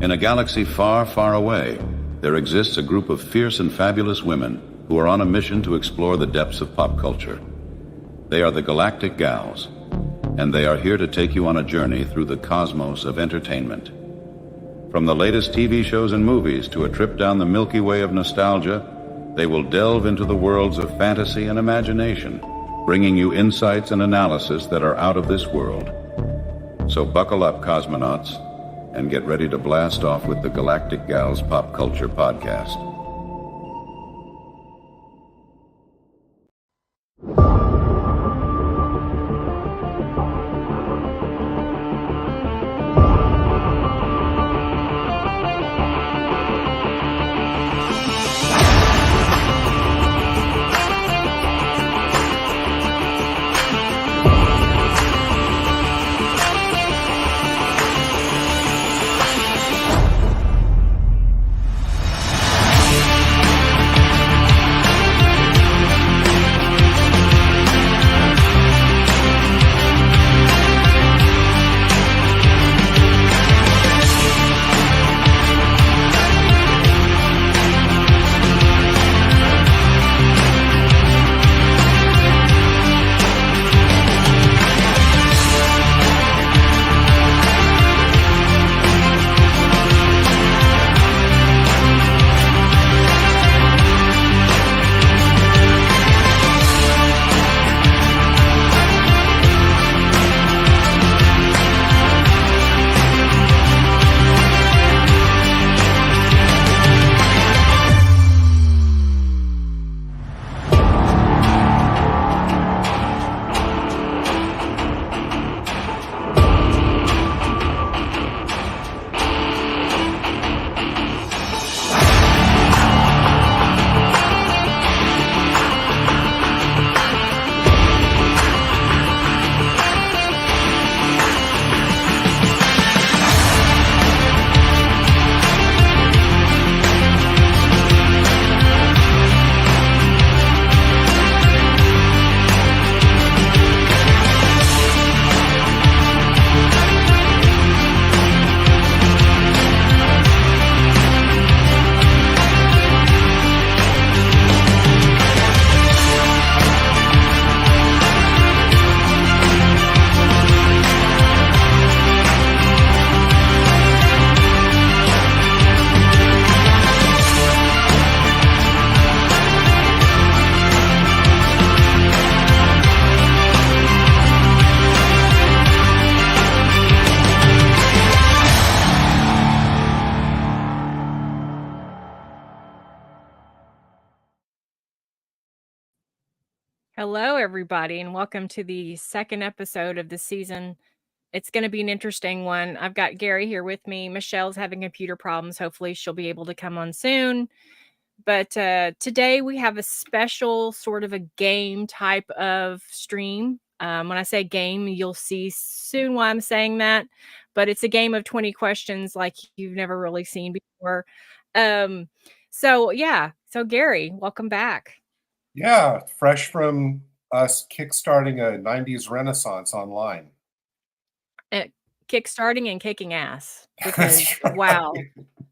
In a galaxy far, far away, there exists a group of fierce and fabulous women who are on a mission to explore the depths of pop culture. They are the Galactic Gals, and they are here to take you on a journey through the cosmos of entertainment. From the latest TV shows and movies to a trip down the Milky Way of nostalgia, they will delve into the worlds of fantasy and imagination, bringing you insights and analysis that are out of this world. So buckle up, cosmonauts, and get ready to blast off with the Galactic Gals Pop Culture Podcast. Hello, everybody, and welcome to the second episode of the season. It's going to be an interesting one. I've got Gary here with me. Michelle's having computer problems. Hopefully, she'll be able to come on soon. But today we have a special sort of a game type of stream. When I say game, you'll see soon why I'm saying that. But it's a game of 20 questions like you've never really seen before. So Gary, welcome back. Yeah, fresh from us kickstarting a 90s renaissance online. Kickstarting and kicking ass. Because, wow,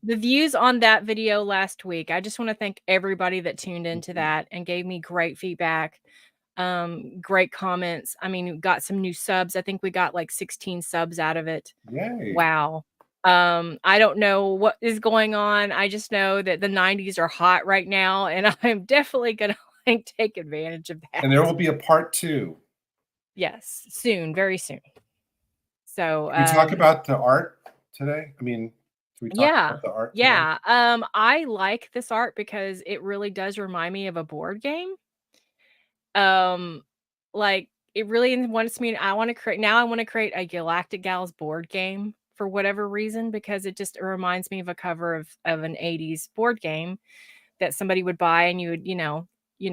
the views on that video last week, I just want to thank everybody that tuned into that and gave me great feedback, great comments. I mean, we got some new subs. I think we got like 16 subs out of it. Yay. Wow. I don't know what is going on. I just know that the 90s are hot right now, and I'm definitely going to take advantage of that. And there will be a part 2. Yes, soon, very soon. So we talk about the art today. I mean, can we talk about the art today? Yeah. I like this art because it really does remind me of a board game. Like it really wants me. I want to create a Galactic Gals board game for whatever reason, because it reminds me of a cover of an 80s board game that somebody would buy, and you would,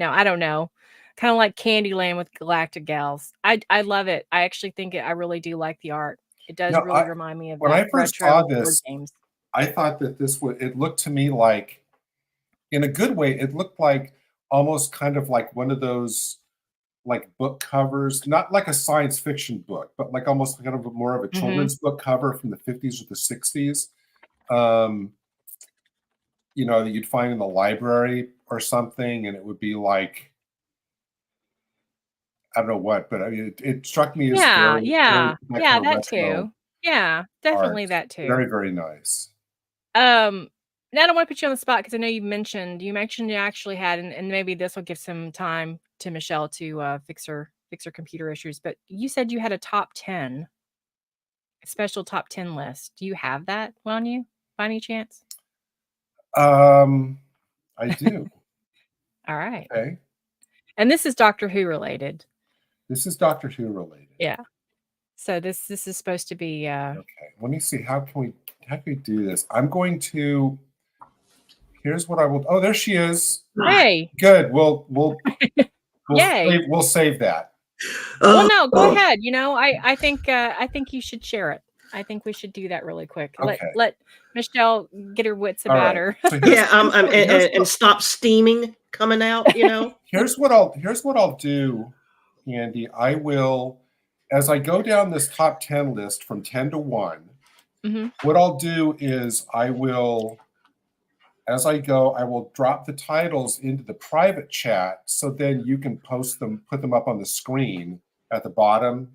I don't know, kind of like Candyland with Galactic Gals. I love it. I actually think I really do like the art. It does really remind me of when I first saw this games. I thought that it looked to me like, in a good way, it looked like almost kind of like one of those like book covers, not like a science fiction book, but like almost kind of more of a children's book cover from the 50s or the 60s. you know, that you'd find in the library or something, and it would be like, I don't know what, but I mean, it struck me as very, yeah, very kind of that retro too. Yeah, definitely art. that too. Very, very nice. Now I don't want to put you on the spot because I know you mentioned you actually had, and maybe this will give some time to Michelle to fix her computer issues. But you said you had a top 10, a special top 10 list. Do you have that on you by any chance? I do. All right. Okay. And this is Doctor Who related. This is Doctor Who related. Yeah. So this is supposed to be okay. Let me see. How can we do this? I'm going to. Here's what I will. Oh, there she is. Hey. Good. We'll Yay. We'll save that. Well, no, go ahead. You know, I think you should share it. I think we should do that really quick. Okay. Let Michelle get her wits about her. So and stop steaming coming out. You know. here's what I'll do, Andy. I will, as I go down this top 10 list from 10 to 1. Mm-hmm. What I'll do is I will, as I go, I will drop the titles into the private chat, so then you can post them, put them up on the screen at the bottom,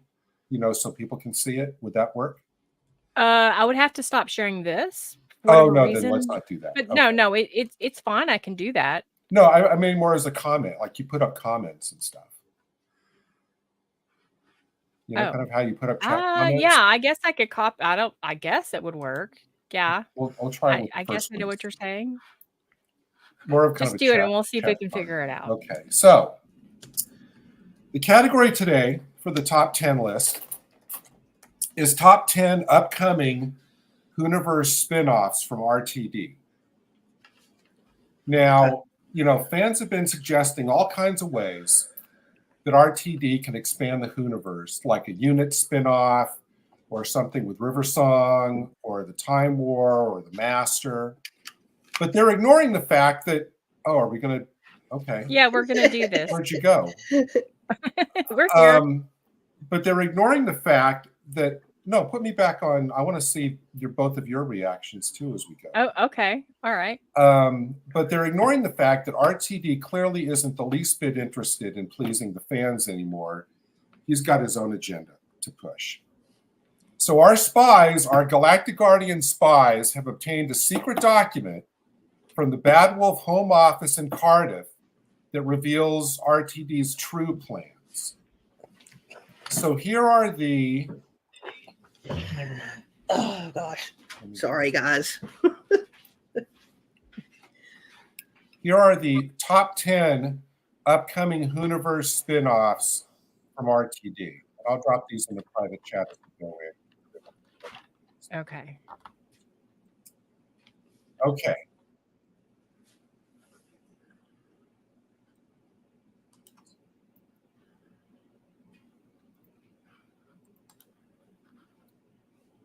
you know, so people can see it. Would that work? I would have to stop sharing this. Oh no, then let's not do that. But okay. No, it's fine. I can do that. No, I mean more as a comment, like you put up comments and stuff. You know, kind of how you put up chat comments. Yeah, I guess I could copy. I guess it would work. Yeah. I'll try. I guess I know what you're saying. More of just do it, and we'll see if we can figure it out. Okay, so the category today for the top 10 list is top 10 upcoming Hooniverse spin-offs from RTD. Now, you know, fans have been suggesting all kinds of ways that RTD can expand the Hooniverse, like a unit spin-off, or something with River Song, or the Time War, or the Master. But they're ignoring the fact that, oh, are we going to, okay. Yeah, we're going to do this. Where'd you go? We're here. But they're ignoring the fact that, no, put me back on. I want to see both of your reactions too as we go. Oh, okay. All right. But they're ignoring the fact that RTD clearly isn't the least bit interested in pleasing the fans anymore. He's got his own agenda to push. So our spies, our Galactic Guardian spies, have obtained a secret document from the Bad Wolf Home Office in Cardiff that reveals RTD's true plans. So here are the... Oh, gosh. Sorry, guys. Here are the top 10 upcoming Hooniverse spin-offs from RTD. I'll drop these in the private chat as we go in. Okay. Okay.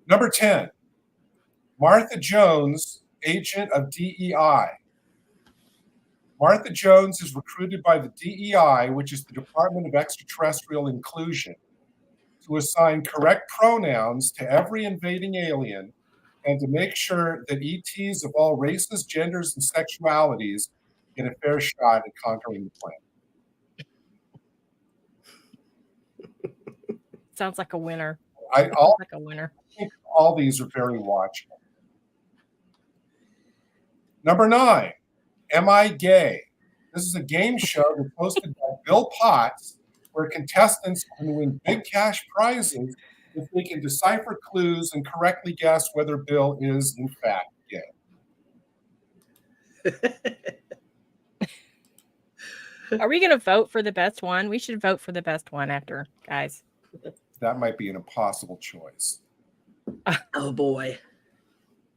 Number 10, Martha Jones, agent of DEI. Martha Jones is recruited by the DEI, which is the Department of Extraterrestrial Inclusion, to assign correct pronouns to every invading alien and to make sure that ETs of all races, genders, and sexualities get a fair shot at conquering the planet. Sounds like a winner. Like a winner. I think all these are very watchable. Number 9, Am I Gay? This is a game show that's hosted by Bill Potts, where contestants can win big cash prizes if they can decipher clues and correctly guess whether Bill is, in fact, gay. Are we going to vote for the best one? We should vote for the best one after, guys. That might be an impossible choice. Oh, boy.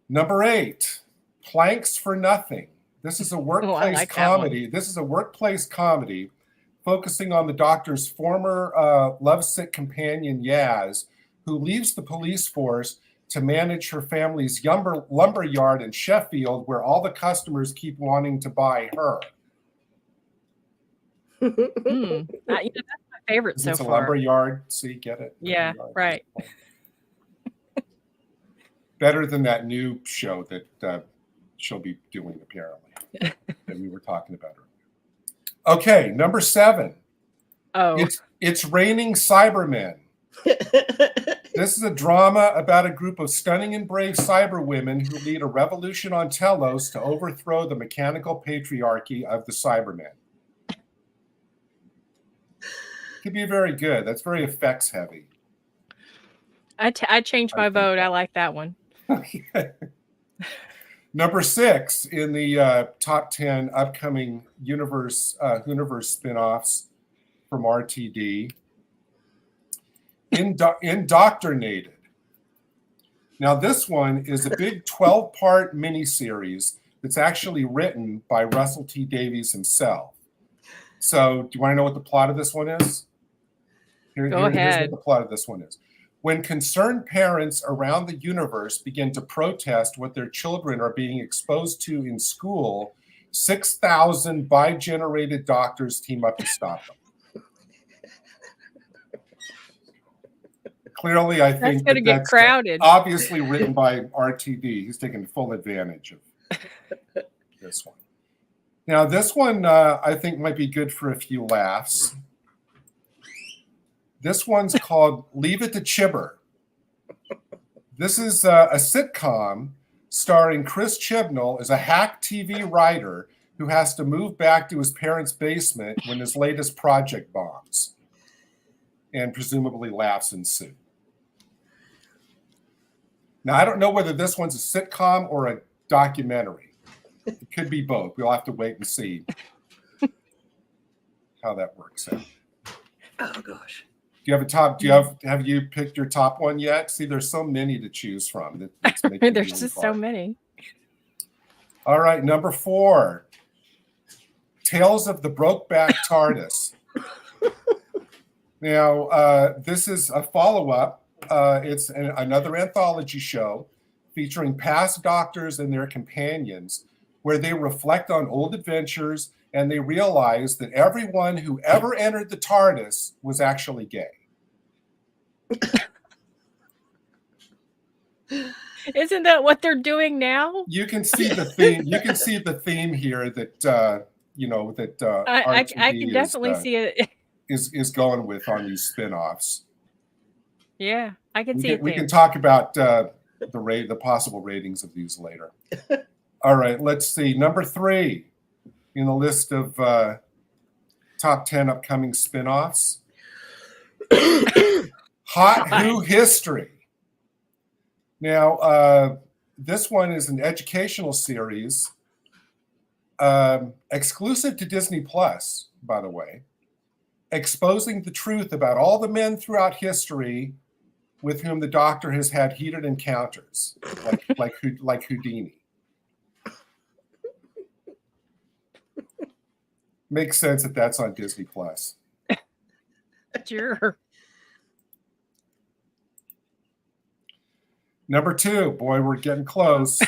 Number 8, Planks for Nothing. This is a workplace comedy. This is a workplace comedy focusing on the Doctor's former lovesick companion, Yaz, who leaves the police force to manage her family's lumber yard in Sheffield, where all the customers keep wanting to buy her. That's my favorite so far. It's a lumber yard. See, get it? Yeah, right. Better than that new show that she'll be doing, apparently, that we were talking about earlier. Okay, number 7. Oh, It's Raining Cybermen. This is a drama about a group of stunning and brave cyber women who lead a revolution on Telos to overthrow the mechanical patriarchy of the Cybermen. Could be very good. That's very effects heavy. I changed my vote. I like that one. Okay. Number 6 in the top 10 upcoming universe spinoffs from RTD. Indoctrinated. Now, this one is a big 12-part miniseries that's actually written by Russell T. Davies himself. So, do you want to know what the plot of this one is? Go ahead. Here's what the plot of this one is. When concerned parents around the universe begin to protest what their children are being exposed to in school, 6,000 bi-generated doctors team up to stop them. Clearly, I think that's going to get crowded. Obviously written by RTD. He's taking full advantage of this one. Now, this one I think might be good for a few laughs. This one's called Leave It to Chibber. This is a sitcom starring Chris Chibnall as a hack TV writer who has to move back to his parents' basement when his latest project bombs. And presumably laughs ensue. Now, I don't know whether this one's a sitcom or a documentary. It could be both. We'll have to wait and see how that works out. Oh, gosh. Do you have a top? Have you picked your top one yet? See, there's so many to choose from. That's making it There's really just hard. so many. All right, number 4. Tales of the Brokeback TARDIS. Now, this is a follow-up. It's another anthology show featuring past doctors and their companions, where they reflect on old adventures and they realize that everyone who ever entered the TARDIS was actually gay. Isn't that what they're doing now? You can see the theme. You can see the theme here that I can definitely see it. Is going with on these spin-offs. Yeah, I can see it. We can talk about the possible ratings of these later. All right, let's see. Number 3 in the list of top 10 upcoming spin-offs. Hot Who History. Now, this one is an educational series exclusive to Disney Plus, by the way, exposing the truth about all the men throughout history with whom the Doctor has had heated encounters, like Houdini. Makes sense that that's on Disney Plus. Sure. Number 2, boy, we're getting close.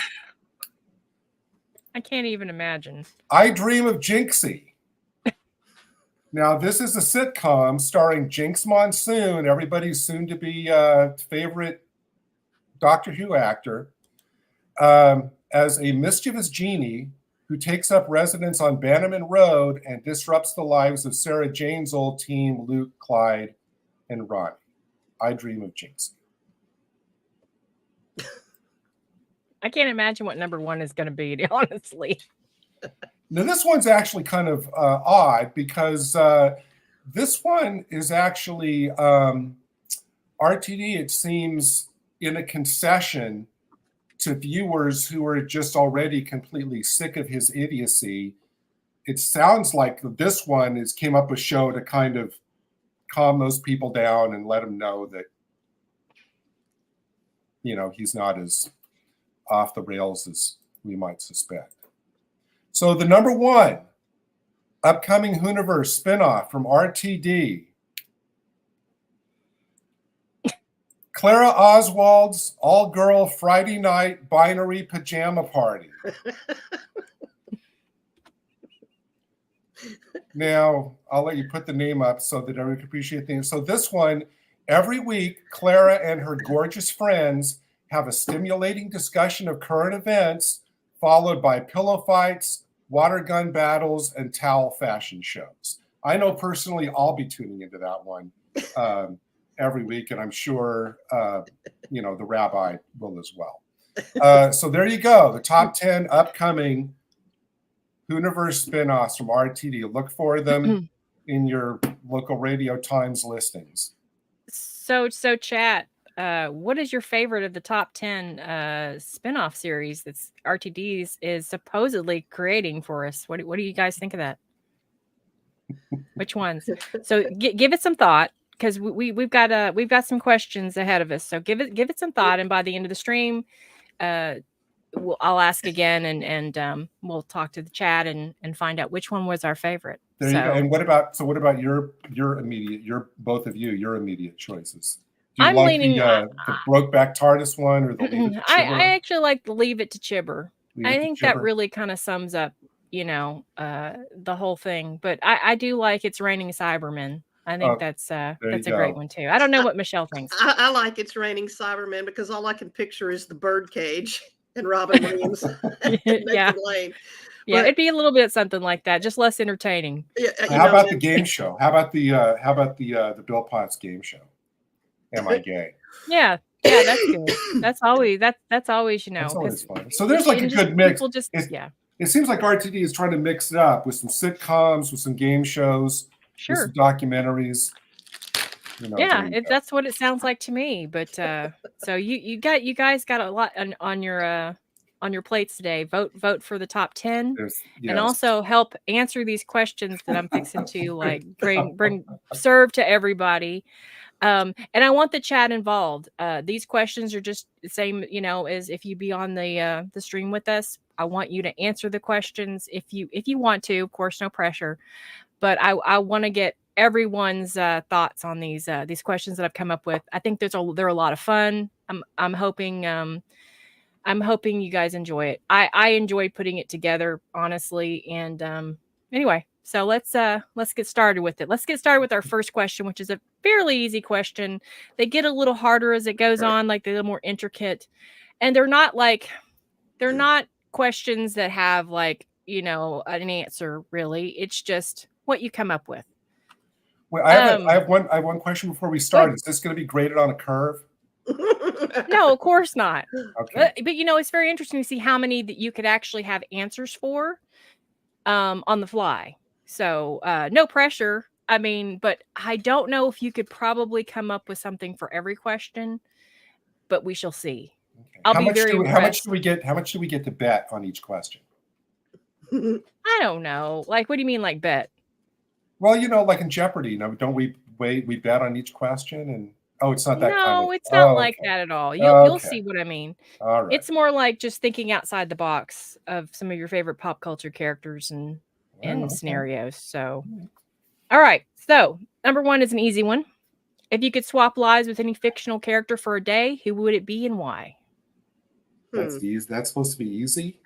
I can't even imagine. I Dream of Jinxie. Now, this is a sitcom starring Jinx Monsoon, everybody's soon-to-be favorite Doctor Who actor, as a mischievous genie who takes up residence on Bannerman Road and disrupts the lives of Sarah Jane's old team, Luke, Clyde, and Ronnie. I Dream of Jinxie. I can't imagine what number 1 is going to be, honestly. Now, this one's actually kind of odd because this one is actually RTD, it seems, in a concession to viewers who are just already completely sick of his idiocy. It sounds like this one came up with a show to kind of calm those people down and let them know that, he's not as off the rails as we might suspect. So the number 1 upcoming Whoniverse spinoff from RTD, Clara Oswald's all-girl Friday night binary pajama party. Now, I'll let you put the name up so that everyone can appreciate the name. So this one, every week, Clara and her gorgeous friends have a stimulating discussion of current events, followed by pillow fights, water gun battles, and towel fashion shows. I know personally I'll be tuning into that one every week, and I'm sure the rabbi will as well. So there you go. The top 10 upcoming Hooniverse spinoffs from RTD. Look for them in your local Radio Times listings. So chat. What is your favorite of the top 10 spinoff series that's RTD's is supposedly creating for us? What do you guys think of that? Which ones? So give it some thought, because we've got some questions ahead of us. So give it some thought, and by the end of the stream, I'll ask again, and we'll talk to the chat and find out which one was our favorite. There you go. And what about your both of your immediate choices? Do you like leaning the Brokeback TARDIS one, or the Leave It to Chibber? I actually like the Leave It to Chibber. I think that really kind of sums up, the whole thing. But I do like It's Raining Cybermen. I think that's a great one too. I don't know what Michelle thinks. I like It's Raining Cybermen because all I can picture is the birdcage and Robin Williams. Yeah. Yeah, it'd be a little bit something like that, just less entertaining. Yeah, how about the game show? How about the Bill Potts game show? Am I gay? Yeah, that's good. That's always That's always That's always fun. So there's like a good mix. It seems like RTD is trying to mix it up with some sitcoms, with some game shows, with some documentaries. That's what it sounds like to me. But so you guys got a lot on your plates today. Vote for the top 10, and also help answer these questions that I'm fixing to bring serve to everybody. And I want the chat involved. These questions are just the same, as if you be on the stream with us. I want you to answer the questions if you want to. Of course, no pressure. But I want to get everyone's thoughts on these questions that I've come up with. I think they're a lot of fun. I'm hoping you guys enjoy it. I enjoy putting it together, honestly. And anyway. So let's get started with it. Let's get started with our first question, which is a fairly easy question. They get a little harder as it goes on, like they're a little more intricate, and they're not questions that have an answer really. It's just what you come up with. Well, I have one question before we start. Is this going to be graded on a curve? No, of course not. Okay. But it's very interesting to see how many that you could actually have answers for on the fly. So no pressure. I mean, but I don't know if you could probably come up with something for every question, but we shall see. Okay. I'll be very impressed. How much do we get to bet on each question? I don't know. Like, what do you mean, like bet? Well, like in Jeopardy, don't we bet on each question? And it's not that kind of... No, it's not like that at all. You'll see what I mean. All right. It's more like just thinking outside the box of some of your favorite pop culture characters and scenarios. So, all right. So, number 1 is an easy one. If you could swap lives with any fictional character for a day, who would it be and why? That's easy. That's supposed to be easy?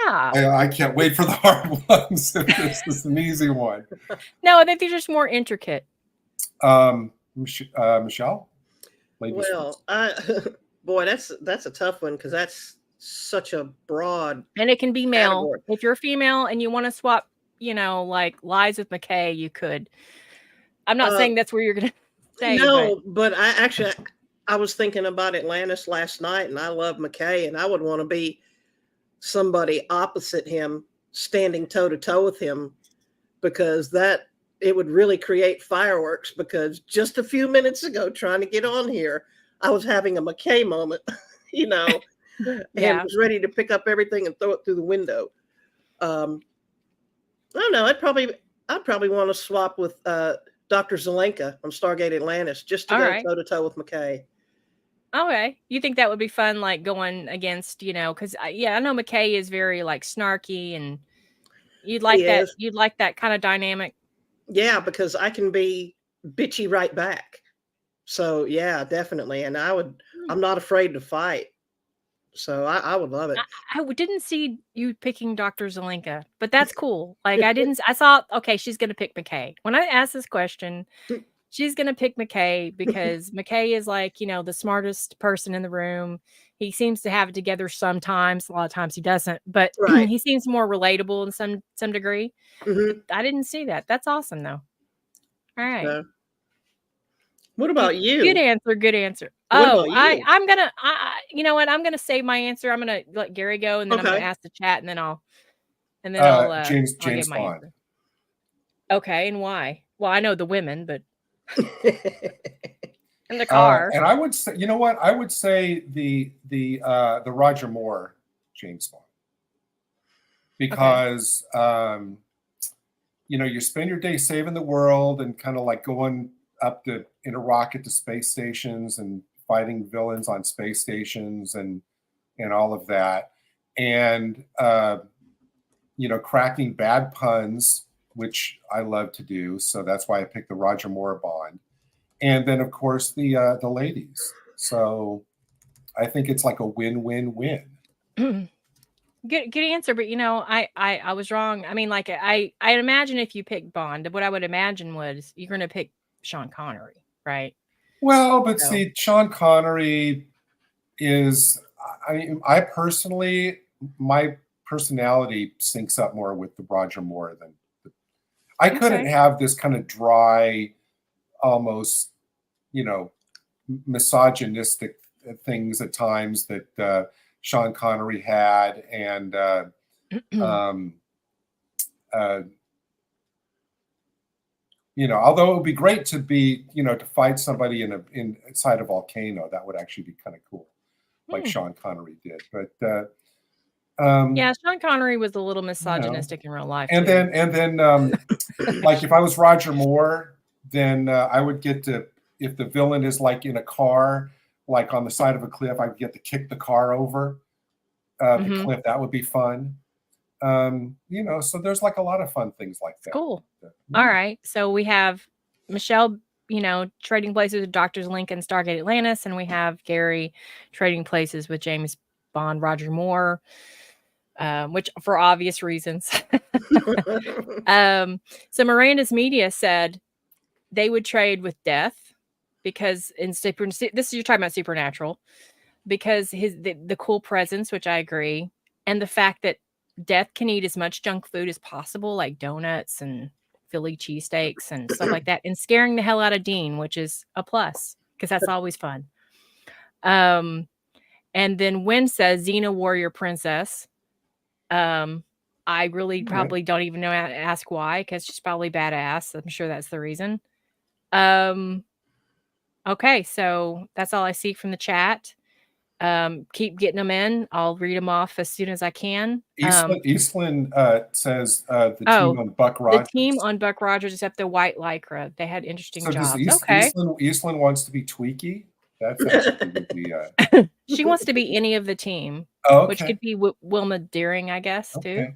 Yeah. I can't wait for the hard ones. This is an easy one. No, I think they're just more intricate. Michelle? Well, boy, that's a tough one because that's such a broad, and it can be male. category. If you're female and you want to swap, like lives with McKay, you could. I'm not saying that's where you're gonna stay. No, but I was thinking about Atlantis last night, and I love McKay, and I would want to be somebody opposite him, standing toe to toe with him, because it would really create fireworks. Because just a few minutes ago, trying to get on here, I was having a McKay moment, and was ready to pick up everything and throw it through the window. I don't know. I'd probably want to swap with Dr. Zelenka on Stargate Atlantis just to go toe to toe with McKay. Okay, you think that would be fun, like going against, because I know McKay is very snarky, and you'd like that. You'd like that kind of dynamic. Yeah, because I can be bitchy right back. So yeah, definitely, and I'm not afraid to fight. So I would love it. I didn't see you picking Dr. Zelenka, but that's cool. I thought, okay, she's going to pick McKay. When I asked this question, she's gonna pick McKay because McKay is like, the smartest person in the room. He seems to have it together sometimes. A lot of times he doesn't, but Right. he seems more relatable in some degree. Mm-hmm. I didn't see that. That's awesome though. All right. What about you? Good answer. Good answer. What Oh, about you? I'm gonna. You know what? I'm gonna save my answer. I'm gonna let Gary go, and then I'm gonna ask the chat, and then I'll James give my Bond. answer. Okay, and why? Well, I know the women, but in the car. And I would say, you know what? I would say the Roger Moore James Bond, because you spend your day saving the world and kind of like going up in a rocket to space stations and fighting villains on space stations and all of that, and cracking bad puns, which I love to do. So that's why I picked the Roger Moore Bond. And then, of course, the ladies. So I think it's like a win-win-win. Good answer, but I was wrong. I mean, like I imagine if you pick Bond, what I would imagine was you're going to pick Sean Connery, right? Well, but see, Sean Connery is. I personally, my personality syncs up more with the Roger Moore than. I couldn't have this kind of dry, almost, misogynistic things at times that Sean Connery had, and although it would be great to be, to fight somebody inside a volcano, that would actually be kind of cool, like Sean Connery did. But yeah, Sean Connery was a little misogynistic in real life. And then, like if I was Roger Moore, then I would get to, if the villain is like in a car, like on the side of a cliff, I'd get to kick the car over the cliff. That would be fun. So there's like a lot of fun things like that. Cool. All right. So we have Michelle, trading places with Doctors Lincoln, Stargate Atlantis, and we have Gary trading places with James Bond, Roger Moore, which for obvious reasons. So Miranda's Media said they would trade with Death because this is, you're talking about Supernatural, because the cool presence, which I agree, and the fact that Death can eat as much junk food as possible, like donuts and Philly cheesesteaks and stuff like that, and scaring the hell out of Dean, which is a plus because that's always fun. And then Wynn says Xena Warrior Princess. I really probably don't even know how to ask why, because she's probably badass. I'm sure that's the reason. Okay, so that's all I see from the chat. Keep getting them in. I'll read them off as soon as I can. Eastland says the team on Buck Rogers. The team on Buck Rogers, except the white lycra. They had interesting jobs. Eastland wants to be Tweaky. That's actually would be. She wants to be any of the team, which could be Wilma Deering, I guess, too.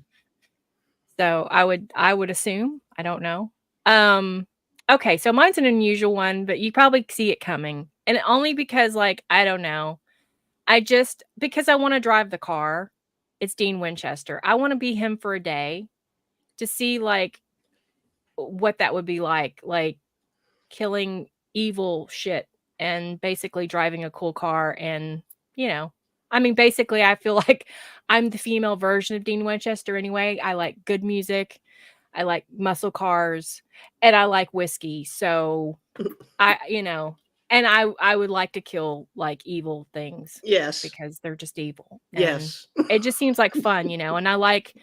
So I would assume. I don't know. Okay, so mine's an unusual one, but you probably see it coming, and only because, like, I don't know. Because I want to drive the car. It's Dean Winchester. I want to be him for a day to see, like, what that would be like killing evil shit and basically driving a cool car. And, basically I feel like I'm the female version of Dean Winchester anyway. I like good music. I like muscle cars, and I like whiskey. So and I would like to kill like evil things. Yes. Because they're just evil. And yes. It just seems like fun, and I like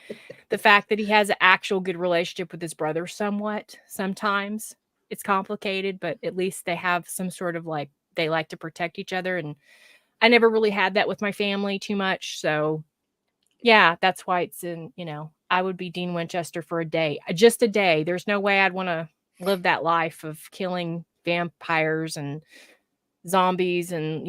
the fact that he has an actual good relationship with his brother somewhat. Sometimes it's complicated, but at least they have some sort of like, they like to protect each other. And I never really had that with my family too much. So yeah, that's why it's in, I would be Dean Winchester for a day, just a day. There's no way I'd want to live that life of killing vampires and zombies and,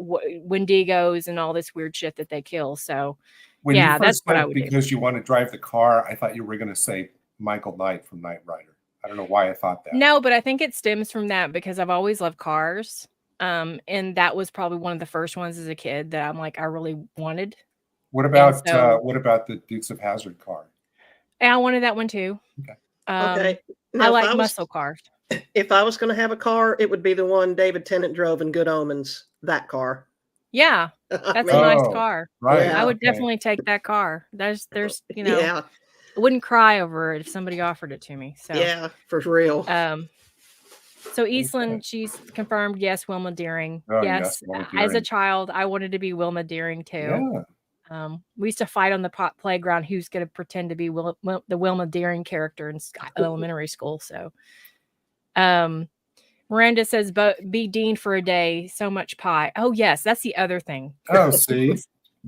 Wendigos and all this weird shit that they kill. So that's what I would do. Because you want to drive the car, I thought you were going to say Michael Knight from Knight Rider. I don't know why I thought that. No, but I think it stems from that because I've always loved cars. And that was probably one of the first ones as a kid that I'm like, I really wanted. What about the Dukes of Hazzard car? Yeah, I wanted that one too. Okay. Now, I like muscle cars. If I was going to have a car, it would be the one David Tennant drove in Good Omens. That car. Yeah, that's a nice car. Right. I would definitely take that car. There's, you know, Yeah. I wouldn't cry over it if somebody offered it to me. So yeah, for real. So Eastland, she's confirmed. Yes, Wilma Deering. Oh, yes, Wilma as a Deering. child, I wanted to be Wilma Deering too. Yeah. We used to fight on the playground who's going to pretend to be the Wilma Deering character in elementary school. So, Miranda says, "But be Dean for a day. So much pie." Oh yes, that's the other thing. Oh, see,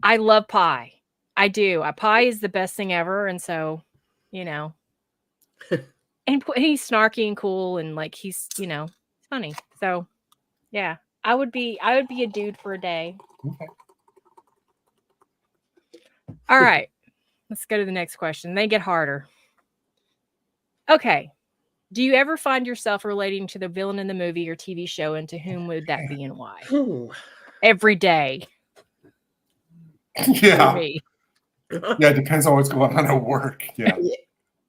I love pie. I do. Pie is the best thing ever, and so, you know, and he's snarky and cool, and like he's, you know, funny. So, yeah, I would be a dude for a day. Okay. All right, let's go to the next question. They get harder. Okay. Do you ever find yourself relating to the villain in the movie or TV show, and to whom would that be and why? Every day. Yeah. For me. Yeah, it depends on what's going on at work. Yeah.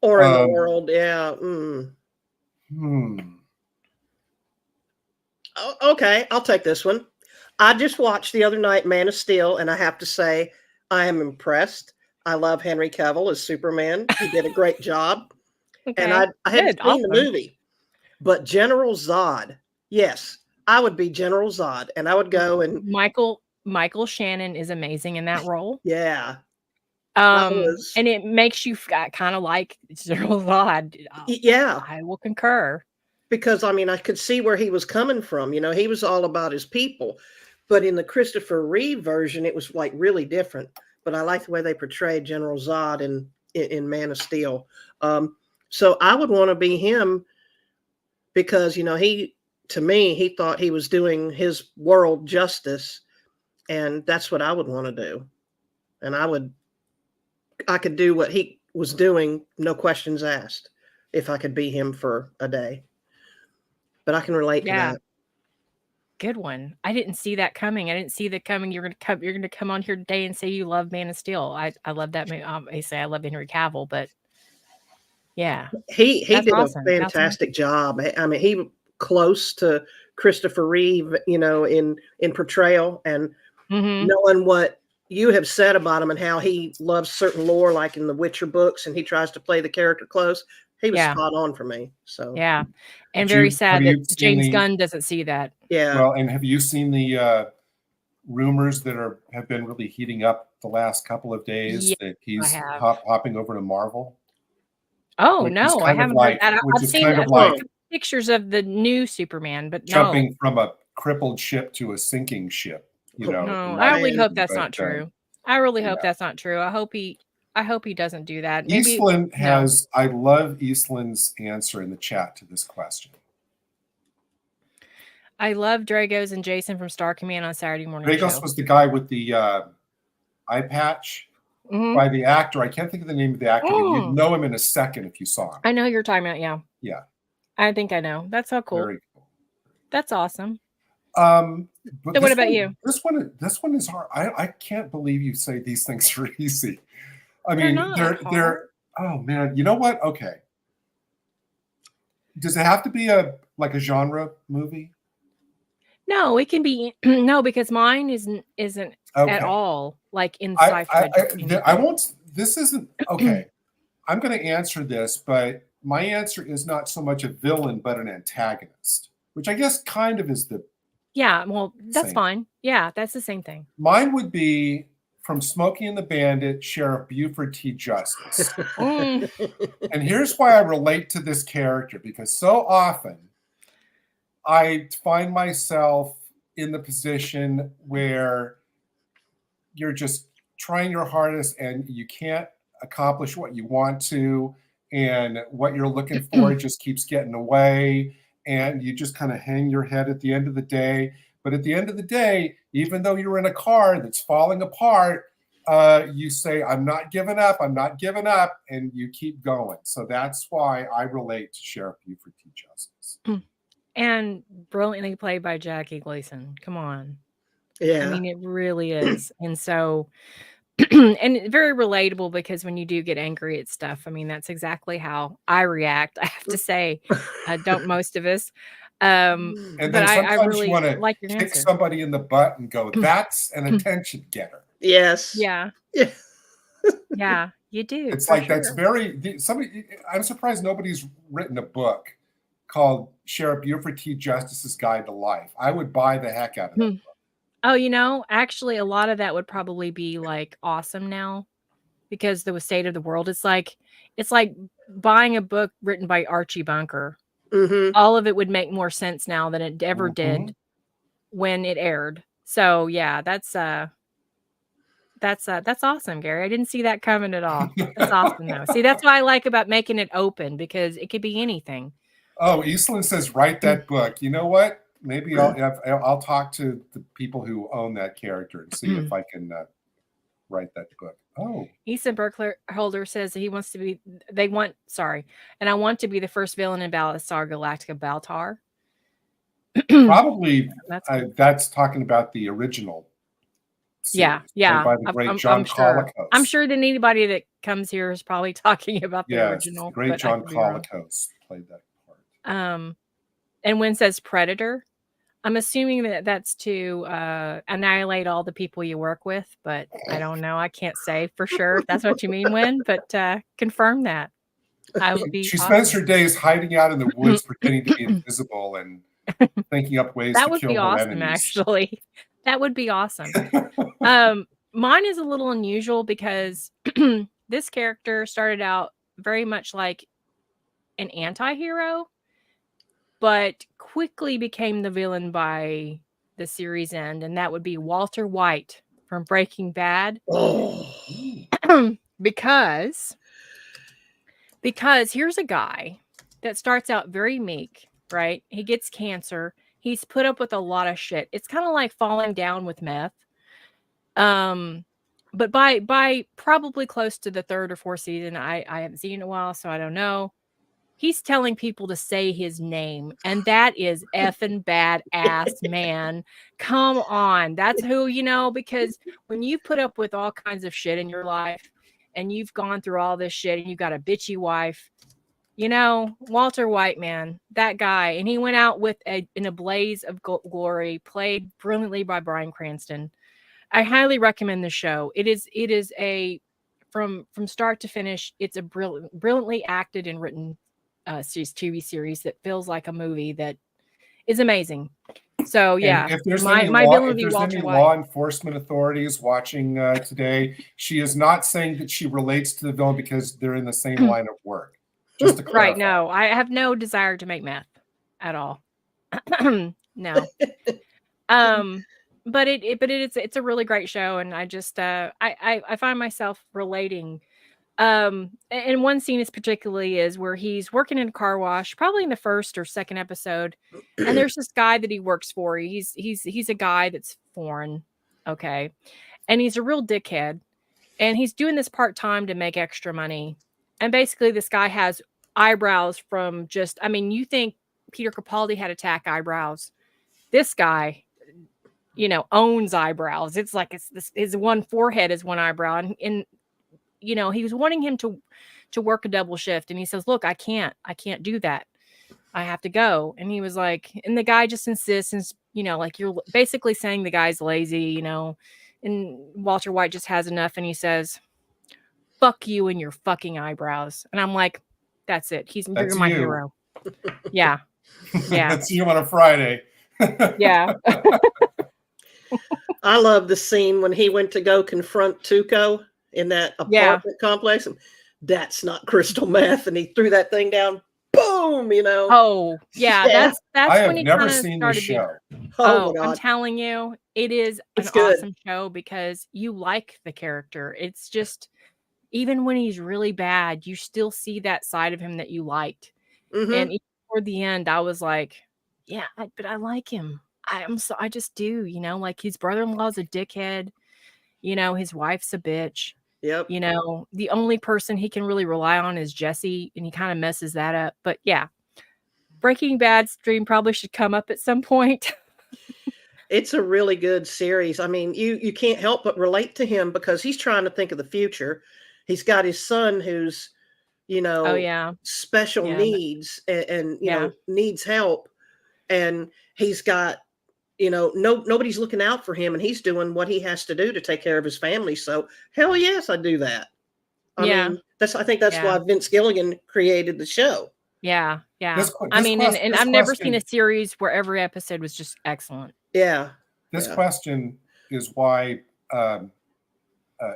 Or in the world. Yeah. Okay, I'll take this one. I just watched the other night Man of Steel, and I have to say, I am impressed. I love Henry Cavill as Superman. He did a great job. Okay. And I hadn't seen the movie. But General Zod, yes, I would be General Zod, and I would go and Michael Shannon is amazing in that role. Yeah. And it makes you kind of like General Zod. Yeah. I will concur. Because, I mean, I could see where he was coming from. You know, he was all about his people. But in the Christopher Reeve version, it was like really different. But I like the way they portrayed General Zod in Man of Steel. So I would want to be him because, you know, to me, he thought he was doing his world justice. And that's what I would want to do. And I could do what he was doing, no questions asked, if I could be him for a day. But I can relate to that. Good one. I didn't see that coming. I didn't see that coming. You're gonna come on here today and say you love Man of Steel. I love that movie. I say I love Henry Cavill, but yeah, he did a fantastic job. I mean, he was close to Christopher Reeve, you know, in portrayal, and knowing what you have said about him and how he loves certain lore, like in the Witcher books, and he tries to play the character close. He was spot on for me. So yeah, and very sad that James Gunn doesn't see that. Yeah. Well, and have you seen the rumors that have been really heating up the last couple of days that he's hopping over to Marvel? Oh no, I haven't heard that. I've seen pictures of the new Superman, but jumping from a crippled ship to a sinking ship. You know, no, I really hope that's not true. I really hope that's not true. I hope he doesn't do that. Maybe Eastland has. I love Eastland's answer in the chat to this question. I love Dragos and Jason from Star Command on Saturday morning. Dragos was the guy with the eye patch by the actor. I can't think of the name of the actor. You'd know him in a second if you saw him. I know who you're talking about. Yeah. Yeah. I think I know. That's so cool. Very cool. That's awesome. But so what about you? This one is hard. I can't believe you say these things are easy. I mean, they're oh man, you know what? Okay. Does it have to be a genre movie? No, it can be because mine isn't at all like in sci-fi. I won't. This isn't okay. I'm going to answer this, but my answer is not so much a villain, but an antagonist, which I guess kind of is the. Yeah, well, that's fine. Yeah, that's the same thing. Mine would be from Smokey and the Bandit, Sheriff Buford T. Justice. And here's why I relate to this character, because so often I find myself in the position where you're just trying your hardest and you can't accomplish what you want to, and what you're looking for just keeps getting away, and you just kind of hang your head at the end of the day. But at the end of the day, even though you're in a car that's falling apart, you say, I'm not giving up, and you keep going. So that's why I relate to Sheriff Buford T. Justice. And brilliantly played by Jackie Gleason. Come on. Yeah. I mean, it really is. And so and very relatable because when you do get angry at stuff, I mean, that's exactly how I react. I have to say, don't most of us. And But then I sometimes you really want to like your kick answer. somebody in the butt and go, "That's an attention getter." Yes. Yeah. Yeah. Yeah, you do. It's for like that's sure. very somebody. I'm surprised nobody's written a book called Sheriff Buford T. Justice's Guide to Life. I would buy the heck out of that book. Oh, you know, actually, a lot of that would probably be like awesome now because the state of the world. It's like buying a book written by Archie Bunker. Mm-hmm. All of it would make more sense now than it ever Mhm. did when it aired. So yeah, that's awesome, Gary. I didn't see that coming at all. That's awesome though. See, that's what I like about making it open because it could be anything. Oh, Eastland says, write that book. You know what? Maybe I'll talk to the people who own that character and see if I can write that book. Oh, Easton Berkholder says that he wants to be. And I want to be the first villain in Battlestar Galactica Baltar. probably That's cool. that's talking about the original series, yeah. played by the great John Colicos. I'm sure that anybody that comes here is probably talking about the original. The great John Colicos played that part. And when it says Predator, I'm assuming that that's to annihilate all the people you work with, but I don't know. I can't say for sure if that's what you mean, Wynn, but confirm that. I would be. She spends her days hiding out in the woods, pretending to be invisible and thinking up ways to kill her enemies. Actually, that would be awesome. Mine is a little unusual because this character started out very much like an anti-hero, but quickly became the villain by the series end, and that would be Walter White from Breaking Bad. because here's a guy that starts out very meek, right? He gets cancer. He's put up with a lot of shit. It's kind of like falling down with meth. But by probably close to the 3rd or 4th season, I haven't seen it in a while, so I don't know. He's telling people to say his name, and that is effing badass, man. Come on. That's who, because when you put up with all kinds of shit in your life and you've gone through all this shit and you've got a bitchy wife, Walter White, man, that guy. And he went out in a blaze of glory, played brilliantly by Bryan Cranston. I highly recommend the show. It is from start to finish, it's a brilliantly acted and written TV series that feels like a movie that is amazing. So yeah, and if there's my villain would be Walter White. Law enforcement authorities watching today, she is not saying that she relates to the villain because they're in the same line of work. Just to clarify. Right? No, I have no desire to make meth at all. No. But it's a really great show, and I just I find myself relating. And one scene is particularly is where he's working in a car wash, probably in the 1st or 2nd episode, and there's this guy that he works for. He's a guy that's foreign, okay, and he's a real dickhead, and he's doing this part-time to make extra money. And basically, this guy has eyebrows from you think Peter Capaldi had attack eyebrows? This guy, owns eyebrows. It's like his one forehead is one eyebrow, and he was wanting him to work a double shift, and he says, "Look, I can't do that. I have to go." And he was like, and the guy just insists, and like you're basically saying the guy's lazy, and Walter White just has enough, and he says, "Fuck you and your fucking eyebrows." And I'm like, that's it. You're my hero. Yeah. That's you on a Friday. Yeah. I love the scene when he went to go confront Tuco in that apartment complex. That's not crystal meth, and he threw that thing down. Boom! Oh yeah. That's I when have he never kinda seen the show. Oh, I'm telling you, it is It's an good. awesome show because you like the character. It's just even when he's really bad, you still see that side of him that you liked. Mm-hmm. And even toward the end, I was like, yeah, but I like him. I just do, like his brother-in-law's a dickhead, his wife's a bitch. Yep. The only person he can really rely on is Jesse, and he kind of messes that up. But yeah, Breaking Bad stream probably should come up at some point. it's a really good series. I mean, you can't help but relate to him because he's trying to think of the future. He's got his son who's, Oh yeah. special Yeah. needs and Yeah. needs help. And he's got, nobody's looking out for him, and he's doing what he has to do to take care of his family. So hell yes, I do that. I Yeah. mean, I think that's Yeah. why Vince Gilligan created the show. Yeah. Yeah. This I mean, and this I've never seen question- a series where every episode was just excellent. Yeah. This Yeah. question is why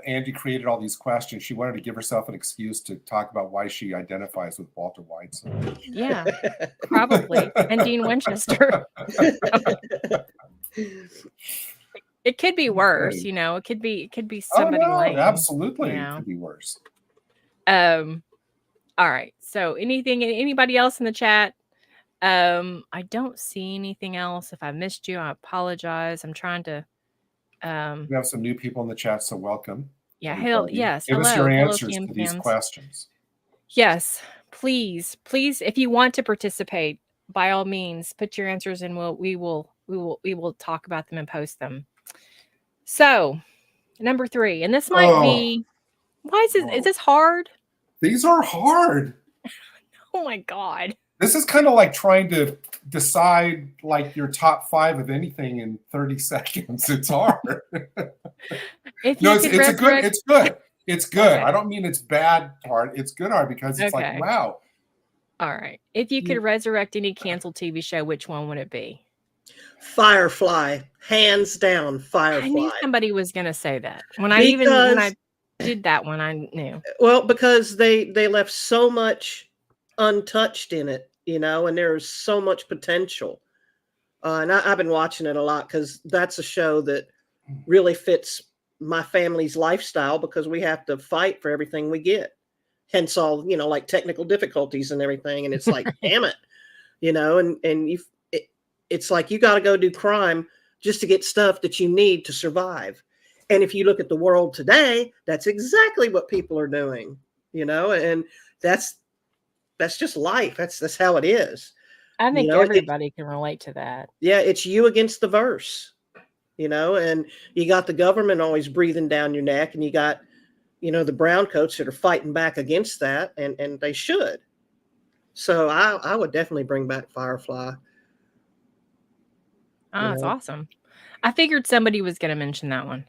Andy created all these questions. She wanted to give herself an excuse to talk about why she identifies with Walter White. So. Yeah, probably. And Dean Winchester. It could be worse, It could be somebody lame. Absolutely, it could be worse. All right. So anybody else in the chat? I don't see anything else. If I missed you, I apologize. I'm trying to We have some new people in the chat, so welcome. Yeah, everybody. yes. Give hello, us your hello, answers PM to these fans. questions. Yes, please, if you want to participate, by all means, put your answers and we will talk about them and post them. So, number 3, and this might be, why is this hard? These are hard. Oh my God. This is kind of like trying to decide like your top 5 of anything in 30 seconds. It's hard. It's good. It's good. Okay. I don't mean it's bad hard. It's good hard because it's like, wow. All right. If you could resurrect any canceled TV show, which one would it be? Firefly, hands down. Firefly. I knew somebody was going to say that. When I did that one, I knew. Well, because they left so much untouched in it, and there's so much potential. And I've been watching it a lot because that's a show that really fits my family's lifestyle because we have to fight for everything we get. Hence all, like technical difficulties and everything. And it's like, damn it, and it's like you got to go do crime just to get stuff that you need to survive. And if you look at the world today, that's exactly what people are doing, and that's just life. That's how it is. I think everybody can relate to that. Yeah, it's you against the verse, and you got the government always breathing down your neck, and you got, the brown coats that are fighting back against that, and they should. So I would definitely bring back Firefly. Oh, that's awesome. I figured somebody was going to mention that one.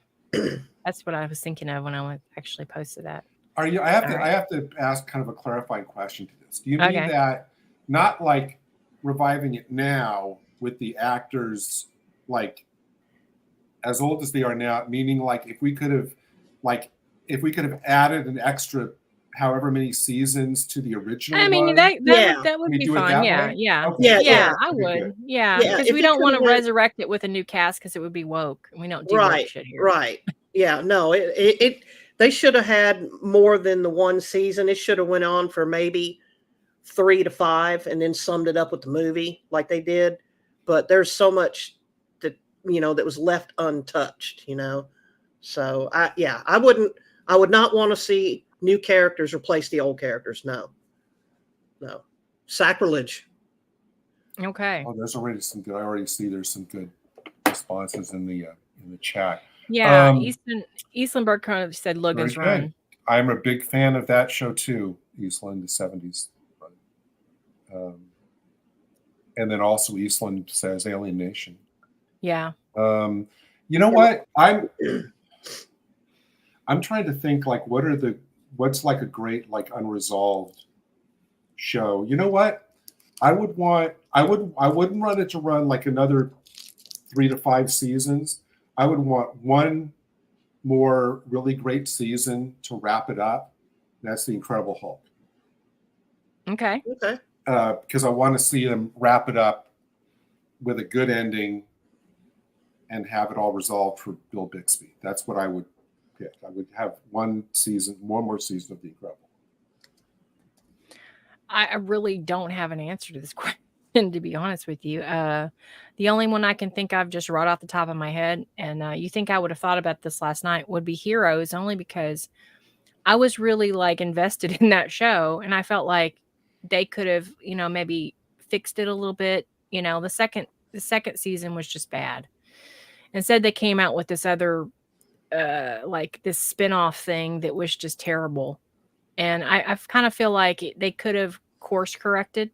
That's what I was thinking of when I actually posted that. I have to ask kind of a clarifying question to this. Do you mean that not like reviving it now with the actors like as old as they are now, meaning like if we could have added an extra however many seasons to the original? I mean, that would be fun. Yeah. I would. Yeah, because we don't want to resurrect it with a new cast because it would be woke. We don't do woke shit here. Right. Yeah. No. They should have had more than the one season. It should have went on for maybe 3 to 5 and then summed it up with the movie like they did. But there's so much that that was left untouched. So I would not want to see new characters replace the old characters. No. Sacrilege. Okay. Oh, there's already some good. I already see there's some good responses in the chat. Yeah. Eastlandberg kind of said Logan's Run. I'm a big fan of that show too. Eastland, the 70s. And then also Eastland says Alien Nation. Yeah. You know what? I'm trying to think like what's like a great like unresolved show. You know what? I wouldn't want it to run like another 3 to 5 seasons. I would want one more really great season to wrap it up. That's The Incredible Hulk. Okay. Because I want to see them wrap it up with a good ending and have it all resolved for Bill Bixby. That's what I would pick. I would have one more season of The Incredible. I really don't have an answer to this question, to be honest with you. The only one I can think of just right off the top of my head, and you think I would have thought about this last night, would be Heroes, only because I was really like invested in that show, and I felt like they could have, maybe fixed it a little bit. The second season was just bad. Instead, they came out with this other, like this spin-off thing that was just terrible. And I kind of feel like they could have course corrected.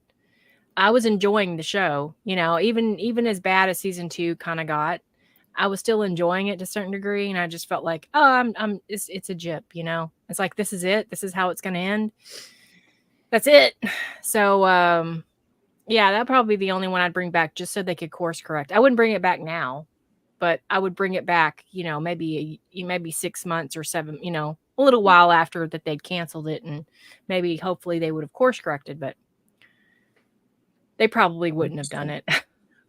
I was enjoying the show, you know, even as bad as season 2 kind of got, I was still enjoying it to a certain degree. And I just felt like, oh, it's a jip, you know, it's like, this is it. This is how it's going to end. That's it. So, yeah, that'd probably be the only one I'd bring back just so they could course correct. I wouldn't bring it back now, but I would bring it back, you know, maybe 6 months or 7, you know, a little while after that they'd canceled it, and maybe hopefully they would have course corrected, but they probably wouldn't have done it.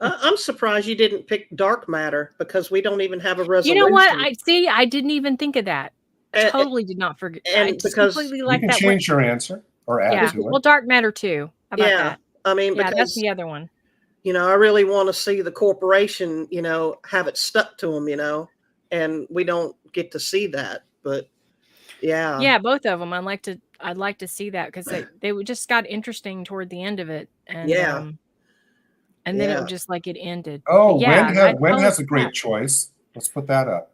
I'm surprised you didn't pick dark matter, because we don't even have a resolution. You know what? I didn't even think of that. Totally did not forget. And I just because completely You like can that change your answer or add to it. Well, dark matter too. How about yeah, that? I mean, Yeah, because that's the other one. you know, I really want to see the corporation, you know, have it stuck to them, you know, and we don't get to see that. But yeah, both of them. I'd like to see that, because they just got interesting toward the end of it, and and then it was just like it ended. Oh, yeah, Wen has a great choice. Let's put that up.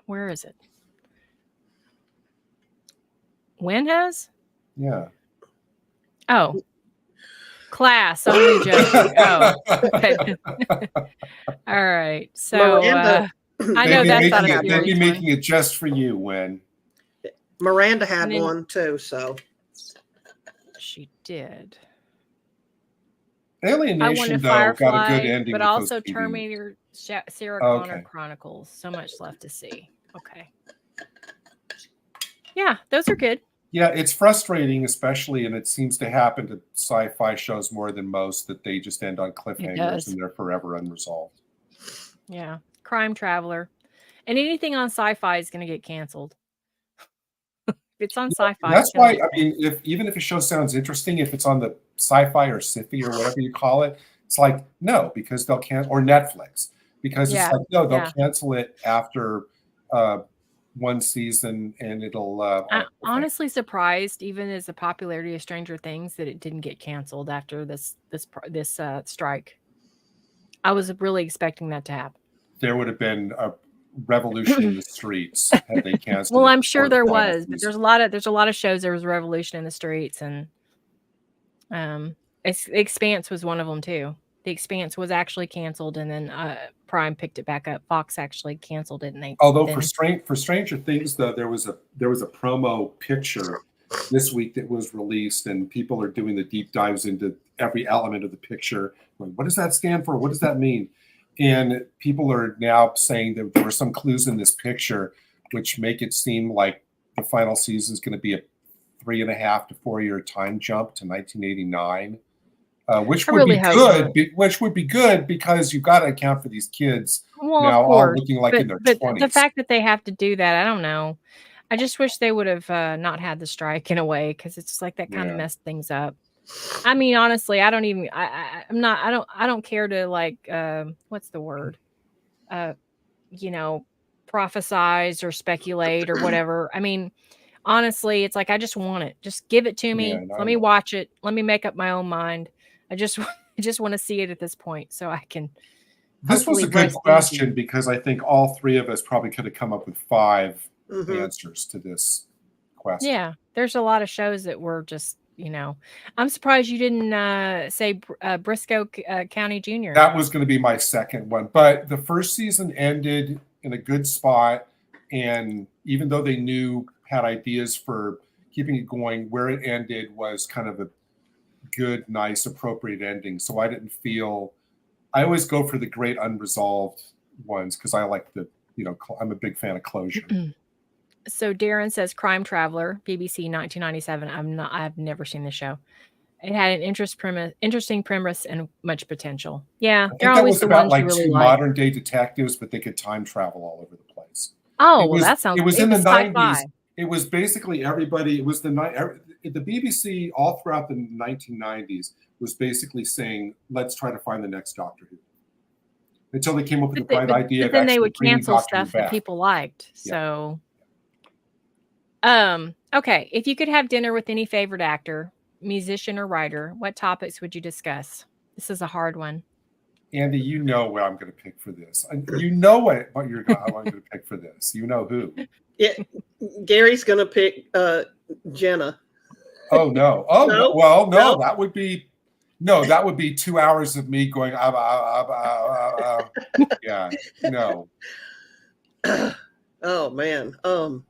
Where is it? Wen has? Yeah. Oh, class only joking. Oh, okay. All right. So I know that's not a serious they'd be one. making it just for you, Wen. Miranda had one too, so she did. Alien I Nation, wanted though, Firefly, got a good ending, but with also those Terminator, Sarah Okay. Connor Chronicles. So much left to see. Okay. Yeah, those are good. Yeah, it's frustrating, especially, and it seems to happen to sci-fi shows more than most, that they just end on cliffhangers and they're forever unresolved. Yeah. Crime Traveler. And anything on sci-fi is going to get canceled. If it's on sci-fi, that's why, I mean, even if a show sounds interesting, if it's on the sci-fi or sci-fi or whatever you call it, it's like, no, because they'll cancel, or Netflix, because it's like, no, they'll cancel it after one season, and it'll I'm honestly surprised, even as the popularity of Stranger Things, that it didn't get canceled after this strike. I was really expecting that to happen. There would have been a revolution in the streets had they canceled. Well, I'm sure there was, but there's a lot of shows there was a revolution in the streets, and Expanse was one of them too. The Expanse was actually canceled, and then Prime picked it back up. Fox actually canceled it, and they. Although for Stranger Things, though, there was a promo picture this week that was released, and people are doing the deep dives into every element of the picture. What does that stand for? What does that mean? And people are now saying that there were some clues in this picture which make it seem like the final season is going to be a 3.5 to 4 year time jump to 1989. Which would be good. Which would be good, because you've got to account for these kids now all looking like in their 20s. The fact that they have to do that, I don't know. I just wish they would have not had the strike in a way, because it's just like that kind of messed things up. I mean, honestly, I don't even. I don't care to, like, what's the word? You know, prophesize or speculate or whatever. I mean, honestly, it's like, I just want it. Just give it to me. Yeah, Let me watch it. Let me make up my own mind. I just want to see it at this point, so I can. This was a good question, because I think all three of us probably could have come up with 5 answers to this question. Yeah, there's a lot of shows that were just, you know. I'm surprised you didn't say Briscoe County Jr. That was going to be my second one, but the first season ended in a good spot, and even though they had ideas for keeping it going, where it ended was kind of a good, nice, appropriate ending. So I didn't feel. I always go for the great unresolved ones, because I like I'm a big fan of closure. So Darren says Crime Traveler, BBC 1997. I've never seen the show. It had an interesting premise and much potential. Yeah, they're always the ones you really like. Modern day detectives, but they could time travel all over the place. Oh, that sounds. It was in the 90s. It was basically everybody. It was the BBC all throughout the 1990s was basically saying, let's try to find the next Doctor Who. Until they came up with the bright idea. But then they would cancel stuff that people liked. So, okay. If you could have dinner with any favorite actor, musician, or writer, what topics would you discuss? This is a hard one. Andy, you know what I'm going to pick for this. You know what I'm going to pick for this. You know who. Yeah, Gary's going to pick Jenna. Oh, no. Oh, No? no. Well, no, No? that would be 2 hours of me going, yeah, no. Oh, man. Do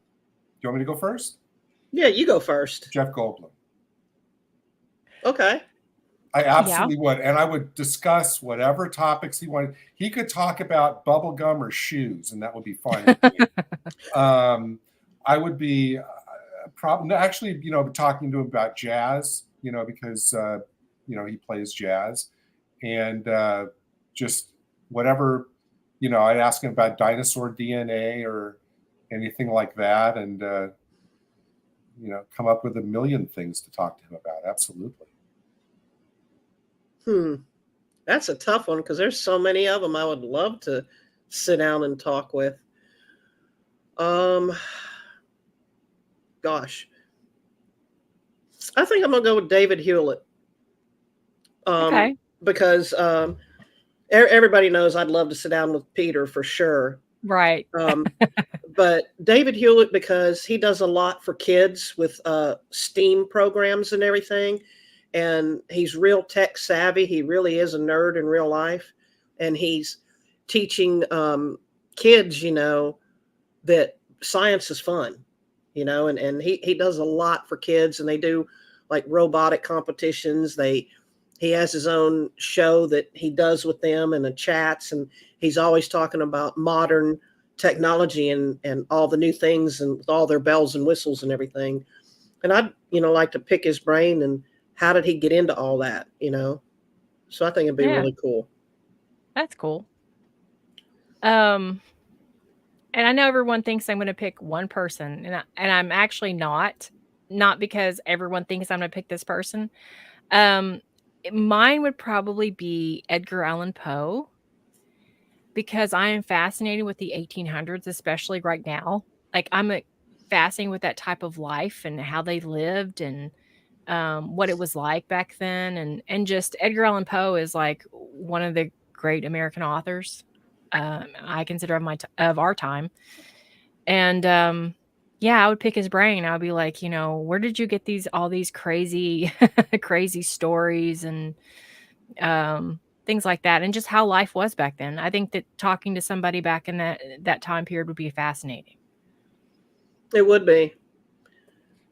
you want me to go first? Yeah, you go first. Jeff Goldblum. Okay. I absolutely would. And I would discuss whatever topics he wanted. He could talk about bubblegum or shoes, and that would be fine with me. I would be actually, talking to him about jazz, because, he plays jazz. And just whatever, I'd ask him about dinosaur DNA or anything like that. And, come up with a million things to talk to him about. Absolutely. That's a tough one because there's so many of them I would love to sit down and talk with. Gosh. I think I'm going to go with David Hewlett. Okay. Because everybody knows I'd love to sit down with Peter for sure. Right. But David Hewlett, because he does a lot for kids with STEAM programs and everything. And he's real tech savvy. He really is a nerd in real life. And he's teaching kids, that science is fun, and he does a lot for kids, and they do like robotic competitions. He has his own show that he does with them and the chats. And he's always talking about modern technology and all the new things and with all their bells and whistles and everything. And I'd, like to pick his brain and how did he get into all that, So I think it'd be really cool. That's cool. And I know everyone thinks I'm going to pick one person, and I'm actually not because everyone thinks I'm going to pick this person. Mine would probably be Edgar Allan Poe, because I am fascinated with the 1800s, especially right now. Like I'm fascinated with that type of life and how they lived and what it was like back then. And just Edgar Allan Poe is like one of the great American authors I consider of our time. And I would pick his brain. I would be like, where did you get all these crazy, crazy stories and things like that, and just how life was back then. I think that talking to somebody back in that time period would be fascinating. It would be.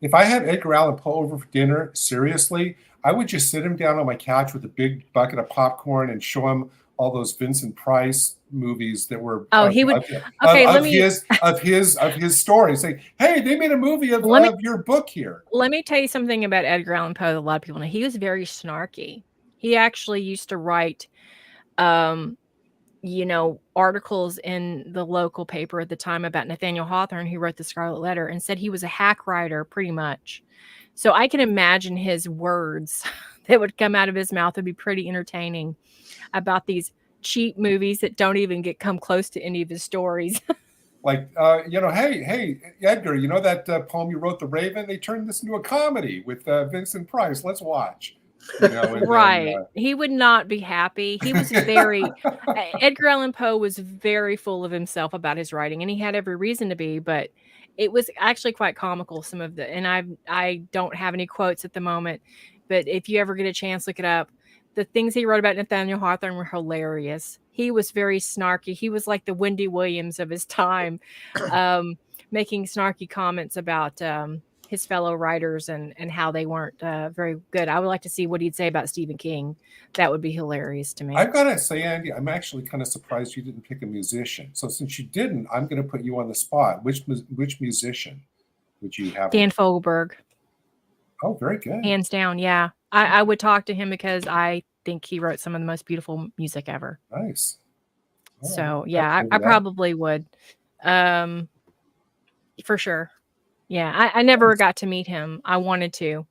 If I had Edgar Allan Poe over for dinner, seriously, I would just sit him down on my couch with a big bucket of popcorn and show him all those Vincent Price movies that were of his stories. Say, hey, they made a movie of your book here. Let me tell you something about Edgar Allan Poe that a lot of people know. He was very snarky. He actually used to write, articles in the local paper at the time about Nathaniel Hawthorne, who wrote the Scarlet Letter, and said he was a hack writer pretty much. So I can imagine his words that would come out of his mouth would be pretty entertaining about these cheap movies that don't even come close to any of his stories. Like, hey, Edgar, that poem you wrote, The Raven? They turned this into a comedy with Vincent Price. Let's watch. Right. He would not be happy. He was Edgar Allan Poe was very full of himself about his writing, and he had every reason to be, but it was actually quite comical, some of and I don't have any quotes at the moment, but if you ever get a chance, look it up. The things he wrote about Nathaniel Hawthorne were hilarious. He was very snarky. He was like the Wendy Williams of his time, making snarky comments about his fellow writers and how they weren't very good. I would like to see what he'd say about Stephen King. That would be hilarious to me. I've got to say, Andy, I'm actually kind of surprised you didn't pick a musician. So since you didn't, I'm going to put you on the spot. Which musician would you have? Dan Fogelberg. Oh, very good. Hands down, yeah. I would talk to him because I think he wrote some of the most beautiful music ever. Nice. So, yeah, I probably would. For sure. Yeah, I never got to meet him. I wanted to.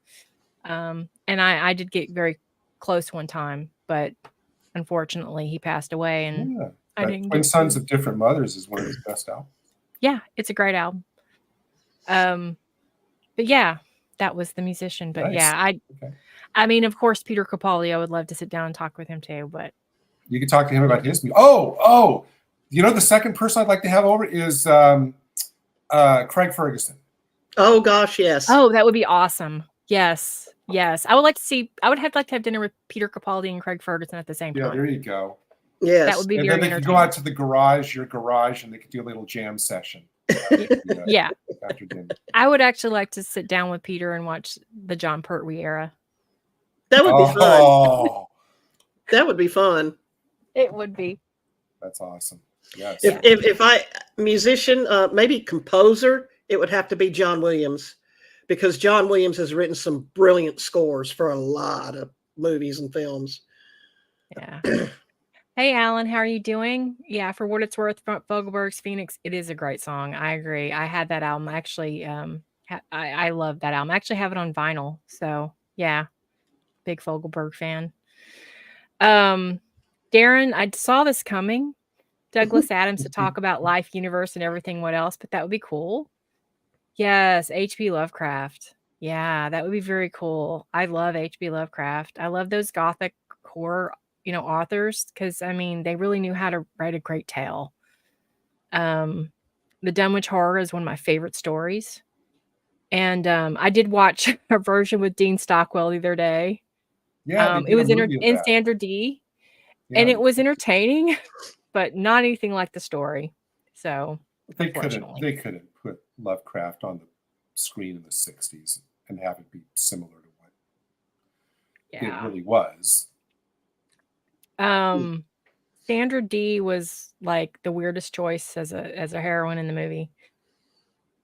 And I did get very close one time, but unfortunately he passed away. And I didn't Twin Sons of Different Mothers is one of his best albums. Yeah, it's a great album. But yeah, that was the musician. But nice. Yeah, I mean, of course, Peter Capaldi, I would love to sit down and talk with him too, but You can talk to him about his music. Oh, the second person I'd like to have over is Craig Ferguson. Oh gosh, yes. Oh, that would be awesome. Yes. I would like to have dinner with Peter Capaldi and Craig Ferguson at the same time. Yeah, there you go. Yes. That would be and very then they could go out to the garage, your garage, and they could do a little jam session. Yeah. After dinner. I would actually like to sit down with Peter and watch the John Pertwee era. That would be fun. That would be fun. It would be. That's awesome. Yes. If I musician, maybe composer, it would have to be John Williams, because John Williams has written some brilliant scores for a lot of movies and films. Yeah. Hey, Alan, how are you doing? Yeah, for what it's worth, Fogelberg's Phoenix, it is a great song. I agree. I had that album. Actually, I love that album. I actually have it on vinyl. So, yeah, big Fogelberg fan. Darren, I saw this coming. Douglas Adams to talk about life, universe, and everything. What else? But that would be cool. Yes, H.P. Lovecraft. Yeah, that would be very cool. I love H.P. Lovecraft. I love those gothic horror, authors, because they really knew how to write a great tale. The Dunwich Horror is one of my favorite stories, and I did watch a version with Dean Stockwell the other day. Yeah, it was in Standard D, and it was entertaining, but not anything like the story. So they couldn't put Lovecraft on the screen in the 60s and have it be similar to what it really was. Standard D was like the weirdest choice as a heroine in the movie.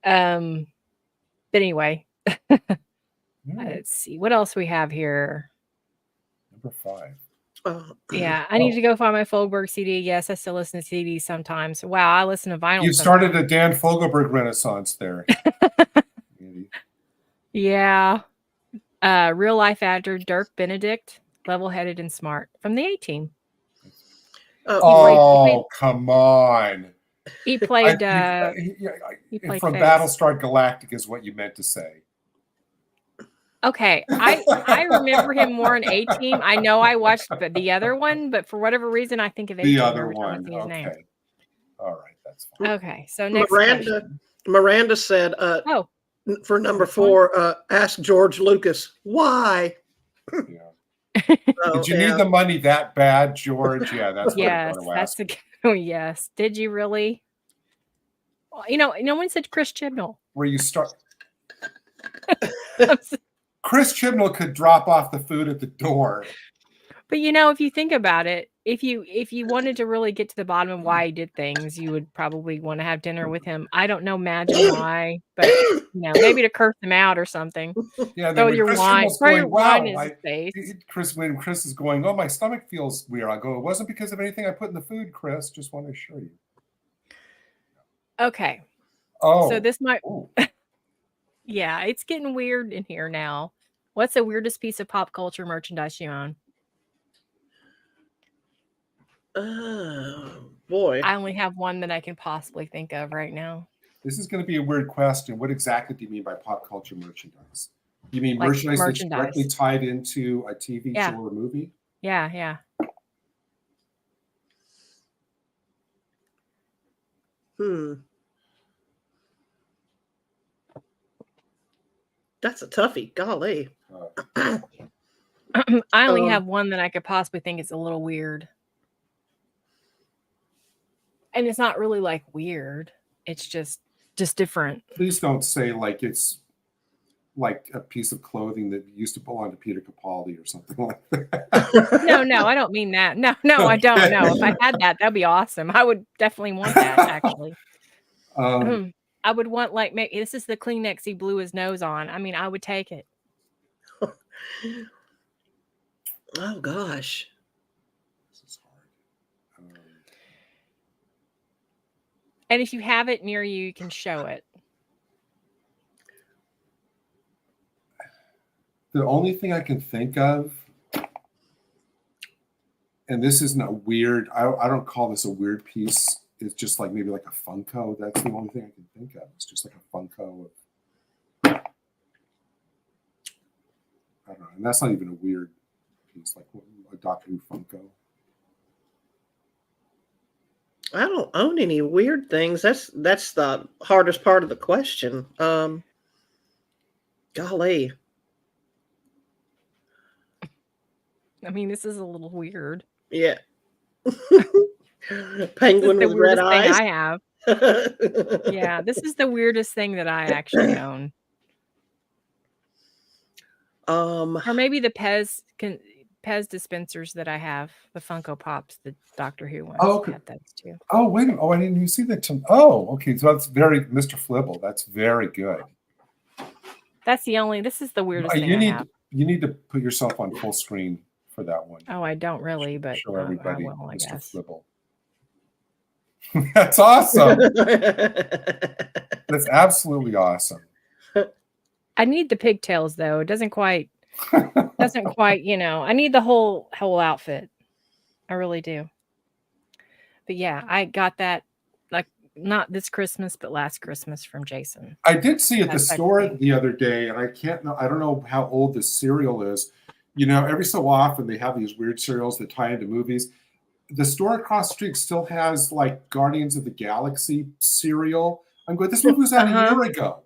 But anyway, let's see what else we have here. Number 5. Yeah, I need to go find my Fogelberg CD. Yes, I still listen to CDs sometimes. Wow, I listen to vinyl. You've started a Dan Fogelberg renaissance there. Yeah. Real life actor Dirk Benedict, level-headed and smart, from the A-Team. Come on. He played from Face. Battlestar Galactic is what you meant to say. Okay, I remember him more in A-Team. I know I watched the other one, but for whatever reason, I think of A-Team. The other one. His name. All right, that's fine. Okay, so next question. Miranda said, for number 4, ask George Lucas why. Yeah. Did you need the money that bad, George? Yeah, that's what I'm going to ask. Yes. Did you really? Well, no one said Chris Chibnall. Where you start. Chris Chibnall could drop off the food at the door. But if you think about it, if you wanted to really get to the bottom of why he did things, you would probably want to have dinner with him. I don't know, imagine why, but maybe to curse him out or something. Yeah, throw your wine in his face. When Chris is going, oh, my stomach feels weird. I go, it wasn't because of anything I put in the food, Chris. Just want to assure you. Okay. Oh. So this might. Yeah, it's getting weird in here now. What's the weirdest piece of pop culture merchandise you own? Oh, boy. I only have one that I can possibly think of right now. This is going to be a weird question. What exactly do you mean by pop culture merchandise? You mean merchandise that's directly tied into a TV show or a movie? Yeah. That's a toughie. Golly. I only have one that I could possibly think is a little weird. And it's not really like weird. It's just different. Please don't say like it's like a piece of clothing that used to belong to Peter Capaldi or something like that. No, I don't mean that. No, I don't know. If I had that, that'd be awesome. I would definitely want that, actually. I would want maybe this is the Kleenex he blew his nose on. I would take it. Oh gosh. This is hard. And if you have it near you, you can show it. The only thing I can think of, and this isn't a weird, I don't call this a weird piece. It's just like maybe like a Funko. That's the only thing I can think of. It's just like a Funko of, I don't know. And that's not even a weird piece, like a Doctor Who Funko. I don't own any weird things. That's the hardest part of the question. Golly. I mean, this is a little weird. Yeah. This is Penguin the with red weirdest thing eyes. I have. Yeah, this is the weirdest thing that I actually own. Or maybe the Pez dispensers that I have, the Funko Pops, the Doctor Who ones. Oh, okay. I had those too. Oh, wait a minute. Oh, I didn't even see that. Oh, okay. So that's very Mr. Flibble. That's very good. That's the only. This is the weirdest thing I have. You need to put yourself on full screen for that one. Oh, I don't really, but show everybody I will, I Mr. guess. Flibble. That's awesome. That's absolutely awesome. I need the pigtails though. It doesn't quite, I need the whole outfit. I really do. But yeah, I got that like not this Christmas, but last Christmas from Jason. I did see at the store the other day, and I don't know how old this cereal is. Every so often they have these weird cereals that tie into movies. The store across the street still has like Guardians of the Galaxy cereal. I'm going, this movie was out a year ago.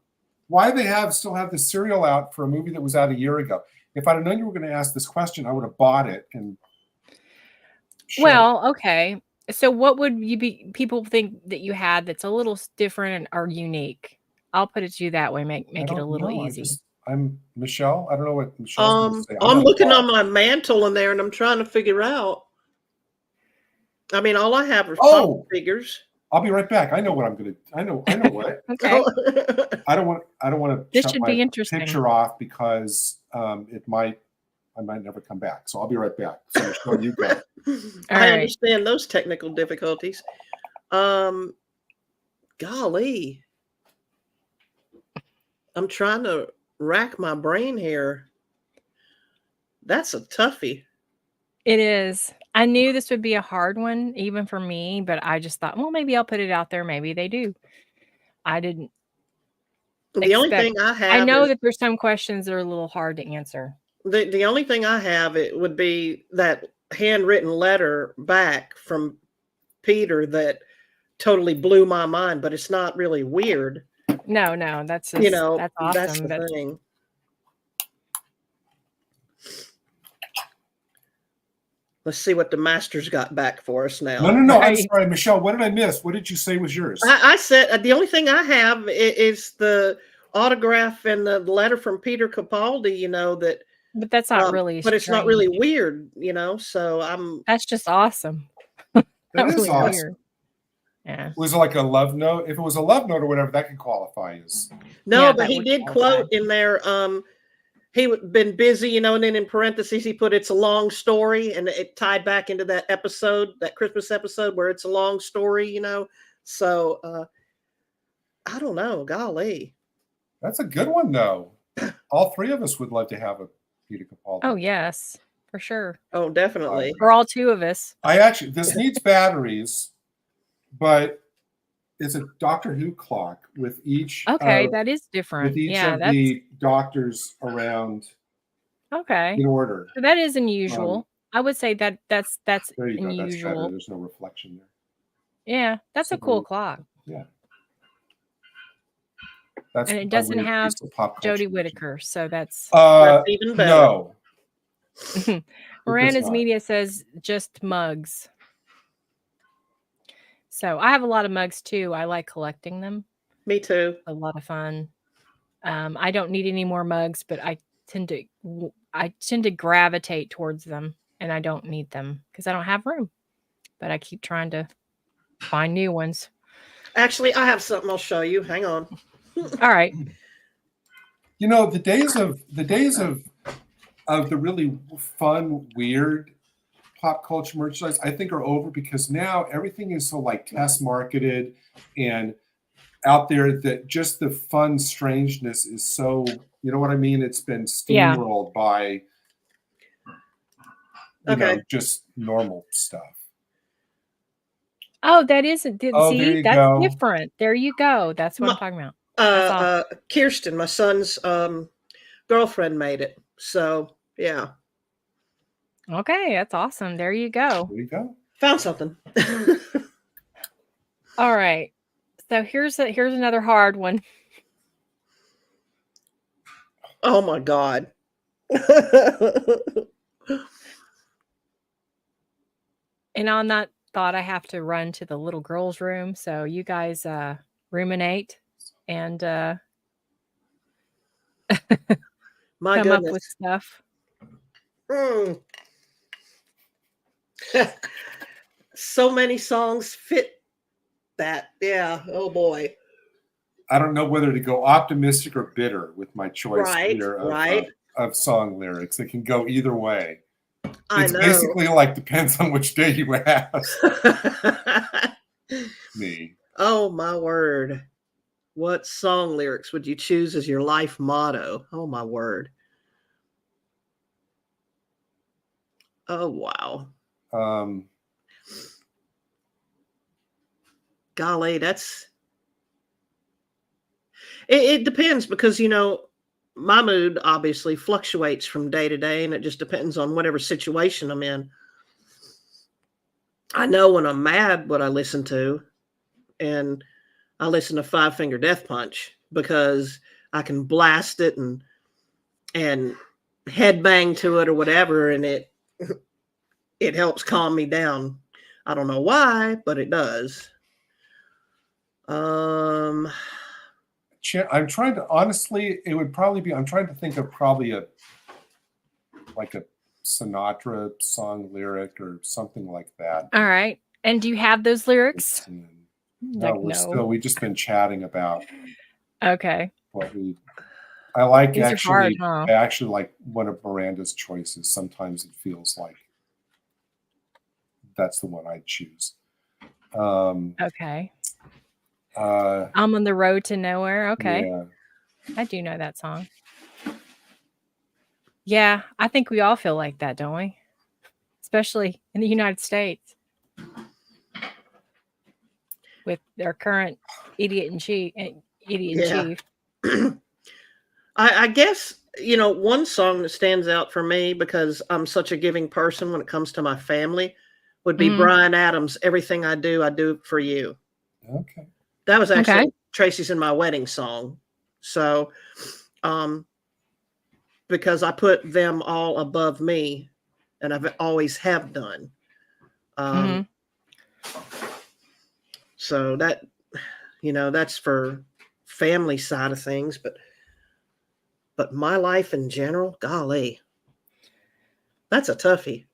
Why do they still have the cereal out for a movie that was out a year ago? If I'd have known you were going to ask this question, I would have bought it. And well, okay. So what would people think that you had that's a little different or unique? I'll put it to you that way, make it a little easy. I'm Michelle. I don't know what Michelle's going to say. I'm looking on my mantle in there and I'm trying to figure out. I mean, all I have are pop figures. I'll be right back. I know what I'm going to. I know what. Okay. I don't want to. This should be interesting. Picture off because I might never come back. So I'll be right back. So Michelle, you go. I understand those technical difficulties. Golly, I'm trying to rack my brain here. That's a toughie. It is. I knew this would be a hard one, even for me, but I just thought, well, maybe I'll put it out there. Maybe they do. I didn't. The only thing I have. I know that there's some questions that are a little hard to answer. The only thing I have, it would be that handwritten letter back from Peter that totally blew my mind, but it's not really weird. No, that's just, that's awesome. That's the thing. Let's see what the masters got back for us now. No. I'm sorry, Michelle. What did I miss? What did you say was yours? I said the only thing I have is the autograph and the letter from Peter Capaldi. That. But that's not really. But it's not really weird. So I'm. That's just awesome. That is really awesome. Weird. Yeah. Was it like a love note? If it was a love note or whatever, that could qualify as. No, but he did quote in there. He been busy, and then in parentheses he put, "It's a long story," and it tied back into that episode, that Christmas episode where it's a long story, So I don't know. Golly, that's a good one, though. All three of us would love to have a Peter Capaldi. Oh yes, for sure. Oh, definitely. For all two of us. This needs batteries, but it's a Doctor Who clock with each. Okay, that is different. With each of the doctors around. Okay. In order. So that is unusual. I would say that's there you unusual. Go. That's better. There's no reflection there. Yeah, that's a cool clock. Yeah. And it doesn't have Jodie Whittaker, so that's even better. No. Miranda's Media says just mugs. So I have a lot of mugs too. I like collecting them. Me too. A lot of fun. I don't need any more mugs, but I tend to gravitate towards them, and I don't need them because I don't have room. But I keep trying to find new ones. Actually, I have something I'll show you. Hang on. All right. The days of the really fun, weird pop culture merchandise, I think, are over because now everything is so like test marketed and out there that just the fun strangeness is so, you know what I mean? It's been steamrolled by just normal stuff. Oh, that isn't. See, that's different. There you go. That's what I'm talking about. Kirsten, my son's girlfriend, made it. So yeah. Okay, that's awesome. There you go. There you go. Found something. All right. So here's another hard one. Oh my God. And on that thought, I have to run to the little girl's room. So you guys ruminate and My come goodness. up with stuff. So many songs fit that. Yeah. Oh boy. I don't know whether to go optimistic or bitter with my choice Right, here right. of song lyrics. It can go either way. I It's know. basically like depends on which day you ask me. Oh my word. What song lyrics would you choose as your life motto? Oh my word. Oh wow. Golly, that's it depends because my mood obviously fluctuates from day to day, and it just depends on whatever situation I'm in. I know when I'm mad what I listen to, and I listen to Five Finger Death Punch because I can blast it and headbang to it or whatever, and it helps calm me down. I don't know why, but it does. I'm trying to honestly, it would probably be. I'm trying to think of probably a Sinatra song lyric or something like that. All right. And do you have those lyrics? No, we've just been chatting about. Okay. I like These actually. Are hard, huh? I actually like one of Miranda's choices. Sometimes it feels like that's the one I'd choose. Okay. I'm on the road to nowhere. Okay. Yeah. I do know that song. Yeah, I think we all feel like that, don't we? Especially in the United States. With their current idiot in chief. I guess, one song that stands out for me because I'm such a giving person when it comes to my family would be Bryan Adams' Everything I Do for You. Okay. That was actually Tracy's in My Wedding song. So, because I put them all above me, and I've always have done. So that, that's for family side of things, but my life in general, golly, that's a toughie.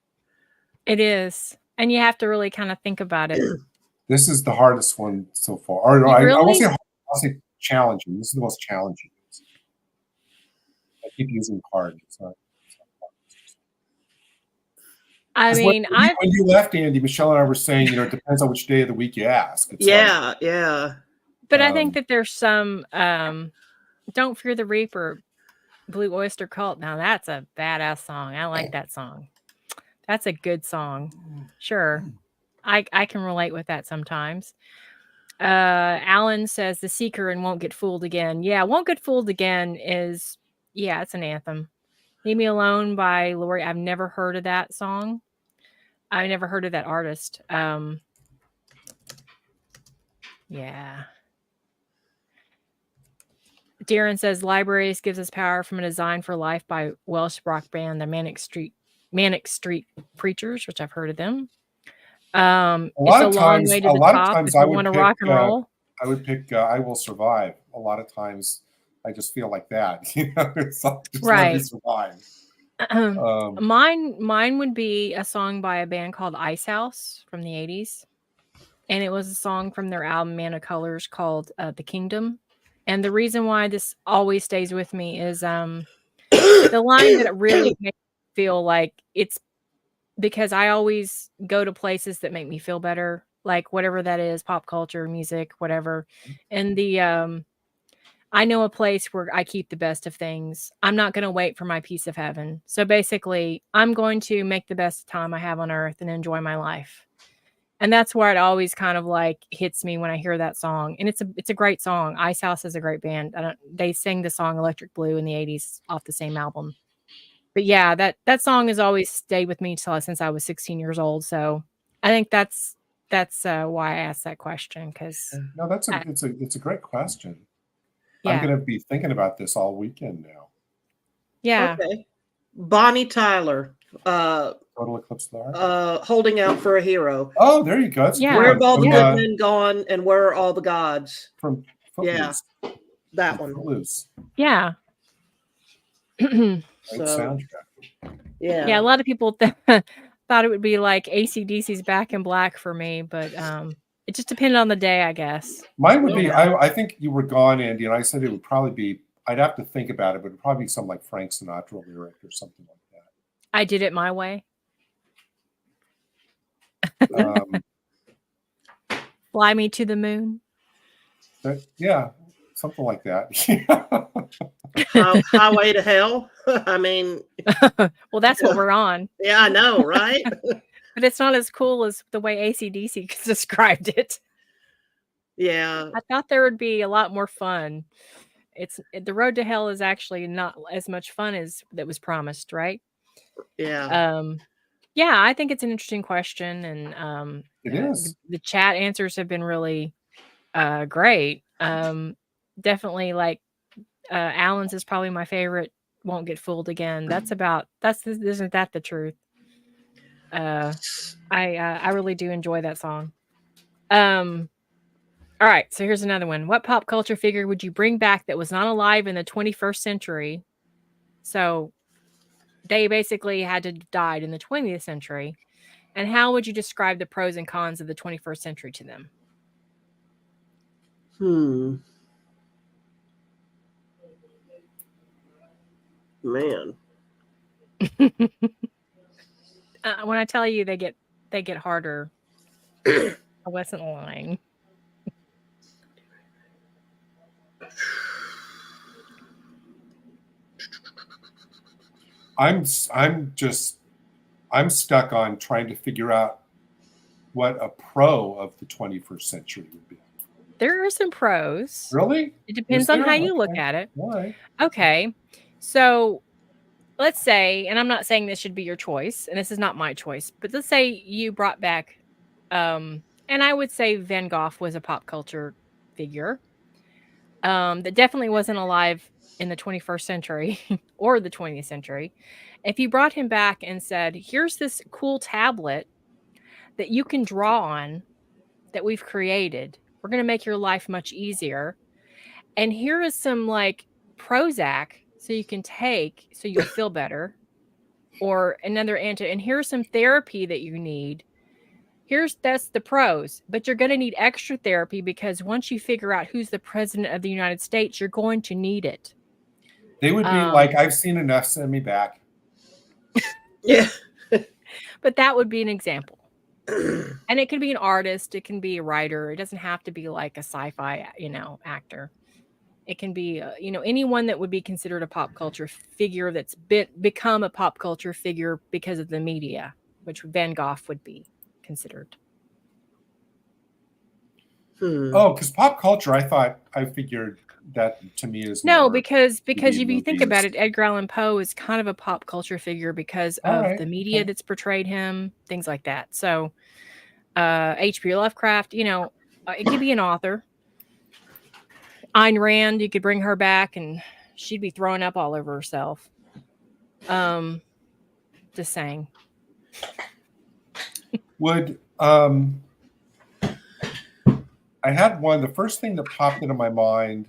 It is. And you have to really kind of think about it. This is the hardest one so far. Or no, I won't say hard, I'll say challenging. This is the most challenging. I keep using hard. I mean, when you left, Andy, Michelle and I were saying, it depends on which day of the week you ask. It's yeah. But I think that there's some Don't Fear the Reaper, Blue Oyster Cult. Now that's a badass song. I like that song. That's a good song. Sure. I can relate with that sometimes. Alan says The Seeker and Won't Get Fooled Again. Yeah, Won't Get Fooled Again is, it's an anthem. Leave Me Alone by Lori. I've never heard of that song. I never heard of that artist. Yeah. Darren says Libraries Gives Us Power from a Design for Life by Welsh rock band The Manic Street Preachers, which I've heard of them. A lot of times I want to rock and roll. I would pick I Will Survive. A lot of times I just feel like that. It's like, just let me survive. Mine would be a song by a band called Ice House from the 80s. And it was a song from their album Man of Colors called The Kingdom. And the reason why this always stays with me is the line that really makes me feel like it's because I always go to places that make me feel better, like whatever that is, pop culture, music, whatever. And I know a place where I keep the best of things. I'm not going to wait for my piece of heaven. So basically, I'm going to make the best time I have on earth and enjoy my life. And that's where it always kind of like hits me when I hear that song. And it's a great song. Ice House is a great band. They sang the song Electric Blue in the 80s off the same album. But yeah, that song has always stayed with me since I was 16 years old. So I think that's that's why I asked that question, because No, it's a great question. yeah. I'm going to be thinking about this all weekend now. Yeah. Okay. Bonnie Tyler, Total Eclipse of the Heart. Holding Out for a Hero. Oh, there you go. That's Yeah. Where have all the Yeah. good men gone, and where are all the gods? From Footloose. That From one. Footloose. Yeah. Great So, soundtrack. Yeah, a lot of people thought it would be like AC/DC's Back in Black for me, but it just depended on the day, I guess. Mine would be, Yeah. I think you were gone, Andy, and I said it would probably be, I'd have to think about it, but it would probably be some like Frank Sinatra lyric or something like that. I Did It My Way. Fly Me to the Moon. Yeah, something like that. Highway to Hell. I mean, well, that's what we're on. Yeah, I know, right? But it's not as cool as the way AC/DC described it. Yeah. I thought there would be a lot more fun. The road to hell is actually not as much fun as that was promised, right? Yeah. Yeah, I think it's an interesting question, and it is. The chat answers have been really great. Definitely, like Alan's is probably my favorite. Won't Get Fooled Again. Isn't that the truth? I really do enjoy that song. All right, so here's another one. What pop culture figure would you bring back that was not alive in the 21st century? So they basically had to died in the 20th century. And how would you describe the pros and cons of the 21st century to them? Man. When I tell you they get harder, I wasn't lying. I'm stuck on trying to figure out what a pro of the 21st century would be. There are some pros. Really? It depends on how you look at it. All right. Okay. So let's say, and I'm not saying this should be your choice, and this is not my choice, but let's say you brought back, and I would say Van Gogh was a pop culture figure that definitely wasn't alive in the 21st century or the 20th century. If you brought him back and said, here's this cool tablet that you can draw on that we've created, we're going to make your life much easier. And here is some like Prozac so you can take so you'll feel better, or another and here's some therapy that you need. That's the pros, but you're going to need extra therapy because once you figure out who's the president of the United States, you're going to need it. They would be like, I've seen enough, send me back. Yeah. But that would be an example. And it can be an artist, it can be a writer. It doesn't have to be like a sci-fi, actor. It can be, anyone that would be considered a pop culture figure that's become a pop culture figure because of the media, which Van Gogh would be considered. Oh, because pop culture, I figured that to me is no, more because TV if you think movies. about it, Edgar Allan Poe is kind of a pop culture figure because of the media that's portrayed him, things like that. So H.P. Lovecraft, it could be an author. Ayn Rand, you could bring her back and she'd be throwing up all over herself. Just saying. Would I had one. The first thing that popped into my mind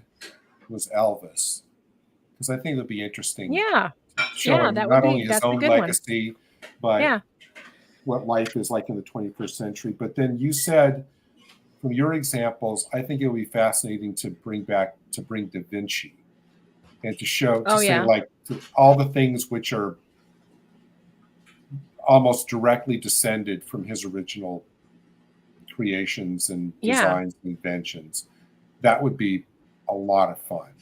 was Elvis, because I think it would be interesting. Yeah, showing that not would only be, his that's a own good one. legacy, but what life is like in the 21st century. But then you said, from your examples, I think it would be fascinating to bring Da Vinci and to show, say like all the things which are almost directly descended from his original creations and designs and inventions. That would be a lot of fun.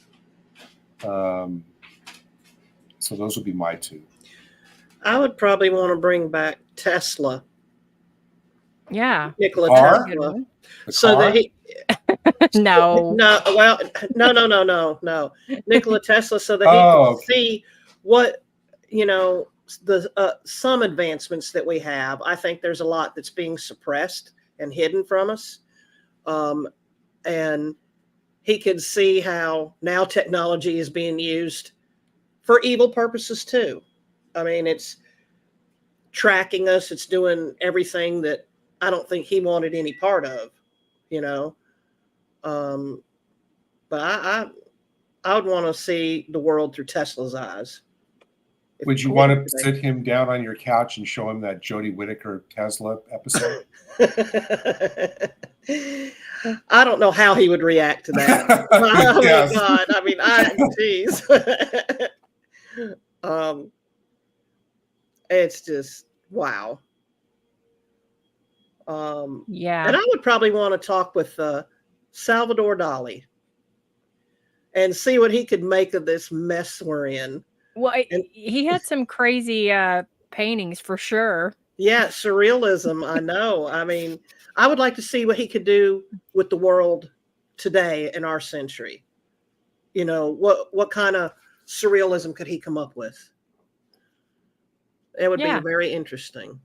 So those would be my two. I would probably want to bring back Tesla. Yeah. Nikola Tesla. So that he no. Nikola Tesla, so that he can see what, the some advancements that we have. I think there's a lot that's being suppressed and hidden from us. And he could see how now technology is being used for evil purposes too. I mean, it's tracking us. It's doing everything that I don't think he wanted any part of, you know. But I would want to see the world through Tesla's eyes. Would you want to sit him down on your couch and show him that Jodie Whittaker Tesla episode? I don't know how he would react to that. Oh yes. My God. I mean, geez. It's just, wow. Yeah. And I would probably want to talk with Salvador Dali and see what he could make of this mess we're in. Well, he had some crazy paintings for sure. Yeah, surrealism. I know. I mean, I would like to see what he could do with the world today in our century. You know, what kind of surrealism could he come up with? It would be very interesting.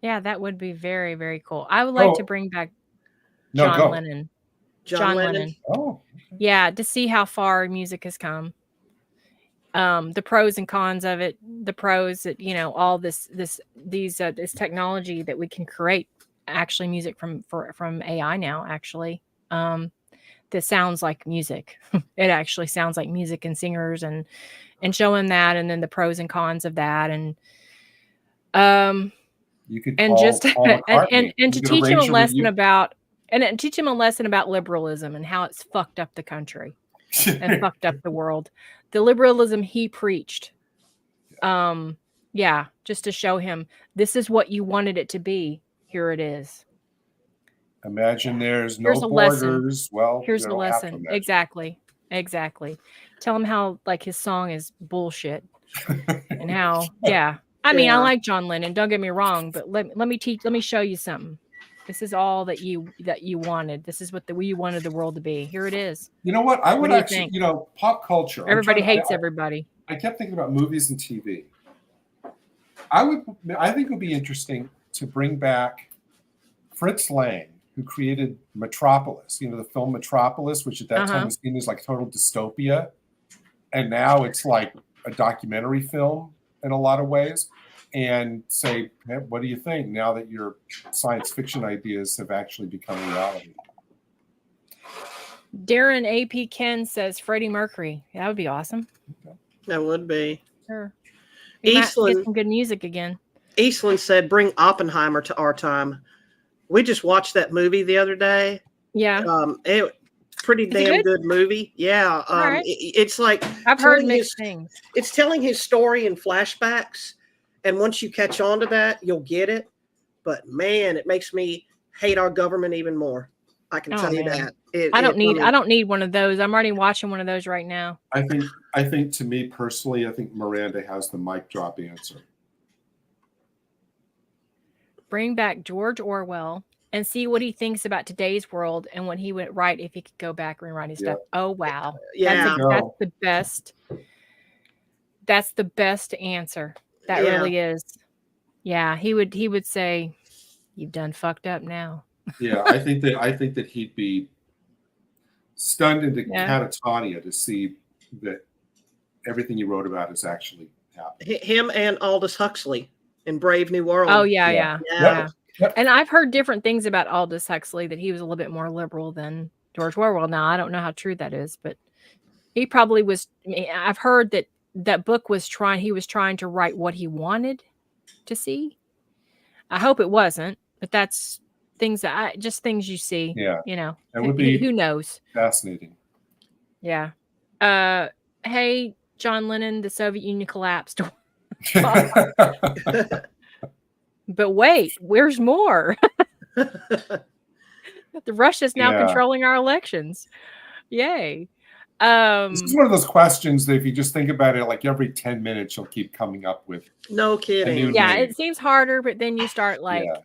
Yeah, that would be very, very cool. I would like to bring back John Lennon. John Lennon. Oh. Yeah, to see how far music has come. The pros and cons of it, the pros that, you know, all this technology that we can create actually music from AI now, actually. That sounds like music. It actually sounds like music and singers and showing that, and then the pros and cons of that. And you could and just and to teach him a lesson about liberalism and how it's fucked up the country and fucked up the world. The liberalism he preached. Just to show him this is what you wanted it to be. Here it is. Imagine there's no borders. Well, here's the lesson. Exactly. Tell him how like his song is bullshit. And how, I mean, I like John Lennon, don't get me wrong, but let me show you something. This is all that you wanted. This is what you wanted the world to be. Here it is. You know what? I would actually, pop culture. Everybody hates everybody. I kept thinking about movies and TV. I think it would be interesting to bring back Fritz Lang, who created Metropolis. You know, the film Metropolis, which at that time was seen as like total dystopia, and now it's like a documentary film in a lot of ways. And say, hey, what do you think now that your science fiction ideas have actually become reality? Darren AP Ken says Freddie Mercury. That would be awesome. Okay. That would be. Sure. Eastland, get some good music again. Eastland said, bring Oppenheimer to our time. We just watched that movie the other day. Yeah. Pretty damn good movie. Yeah. Right. It's like I've heard mixed things. It's telling his story in flashbacks. And once you catch on to that, you'll get it. But man, it makes me hate our government even more. I can tell you that. I don't need one of those. I'm already watching one of those right now. I think to me personally, I think Miranda has the mic drop answer. Bring back George Orwell and see what he thinks about today's world and what he would write if he could go back and rewrite his stuff. Oh wow. Yeah. That's the best. That's the best answer. That really is. Yeah, he would say, "You've done fucked up now." Yeah, I think that he'd be stunned into catatonia to see that everything you wrote about is actually happening. Him and Aldous Huxley in Brave New World. Oh yeah. Yep. And I've heard different things about Aldous Huxley, that he was a little bit more liberal than George Orwell. Now I don't know how true that is, but he probably was. I've heard that book he was trying to write what he wanted to see. I hope it wasn't, but that's things things you see. Yeah. You know, that would be who knows? Fascinating. Yeah. Hey, John Lennon, the Soviet Union collapsed. But wait, where's more? The Russia's now controlling our elections. Yay. This is one of those questions that if you just think about it, like every 10 minutes, you'll keep coming up with. No kidding. Yeah, it seems harder, but then you start I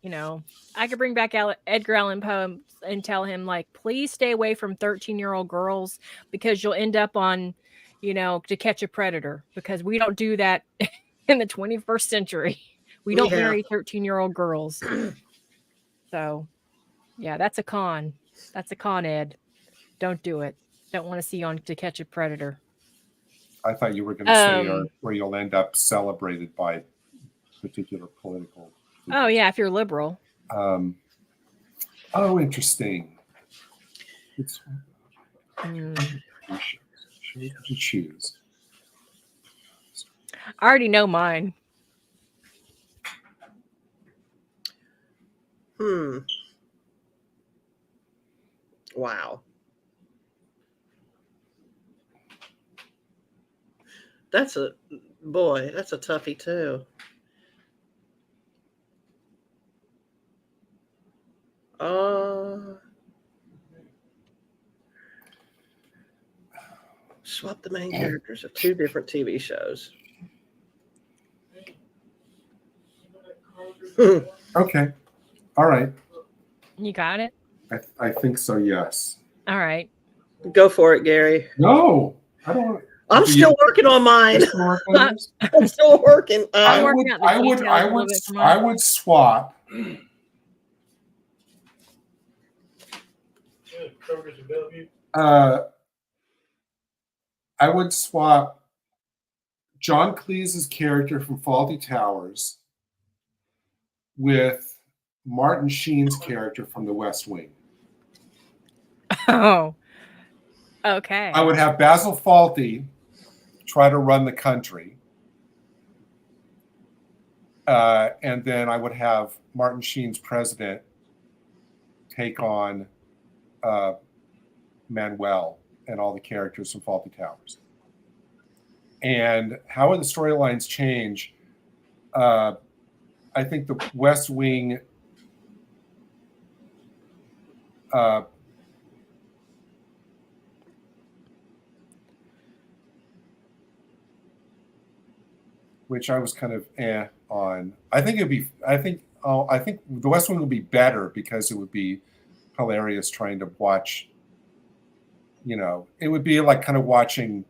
could bring back Edgar Allan Poe and tell him, like, please stay away from 13-year-old girls because you'll end up on, To Catch a Predator, because we don't do that in the 21st century. We don't marry 13-year-old girls. So, yeah, that's a con. That's a con, Ed. Don't do it. Don't want to see you on To Catch a Predator. I thought you were going to say where you'll end up celebrated by particular political figures. Oh, yeah, if you're liberal. Oh, interesting. It's shows to choose. I already know mine. Wow. That's a toughie too. Swap the main characters of two different TV shows. Okay. All right. You got it? I think so, yes. All right. Go for it, Gary. No, I don't want to. I'm still working on mine. I'm still working. I would swap. I would swap John Cleese's character from Fawlty Towers with Martin Sheen's character from The West Wing. Oh, okay. I would have Basil Fawlty try to run the country. And then I would have Martin Sheen's president take on Manuel and all the characters from Fawlty Towers. And how would the storylines change? I think the West Wing which I was kind of on. I think the West Wing would be better because it would be hilarious trying to watch. It would be like kind of watching,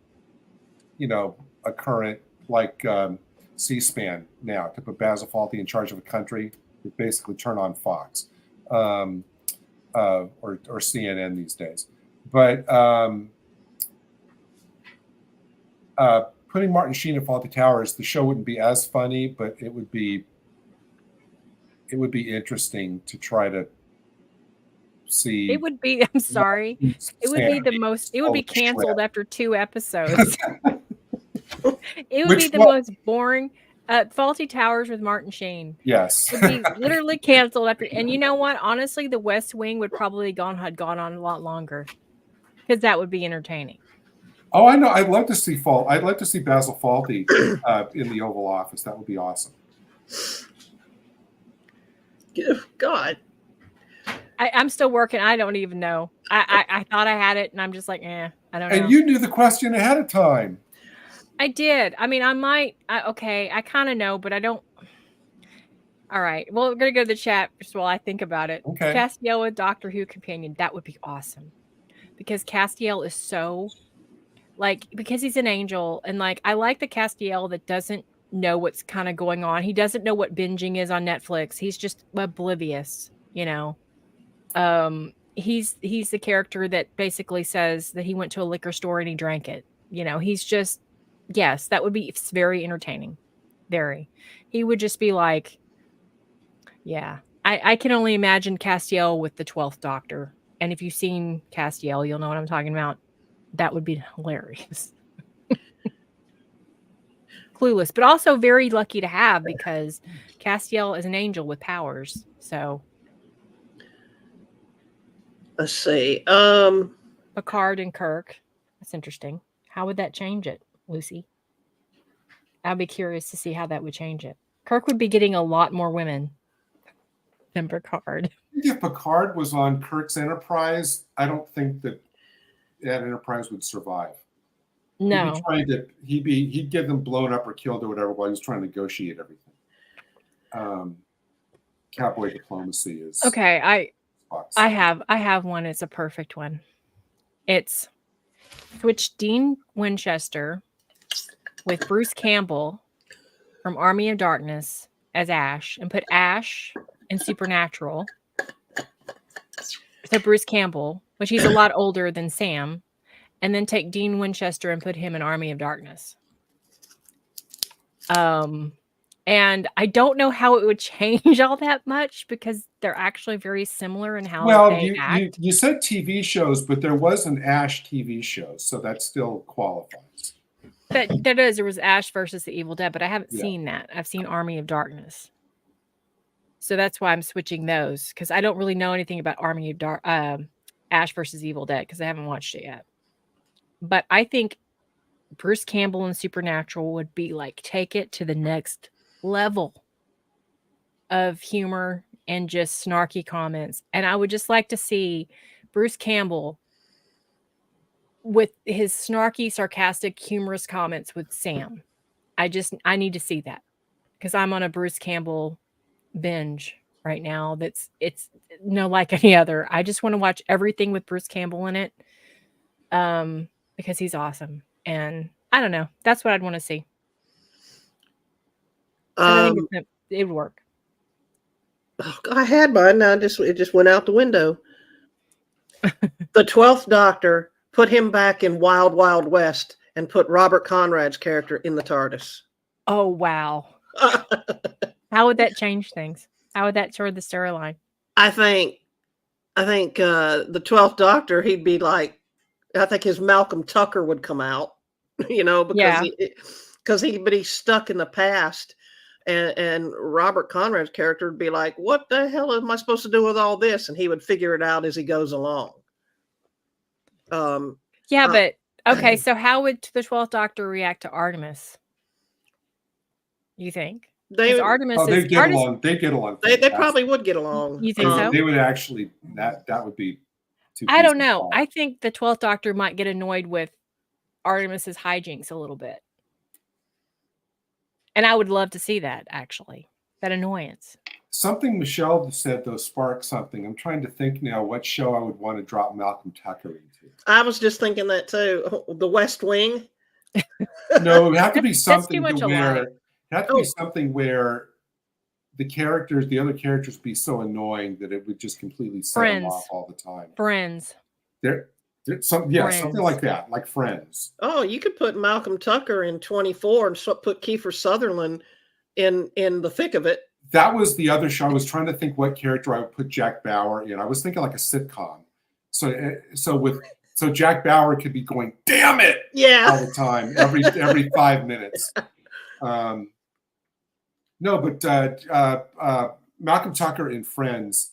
a current like C-SPAN now to put Basil Fawlty in charge of a country. Would basically turn on Fox or CNN these days. But putting Martin Sheen in Fawlty Towers, the show wouldn't be as funny, but it would be interesting to try to see. It would be. I'm sorry. It would be the most. It would be canceled after 2 episodes. It would be the most boring. Fawlty Towers with Martin Sheen. Yes, would be literally canceled after. And you know what? Honestly, The West Wing would probably had gone on a lot longer because that would be entertaining. Oh, I know. I'd love to see Basil Fawlty in the Oval Office. That would be awesome. God. I'm still working. I don't even know. I thought I had it, and I'm just like, I don't know. And you knew the question ahead of time. I did. I mean, I might. I kind of know, but I don't. All right. Well, we're going to go to the chat just while I think about it. Okay. Castiel with Doctor Who companion. That would be awesome. Because Castiel is so... because he's an angel, and I like the Castiel that doesn't know what's kind of going on. He doesn't know what binging is on Netflix. He's just oblivious, He's the character that basically says that he went to a liquor store and he drank it. He's just, yes, that would be very entertaining. Very. He would just be like, yeah. I can only imagine Castiel with the 12th Doctor. And if you've seen Castiel, you'll know what I'm talking about. That would be hilarious. Clueless, but also very lucky to have because Castiel is an angel with powers. So let's see. Picard and Kirk. That's interesting. How would that change it, Lucy? I'd be curious to see how that would change it. Kirk would be getting a lot more women than Picard. If Picard was on Kirk's Enterprise, I don't think that Enterprise would survive. No, he'd get them blown up or killed or whatever while he's trying to negotiate everything. Cowboy diplomacy is okay. I have one. It's a perfect one. It's switch Dean Winchester with Bruce Campbell from Army of Darkness as Ash, and put Ash in Supernatural So Bruce Campbell, which he's a lot older than Sam, and then take Dean Winchester and put him in Army of Darkness. And I don't know how it would change all that much because they're actually very similar in how they act. You said TV shows, but there was an Ash TV show, so that still qualifies. But there was Ash versus the Evil Dead, but I haven't seen that. I've seen Army of Darkness. So that's why I'm switching those, because I don't really know anything about Army of Ash versus Evil Dead because I haven't watched it yet. But I think Bruce Campbell in Supernatural would be like, take it to the next level of humor and just snarky comments. And I would just like to see Bruce Campbell with his snarky, sarcastic, humorous comments with Sam. I need to see that because I'm on a Bruce Campbell binge right now. It's no like any other. I just want to watch everything with Bruce Campbell in it because he's awesome. And I don't know. That's what I'd want to see. I think it would work. I had mine. Now it just went out the window. The 12th Doctor, put him back in Wild Wild West and put Robert Conrad's character in the TARDIS. Oh, wow. How would that change things? How would that sort of the storyline? I think the 12th Doctor, he'd be like, I think his Malcolm Tucker would come out, because he's stuck in the past. And Robert Conrad's character would be like, what the hell am I supposed to do with all this? And he would figure it out as he goes along. But okay, so how would the 12th Doctor react to Artemis? You think? Artemis they get along. They get along. They probably would get along. You think so? They would actually. That would be. I don't know. I think the 12th Doctor might get annoyed with Artemis's hijinks a little bit. And I would love to see that, actually. That annoyance. Something Michelle said, though, sparked something. I'm trying to think now what show I would want to drop Malcolm Tucker into. I was just thinking that, too. The West Wing? No, it had to be something something where the other characters be so annoying that it would just completely set them off all the time. Friends. Something like that, like Friends. Oh, you could put Malcolm Tucker in 24 and put Kiefer Sutherland in the thick of it. That was the other show. I was trying to think what character I would put Jack Bauer in. I was thinking like a sitcom. So Jack Bauer could be going, damn it, all the time, every 5 minutes. Malcolm Tucker in Friends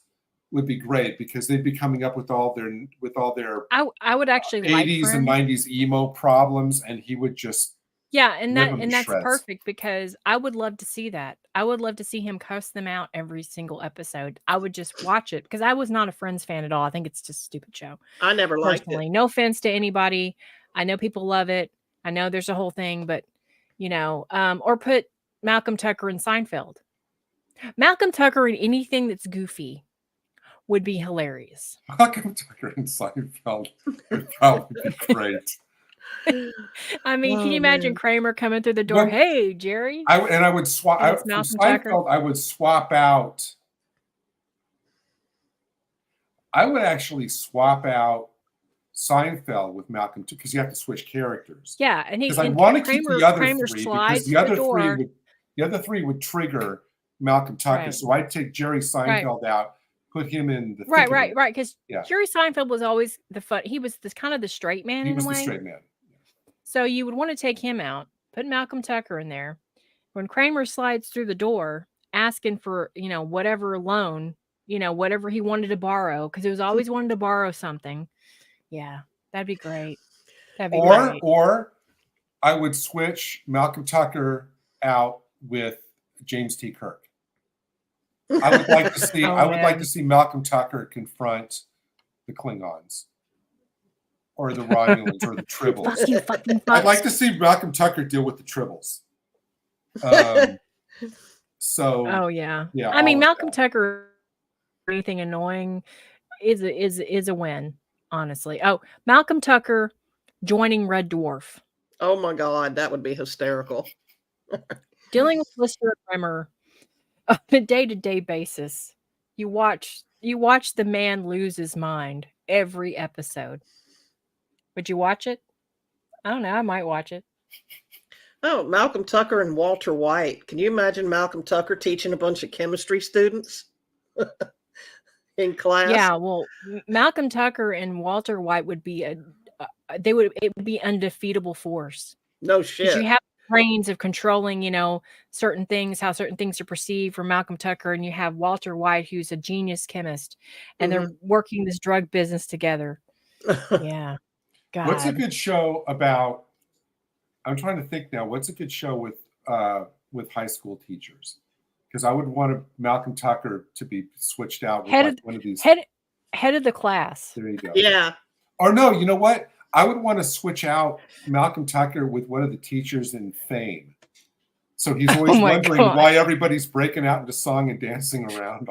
would be great because they'd be coming up with all their I would actually 80s and 90s emo problems, and he would just that's perfect because I would love to see that. I would love to see him cuss them out every single episode. I would just watch it because I was not a Friends fan at all. I think it's just a stupid show. I never liked it. No offense to anybody. I know people love it. I know there's a whole thing, but or put Malcolm Tucker in Seinfeld. Malcolm Tucker in anything that's goofy would be hilarious. Malcolm Tucker in Seinfeld would probably be great. I mean, can you imagine Kramer coming through the door? Well, hey, Jerry. I would swap out Seinfeld. I would swap out. I would actually swap out Seinfeld with Malcolm too, because you have to switch characters. Yeah, and because I want to keep the other three because the other three would trigger Malcolm Tucker. Right. So I'd take Jerry Seinfeld out. Put him in the right. Because Jerry Seinfeld was always the fun. He was kind of the straight man. He was the straight man. So you would want to take him out, put Malcolm Tucker in there. When Kramer slides through the door, asking for whatever loan, whatever he wanted to borrow, because he was always wanting to borrow something. Yeah, that'd be great. Or I would switch Malcolm Tucker out with James T. Kirk. I would like to see. Like to see Malcolm Tucker confront the Klingons, or the Romulans, or the Tribbles. I'd like to see Malcolm Tucker deal with the Tribbles. Yeah. I mean, Malcolm Tucker, anything annoying, is a win. Honestly. Oh, Malcolm Tucker joining Red Dwarf. Oh my God, that would be hysterical. Dealing with Lister and Bremer on a day-to-day basis. You watch You watch the man lose his mind every episode. Would you watch it? I don't know. I might watch it. Oh, Malcolm Tucker and Walter White. Can you imagine Malcolm Tucker teaching a bunch of chemistry students in class? Yeah, well, Malcolm Tucker and Walter White would be it would be undefeatable force. No 'Cause shit. you have brains of controlling, certain things, how certain things are perceived from Malcolm Tucker, and you have Walter White, who's a genius chemist, and they're working this drug business together. Yeah. God. What's a good show about? I'm trying to think now. What's a good show with high school teachers? Because I would want Malcolm Tucker to be switched out with one of these head of the class. There you go. Yeah. Or no, you know what? I would want to switch out Malcolm Tucker with one of the teachers in Fame. So he's always wondering why everybody's breaking out into song and dancing around.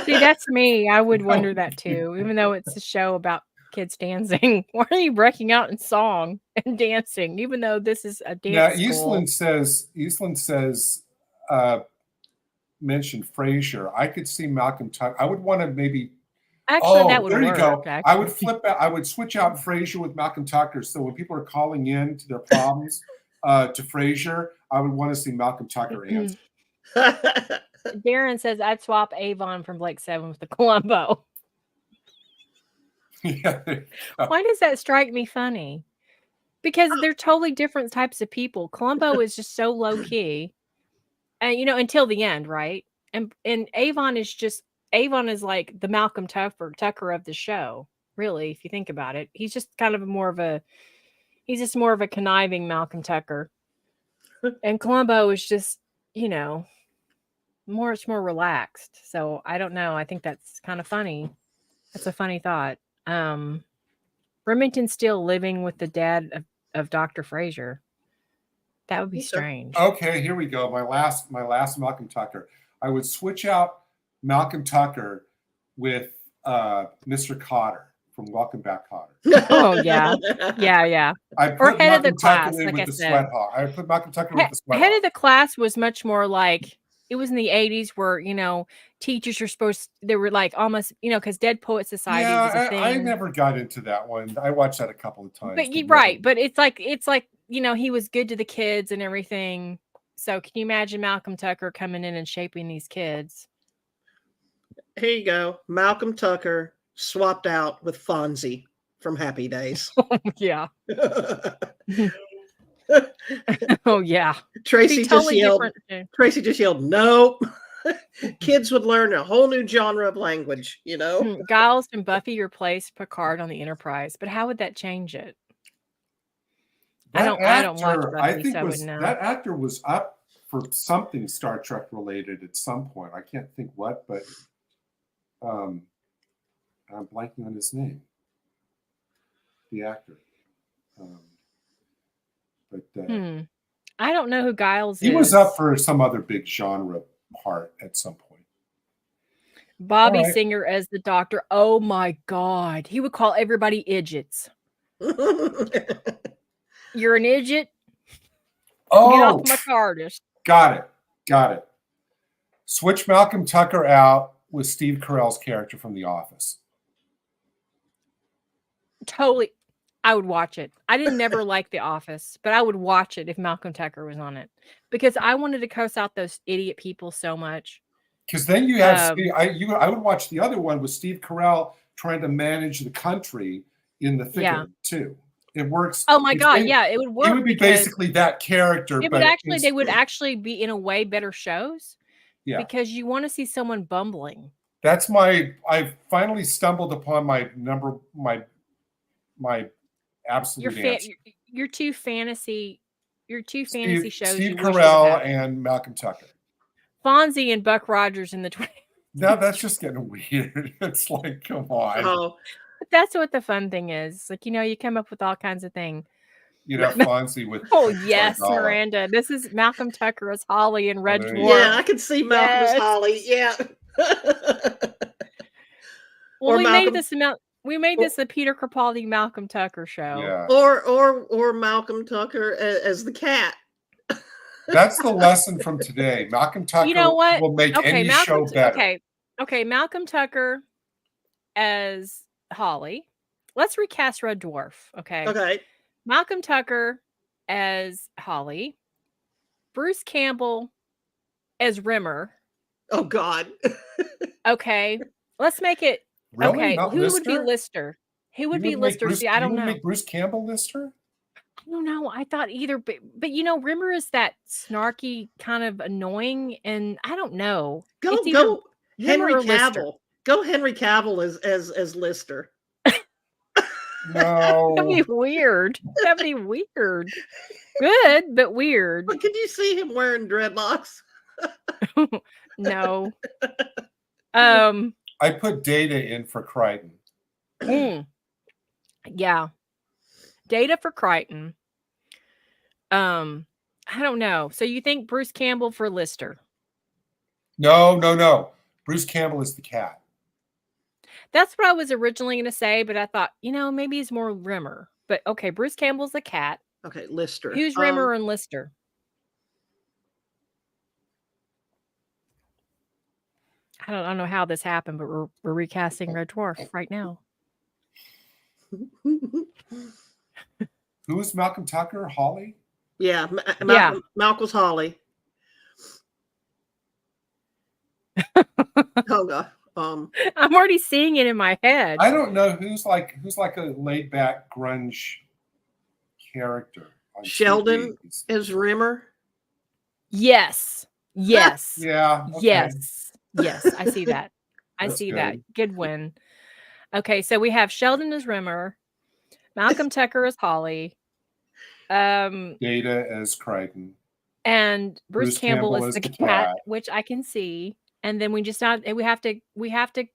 See, that's me. I would wonder that too, even though it's a show about kids dancing. Why are you breaking out in song and dancing, even though this is a dance school? Eastland says, mentioned Frasier. I could see Malcolm Tucker. I would want to maybe. Actually, that would there work. You go. Actually. I would flip that. I would switch out Frasier with Malcolm Tucker. So when people are calling in to their problems to Frasier, I would want to see Malcolm Tucker answer. Darren says I'd swap Avon from Blake 7 with the Columbo. Yeah. Why does that strike me funny? Because they're totally different types of people. Columbo is just so low key, and until the end, right? And Avon is like the Malcolm Tucker of the show. Really, if you think about it, he's just kind of more of a conniving Malcolm Tucker, and Columbo is just more relaxed. So I don't know. I think that's kind of funny. That's a funny thought. Remington Steele living with the dad of Dr. Frasier. That would be strange. Okay, here we go. My last Malcolm Tucker. I would switch out Malcolm Tucker with Mr. Cotter from Welcome Back, Cotter. Oh yeah. I put head of the Malcolm class, Tucker in like with I the said. sweat hawk. I put Malcolm Tucker with the sweat Head hawk. of the class was much more like it was in the 80s where teachers are they were like almost because Dead Poet Society was a thing. I never got into that one. I watched that a couple of times. But right, but it's like he was good to the kids and everything. So can you imagine Malcolm Tucker coming in and shaping these kids? Here you go. Malcolm Tucker swapped out with Fonzie from Happy Days. Yeah. Oh yeah. Tracy just yelled, no. Kids would learn a whole new genre of language, Giles and Buffy replaced Picard on the Enterprise, but how would that change it? I don't watch Buffy, I think so I wouldn't know. That actor was up for something Star Trek related at some point. I can't think what, but I'm blanking on his name. The actor. I don't know who Giles is. He was up for some other big genre part at some point. Bobby Singer as the Doctor. Oh my God. He would call everybody idiots. You're an idiot. Oh, get off my TARDIS. Got it. Switch Malcolm Tucker out with Steve Carell's character from The Office. Totally. I would watch it. I didn't never like The Office, but I would watch it if Malcolm Tucker was on it because I wanted to cuss out those idiot people so much. Because then you have I would watch the other one with Steve Carell trying to manage the country in the thick of it too. It works. Oh my God, yeah, it would work. It would be basically that character. They would actually be in a way better shows. Yeah. Because you want to see someone bumbling. That's I finally stumbled upon my absolute answer. Your two fantasy shows. Steve Carell and Malcolm Tucker. Fonzie and Buck Rogers in the 20s. Now that's just getting weird. It's like, come on. Oh. But that's what the fun thing is. Like, you come up with all kinds of things. Fonzie with. Oh, yes, Miranda. This is Malcolm Tucker as Holly and Red Dwarf. Yeah, I could see Malcolm as Holly. Yeah. Well, we made this a Peter Capaldi Malcolm Tucker show. Yeah. Or Malcolm Tucker as the cat. That's the lesson from today. Malcolm Tucker will make any show better. Okay, Malcolm Tucker as Holly. Let's recast Red Dwarf. Okay. Okay. Malcolm Tucker as Holly. Bruce Campbell as Rimmer. Oh God. Okay. Let's make it. Really? Okay. Not Who would be Lister? Lister? Who would You be would make Lister? Bruce, See, I you don't would know. make Bruce Campbell Lister? I don't know. I thought either, but you know, Rimmer is that snarky kind of annoying, and I don't know. It's either Go Rimmer Henry or Lister. Cavill. Go Henry Cavill as Lister. No. That'd be weird. That'd be weird. Good, but weird. But could you see him wearing dreadlocks? No. I put Data in for Crichton. Yeah. Data for Crichton. I don't know. So you think Bruce Campbell for Lister? No. Bruce Campbell is the cat. That's what I was originally going to say, but I thought, you know, maybe he's more Rimmer. But okay, Bruce Campbell's the cat. Okay, Lister. Who's Rimmer and Lister? I don't know how this happened, but we're recasting Red Dwarf right now. Who is Malcolm Tucker? Holly? Yeah, Yeah. Malcolm's Holly. Oh God. I'm already seeing it in my head. I don't know who's like a laid back grunge character. On Sheldon TV. is Rimmer. Yes. Yes. Yeah. Okay. Yes. Yes. I see that. I That's see good. that. Good win. Okay, so we have Sheldon as Rimmer, Malcolm Tucker as Holly, Data as Crichton. and Bruce Campbell Campbell as as the the cat, cat. which I can see. And then we have to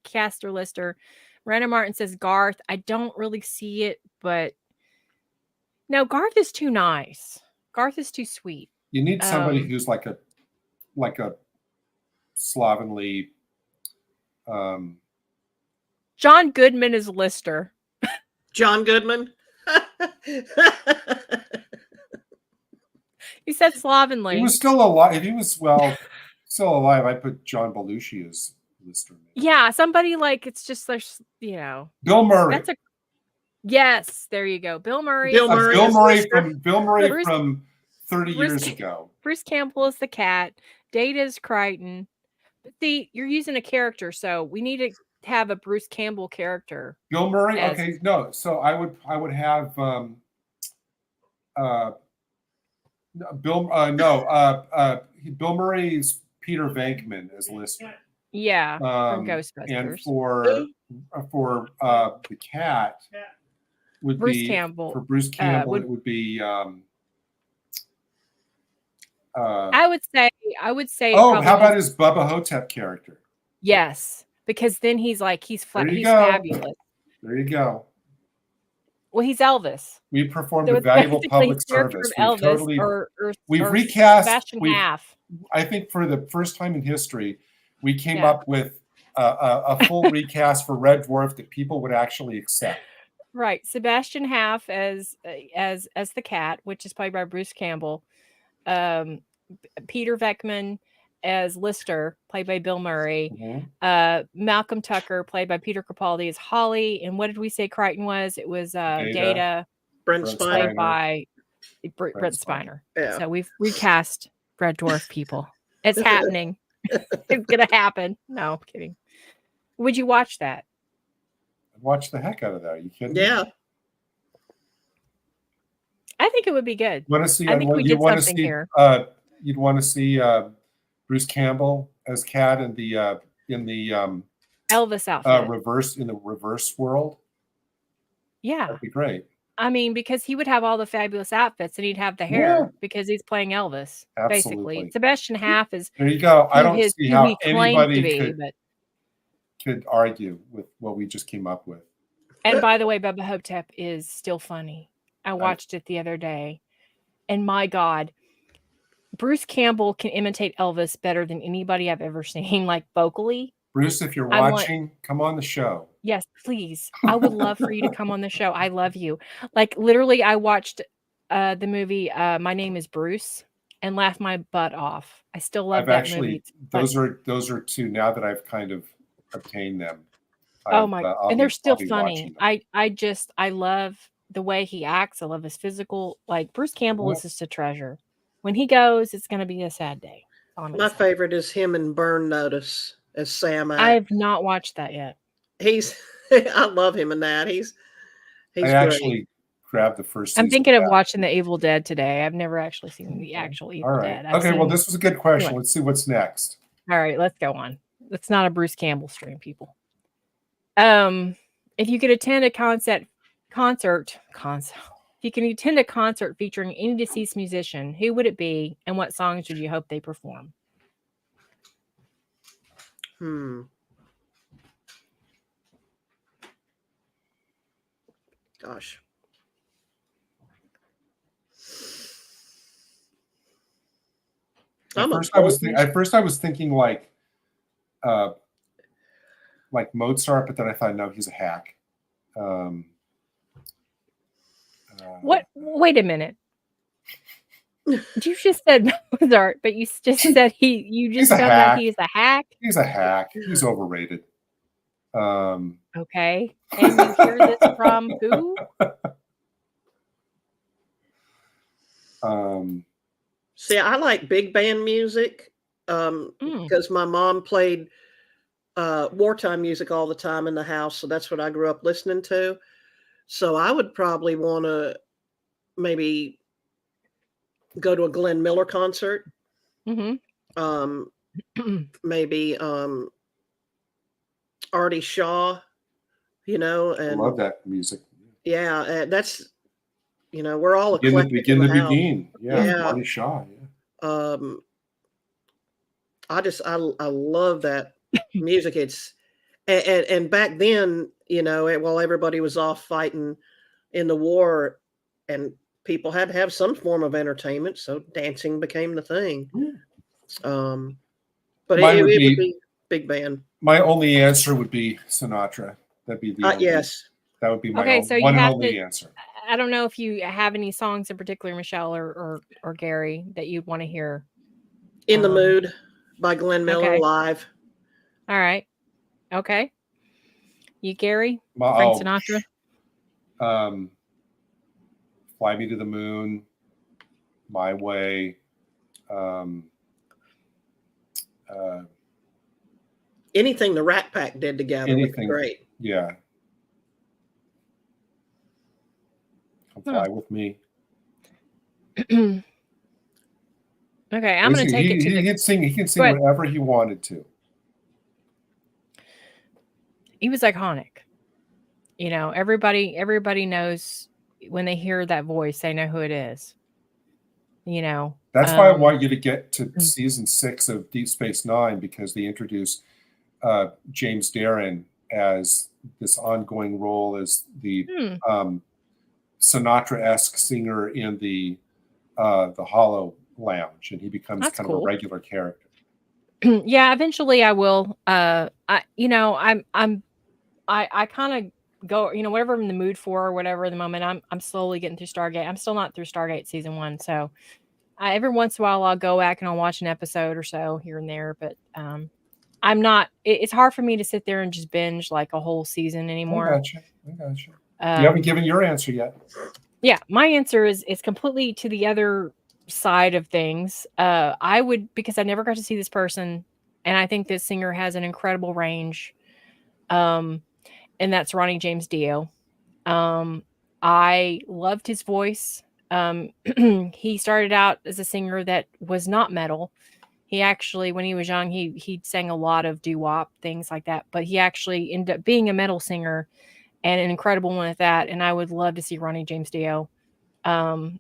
cast our Lister. Random Martin says Garth. I don't really see it, but no, Garth is too nice. Garth is too sweet. You need somebody who's like a slovenly. John Goodman is Lister. John Goodman. You said slovenly. He was still alive. If he was still alive, I put John Belushi as Lister. Yeah, somebody like it's just there's Bill Murray. Yes, there you go. Bill Murray. Bill Murray from 30 years ago. Bruce Campbell is the cat. Data is Crichton. But see, you're using a character, so we need to have a Bruce Campbell character. Bill Murray. Okay, no. So I would have Bill Murray's Peter Venkman as Lister. Yeah, from Ghostbusters. And for the cat would Bruce be Campbell. For Bruce Campbell, it would be. I would say. Oh, how about his Bubba Hotep character? Yes, because then he's fabulous. There you go. Well, he's Elvis. We performed a valuable public service. We've recast Sebastian Half. I think for the first time in history, we came up with a full recast for Red Dwarf that people would actually accept. Right, Sebastian Half as the cat, which is played by Bruce Campbell. Peter Venkman as Lister, played by Bill Murray. Mm-hmm. Malcolm Tucker, played by Peter Capaldi, as Holly. And what did we say Crichton was? It was Data. Brent Spiner. Played by Brent Spiner. Yeah. So we've recast Red Dwarf people. It's happening. It's gonna happen. No, I'm kidding. Would you watch that? I'd watch the heck out of that. Are you kidding? Yeah. Me? I think it would be good. Want to see? I think we did something here. You'd want to see Bruce Campbell as cat in the Elvis outfit. reverse world. Yeah, that'd be great. I mean, because he would have all the fabulous outfits and he'd have the hair because he's playing Elvis. Absolutely. Basically, Sebastian Half is. There you go. I don't see how anybody could argue with what we just came up with. And by the way, Bubba Hotep is still funny. I watched it the other day, and my God, Bruce Campbell can imitate Elvis better than anybody I've ever seen, like vocally. Bruce, if you're watching, come on the show. Yes, please. I would love for you to come on the show. I love you. Like literally, I watched the movie My Name is Bruce and laughed my butt off. I still love that movie. Those are two now that I've kind of obtained them. Oh my, and they're still I'll be funny. watching them. I love the way he acts. I love his physical. Like Bruce Campbell Yep. is just a treasure. When he goes, it's going to be a sad day. My favorite is him and Burn Notice as Sam Axe. I've not watched that yet. I love him in that. He's I great. actually grabbed the first season. I'm thinking of watching The Evil Dead today. I've never actually seen the actual Evil Dead. Okay, well, this was a good question. Anyway. Let's see what's next. All right, let's go on. It's not a Bruce Campbell stream, people. If you could attend a concert, if you can attend a concert featuring any deceased musician, who would it be, and what songs would you hope they perform? Gosh. At first I was thinking like Mozart, but then I thought, no, he's a hack. What? Wait a minute. You just said Mozart, but you just said you just found out he's a hack. He's a hack. He's overrated. Okay, and you hear this from who? See, I like big band music because my mom played wartime music all the time in the house, so that's what I grew up listening to. So I would probably want to maybe go to a Glenn Miller concert. Maybe Artie Shaw, and I love that music. Yeah, that's we're all eclectic. Begin to house. Begin. Yeah, Artie Shaw. Yeah. I love that music. It's and back then, while everybody was off fighting in the war, and people had to have some form of entertainment, so dancing became the thing. But it would be big band. My only answer would be Sinatra. That'd be the yes. That would be my one and only answer. I don't know if you have any songs in particular, Michelle or Gary, that you'd want to hear. In the Mood by Glenn Miller live. All right. Okay. You, Gary? Frank Sinatra? Fly Me to the Moon, My Way. Anything the Rat Pack did together would be great. Yeah. Come Fly With Me. Okay, I'm going to take it to he can sing whatever he wanted to. He was iconic. Everybody knows when they hear that voice, they know who it is. That's why I want you to get to season 6 of Deep Space Nine, because they introduce James Darren as this ongoing role as the Sinatra-esque singer in the Hollow Lounge, and he becomes kind of a regular character. Yeah, eventually I will. I kind of go, whatever I'm in the mood for or whatever at the moment. I'm slowly getting through Stargate. I'm still not through Stargate season 1, so every once in a while I'll go back and I'll watch an episode or so here and there, but I'm not. It's hard for me to sit there and just binge like a whole season anymore. I got you. You haven't given your answer yet. Yeah, my answer is completely to the other side of things. I would, because I never got to see this person, and I think this singer has an incredible range. And that's Ronnie James Dio. I loved his voice. He started out as a singer that was not metal. He actually, when he was young, he sang a lot of doo-wop, things like that. But he actually ended up being a metal singer, and an incredible one at that. And I would love to see Ronnie James Dio. An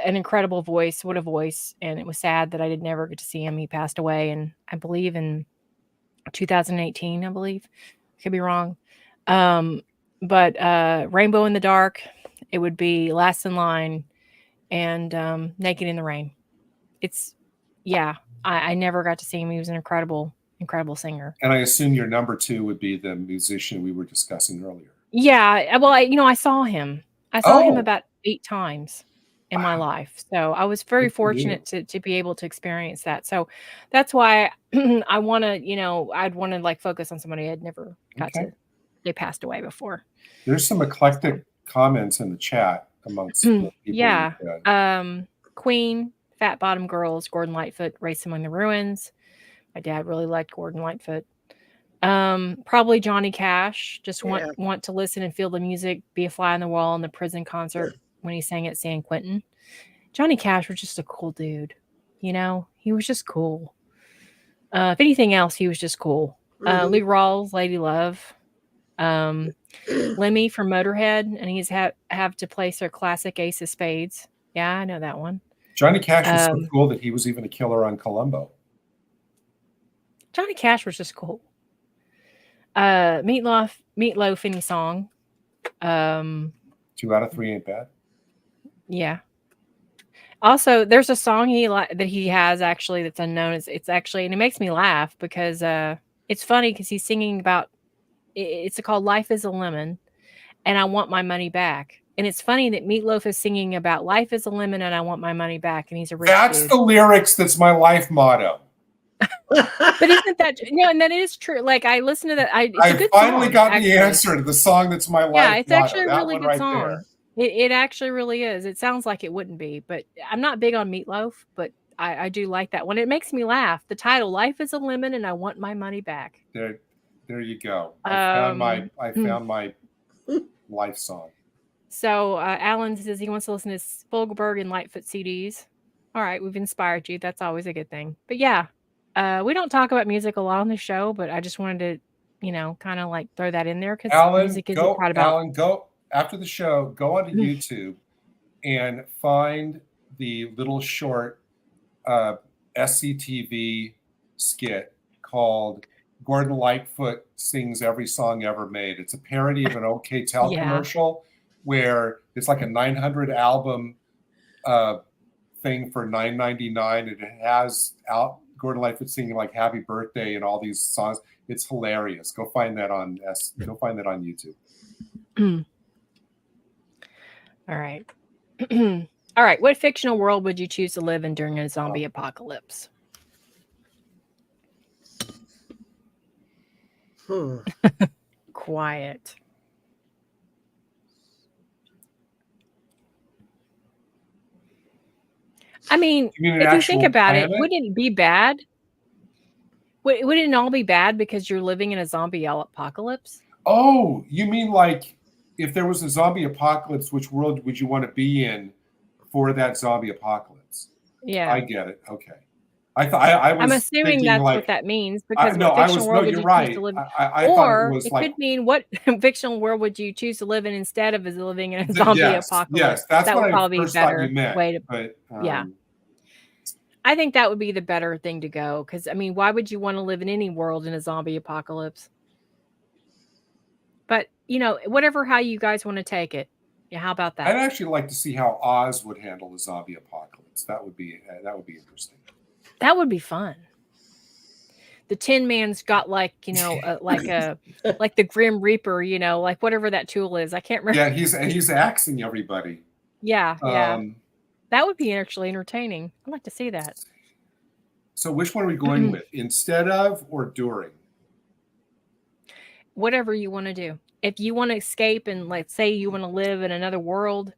incredible voice. What a voice. And it was sad that I did never get to see him. He passed away, and I believe in 2018, I believe. Could be wrong. But Rainbow in the Dark, it would be Last in Line, and Naked in the Rain. I never got to see him. He was an incredible singer. And I assume your number 2 would be the musician we were discussing earlier. Yeah, well, I saw him. I saw him about 8 times in my life. So I was very fortunate to be able to experience that. So that's why I want to, I'd want to like focus on somebody I'd never got to they passed away before. There's some eclectic comments in the chat amongst the people. Yeah. Queen, Fat Bottom Girls, Gordon Lightfoot, Race Among the Ruins. My dad really liked Gordon Lightfoot. Probably Johnny Cash. Just want to listen and feel the music, be a fly on the wall in the prison concert when he sang at San Quentin. Johnny Cash was just a cool dude. You know, he was just cool. If anything else, he was just cool. Lee Rawls, Lady Love. Lemmy from Motorhead, and he's have to place their classic Ace of Spades. Yeah, I know that one. Johnny Cash was so cool that he was even a killer on Columbo. Johnny Cash was just cool. Meatloaf, any song. 2 out of 3 ain't bad. Yeah. Also, there's a song that he has actually that's unknown. It's actually, and it makes me laugh because it's funny because he's singing about. It's called "Life Is a Lemon," and I want my money back. And it's funny that Meatloaf is singing about life is a lemon and I want my money back, and he's a rich dude. The lyrics. That's my life motto. But isn't that and that is true? Like I listen to that. I finally got the answer to the song that's my life. Yeah, it's motto. actually a really good song. It actually really is. It sounds like it wouldn't be, but I'm not big on Meatloaf, but I do like that one. It makes me laugh. The title, "Life is a Lemon and I want my money back." There you go. I found my life song. So Alan says he wants to listen to Spolberg and Lightfoot CDs. All right, we've inspired you. That's always a good thing. But yeah, we don't talk about music a lot on the show, but I just wanted to, kind of like throw that in there because music is quite about. Alan, go after the show. Go onto YouTube and find the little short SCTV skit called Gordon Lightfoot Sings Every Song Ever Made. It's a parody of an OKTel commercial where it's like a 900 album thing for $9.99, and it has Gordon Lightfoot singing like "Happy Birthday" and all these songs. It's hilarious. Go find that on YouTube. All right. All right. What fictional world would you choose to live in during a zombie apocalypse? Quiet. I mean, if you think about it, wouldn't it be bad? Wouldn't it all be bad because you're living in a zombie apocalypse? Oh, you mean like if there was a zombie apocalypse, which world would you want to be in for that zombie apocalypse? Yeah, I get it. Okay. I'm assuming that's what that means because what fictional world would you choose to live in? Or it could mean what fictional world would you choose to live in instead of living in a zombie apocalypse? Yes, that's that what would probably be a better way to. But, yeah, I think that would be the better thing to go because I mean, why would you want to live in any world in a zombie apocalypse? But whatever how you guys want to take it. Yeah, how about that? I'd actually like to see how Oz would handle the zombie apocalypse. That would be interesting. That would be fun. The Tin Man's got like like the Grim Reaper, like whatever that tool is. I can't remember. Yeah, he's axing everybody. Yeah, that would be actually entertaining. I'd like to see that. So, which one are we going with? Instead of or during? Whatever you want to do. If you want to escape and let's say you want to live in another world.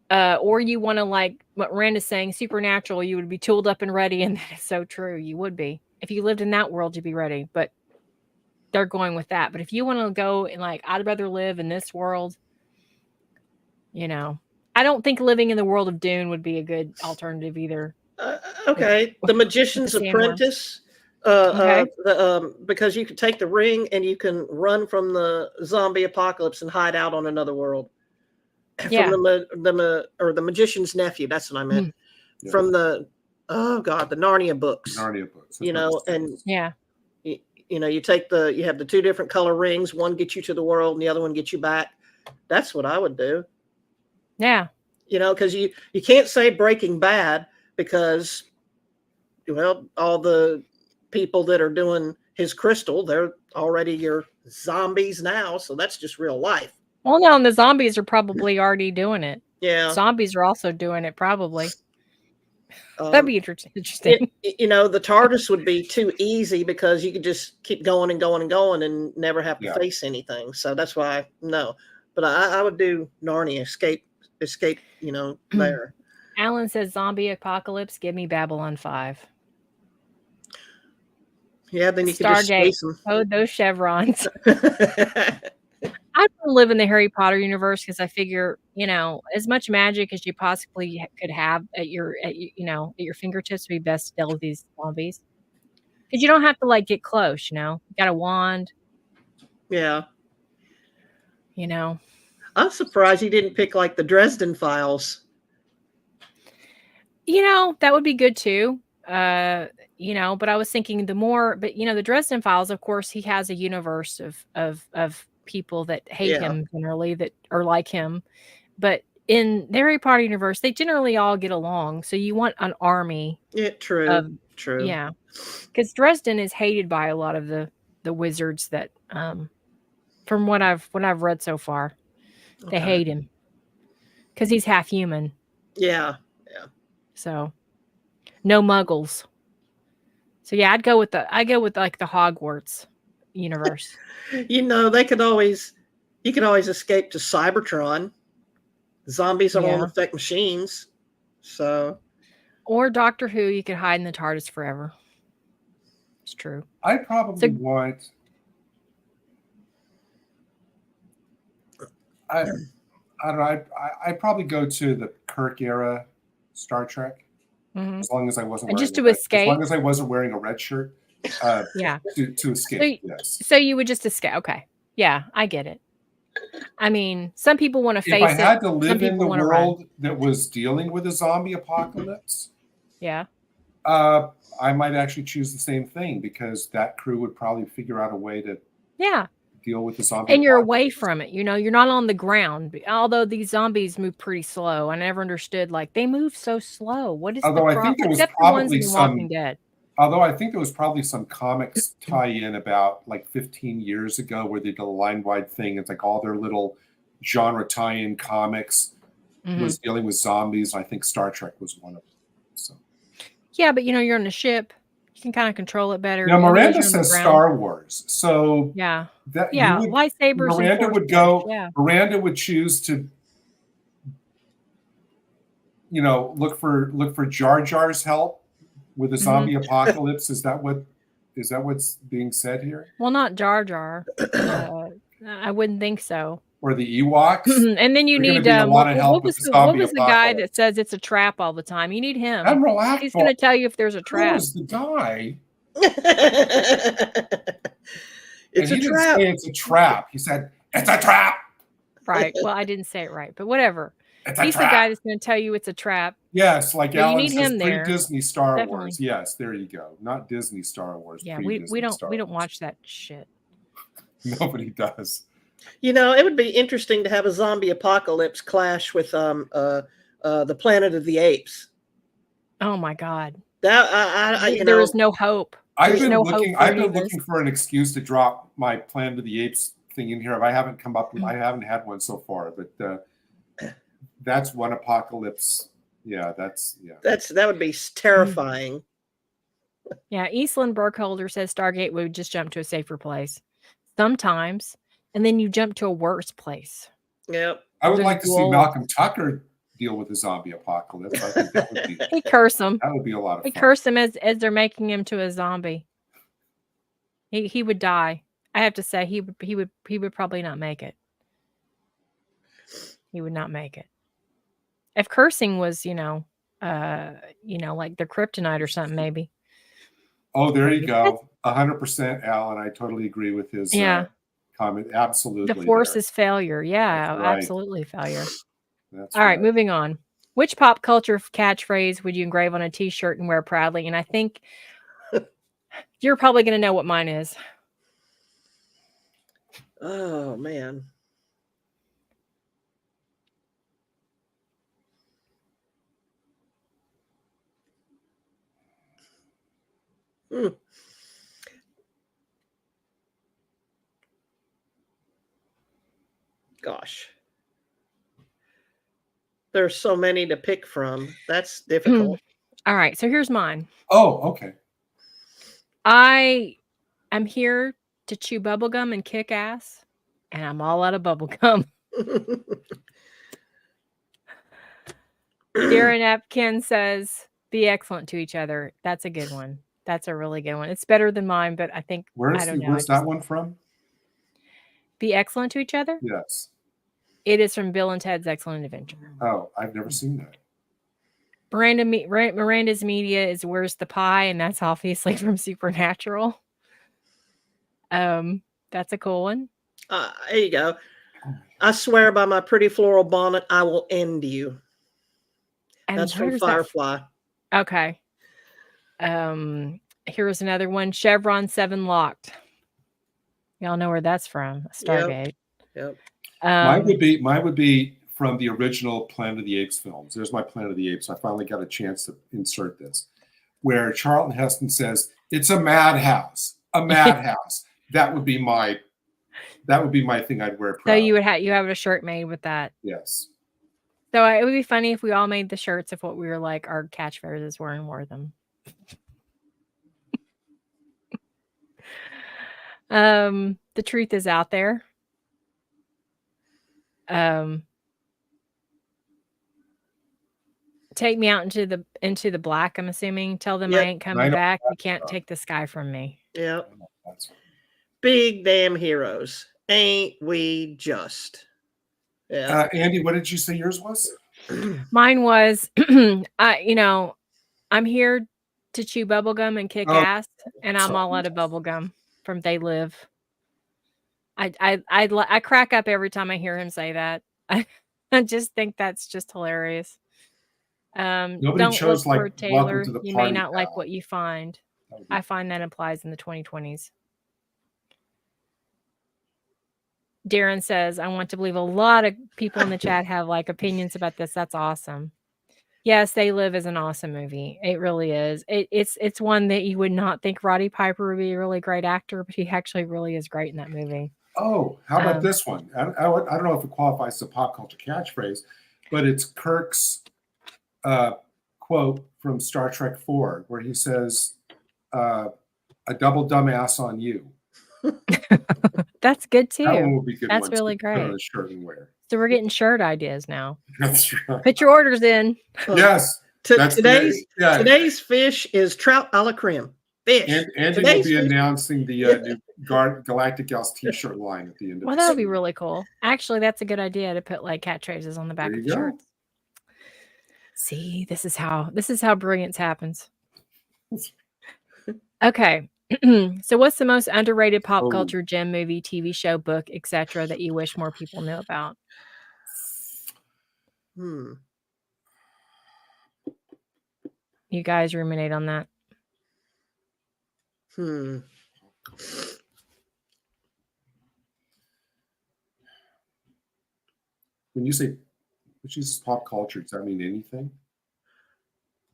Or you want to, like what Miranda's saying, supernatural, you would be tooled up and ready. And that is so true. You would be. If you lived in that world, you'd be ready. But they're going with that. But if you want to go and I'd rather live in this world, I don't think living in the world of Dune would be a good alternative either. Okay. The Magician's Apprentice. Because you can take the ring and you can run from the zombie apocalypse and hide out on another world. Yeah. From the Magician's Nephew. That's what I meant. Yeah. From the Narnia books. And you have the two different color rings. One gets you to the world, and the other one gets you back. That's what I would do. Yeah. Because you can't say Breaking Bad because, all the people that are doing his crystal, they're already your zombies now. So that's just real life. Well, no, and the zombies are probably already doing it. Yeah. Zombies are also doing it, probably. That'd be interesting. The TARDIS would be too easy because you could just keep going and going and going and never have to face anything. So that's why no. But I would do Narnia, escape, there. Alan says zombie apocalypse, give me Babylon 5. Yeah, then you could Stargate, just chase them. Oh, those chevrons. I want to live in the Harry Potter universe because I figure, as much magic as you possibly could have at your fingertips would be best to deal with these zombies. Because you don't have to get close, You got a wand. Yeah. I'm surprised you didn't pick the Dresden Files. That would be good too. But I was thinking the Dresden Files, of course, he has a universe of people that hate him generally, that are like him. But in the Harry Potter universe, they generally all get along. So you want an army. Yeah, true. True. Yeah. Because Dresden is hated by a lot of the wizards that from what I've read so far. They hate him. Because he's half human. Yeah. So no muggles. So yeah, I'd go with the Hogwarts universe. You could always escape to Cybertron. Zombies won't affect machines. So or Doctor Who, you could hide in the TARDIS forever. It's true. I probably want I don't know. I'd probably go to the Kirk era Star Trek. Mm-hmm. As long as I wasn't and wearing just to escape. As long as I wasn't wearing a red shirt. To escape. Yes. So you would just escape. Okay. Yeah, I get it. I mean, some people want to face it. If I had to live in the world that was dealing with a zombie apocalypse, I might actually choose the same thing because that crew would probably figure out a way to deal with the zombie. And you're away from it. You're not on the ground. Although these zombies move pretty slow. I never understood they move so slow. What is the problem? I think there was probably some Dead. Although I think there was probably some comics tie-in about 15 years ago where they did a line-wide thing. It's all their little genre tie-in comics was dealing with zombies. I think Star Trek was one of them. So. Yeah, but you're on a ship. You can kind of control it better. Now Miranda says Star Wars. So lightsabers. Miranda would go. Yeah. Miranda would choose to look for Jar Jar's help with a zombie apocalypse. Is that what's being said here? Well, not Jar Jar. I wouldn't think so. Or the Ewoks. And then you need what was the guy that says it's a trap all the time? You need him. Admiral He's going to tell you if there's a trap. Who is the guy? It's a trap. It's a trap. He said it's a trap. Right. Well, I didn't say it right, but whatever. He's the guy that's going to tell you it's a trap. Yes, Alan you need says him there. Pre-Disney Star Wars. Yes, there you go. Not Disney Star Wars. Yeah, we don't watch that shit. Nobody does. It would be interesting to have a zombie apocalypse clash with the Planet of the Apes. Oh my God! There is no hope. I've been looking for an excuse to drop my Planet of the Apes thing in here. I haven't had one so far, but that's one apocalypse. Yeah, that would be terrifying. Yeah, Eastland Burkholder says Stargate would just jump to a safer place sometimes, and then you jump to a worse place. Yep. I would like to see Malcolm Tucker deal with the zombie apocalypse. I think that would be. He curse him. That would be a lot of fun. He curse him as they're making him to a zombie. He would die. I have to say he would probably not make it. He would not make it. If cursing was, like their kryptonite or something, maybe. Oh, there you go. 100%, Alan. I totally agree with his comment. Absolutely. The force is failure. Yeah, absolutely failure. All right, moving on. Which pop culture catchphrase would you engrave on a t-shirt and wear proudly? And I think you're probably going to know what mine is. Oh, man. Gosh. There's so many to pick from. That's difficult. All right, so here's mine. Oh, okay. I am here to chew bubblegum and kick ass, and I'm all out of bubblegum. Darren Epkin says, be excellent to each other. That's a good one. That's a really good one. It's better than mine, but I think, I don't know. Where's that one from? Be excellent to each other? Yes. It is from Bill and Ted's Excellent Adventure. Oh, I've never seen that. Miranda's Media is Where's the Pie, and that's obviously from Supernatural. That's a cool one. There you go. I swear by my pretty floral bonnet, I will end you. And that's from Firefly. Okay. Here's another one. Chevron 7 Locked. Y'all know where that's from. Stargate. Yep. Mine would be from the original Planet of the Apes films. There's my Planet of the Apes. I finally got a chance to insert this, where Charlton Heston says, "It's a madhouse, a madhouse." That would be my thing I'd wear proud. So you have a shirt made with that. Yes. So it would be funny if we all made the shirts of what we were like our catchphrases were and wore them. The truth is out there. Take me out into the black, I'm assuming. Tell them I ain't coming back. You can't take the sky from me. Yep. Big damn heroes. Ain't we just? Yeah. Andy, what did you say yours was? Mine was, I'm here to chew bubblegum and kick ass, and I'm all out of bubblegum from They Live. I crack up every time I hear him say that. I just think that's just hilarious. Don't chose look for like Taylor. Welcome to the You Party may not like Pal. what you find. I find that applies in the 2020s. Darren says, I want to believe a lot of people in the chat have like opinions about this. That's awesome. Yes, They Live is an awesome movie. It really is. It's one that you would not think Roddy Piper would be a really great actor, but he actually really is great in that movie. Oh, how about this one? I don't know if it qualifies as a pop culture catchphrase, but it's Kirk's quote from Star Trek IV, where he says, "A double dumbass on you." That's good too. That one would be good. That's really great. Put on a shirt and wear. So we're getting shirt ideas now. That's right. Put your orders in. Yes. Today's fish is trout a la creme. Fish. And Andy will be announcing the new Galactic Gals t-shirt line at the end of that would be really cool. Actually, that's a good idea to put like catchphrases on the back of the shirts. See, this is how brilliance happens. Okay. So what's the most underrated pop culture gem, movie, TV show, book, etc. that you wish more people knew about? You guys ruminate on that. When you say which is pop culture, does that mean anything?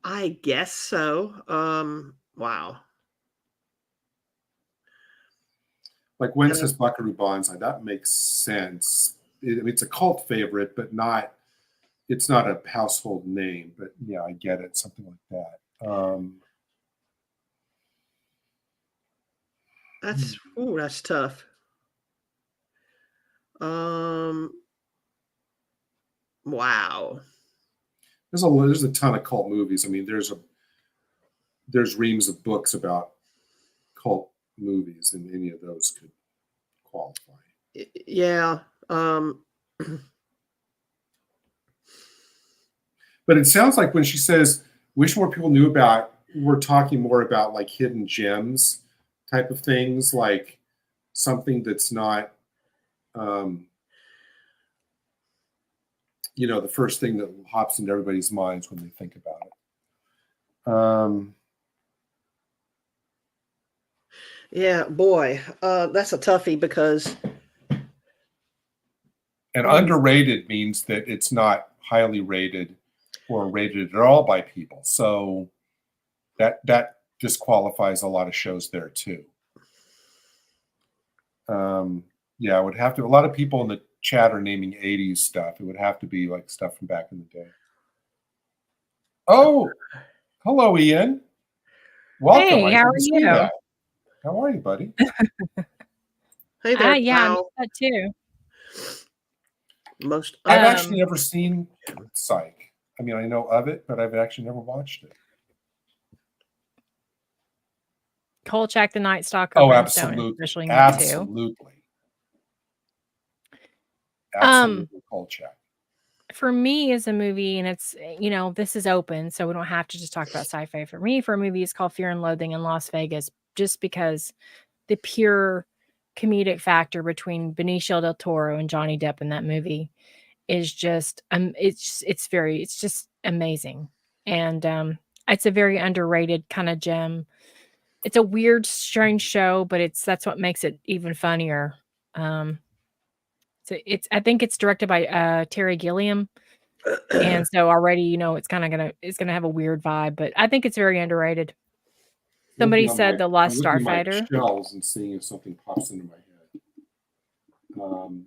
I guess so. Wow. Like when says Buckaroo Banzai, that makes sense. It's a cult favorite, but it's not a household name. But yeah, I get it. Something like that. That's tough. Wow. There's a ton of cult movies. I mean, there's reams of books about cult movies, and any of those could qualify. Yeah. But it sounds like when she says, wish more people knew about, we're talking more about like hidden gems type of things, like something that's not, the first thing that hops into everybody's minds when they think about it. Yeah, boy, that's a toughie because. And underrated means that it's not highly rated or rated at all by people. So that disqualifies a lot of shows there too. Yeah, it would have to. A lot of people in the chat are naming 80s stuff. It would have to be like stuff from back in the day. Oh, Hello, Ian. Welcome. Hey, I how are didn't see you? that. How are you, buddy? Hey there, Yeah, I missed pal. that too. Most I've actually Um, never seen Psych. I mean, I know of it, but I've actually never watched it. Kolchak the Night Stalker, Oh, Brimstone, absolutely. especially me too. Absolutely. Absolutely, Kolchak. For me as a movie, and it's, this is open, so we don't have to just talk about sci-fi. For me, for a movie, it's called Fear and Loathing in Las Vegas, just because the pure comedic factor between Benicio del Toro and Johnny Depp in that movie is just, it's just amazing. And it's a very underrated kind of gem. It's a weird, strange show, but that's what makes it even funnier. So I think it's directed by Terry Gilliam. And so already, it's gonna have a weird vibe, but I think it's very underrated. Somebody said The Lost Starfighter. Shells and seeing if something pops into my head.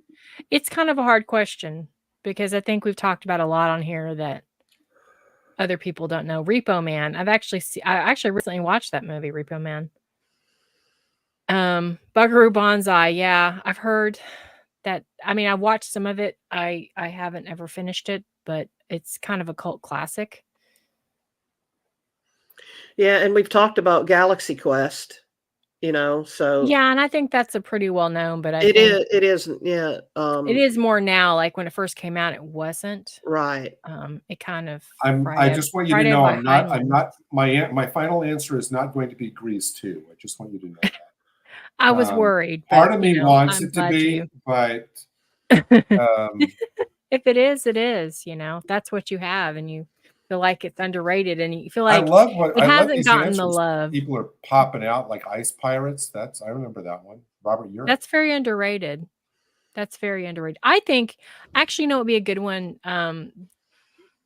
It's kind of a hard question because I think we've talked about a lot on here that other people don't know. Repo Man. I actually recently watched that movie, Repo Man. Buckaroo Banzai. Yeah, I've heard that. I mean, I watched some of it. I haven't ever finished it, but it's kind of a cult classic. Yeah, and we've talked about Galaxy Quest, so yeah, and I think that's a pretty well known, but it isn't. Yeah, it is more now. Like when it first came out, it wasn't. Right. It kind of. I just want you to know I'm not. My final answer is not going to be Grease 2. I just want you to know that. I was worried. Part of me wants it to be, but if it is, it is. That's what you have, and you feel like it's underrated, and you feel like it hasn't gotten the love. People are popping out like ice pirates. I remember that one. Robert Urich. That's very underrated. I think actually, it would be a good one. And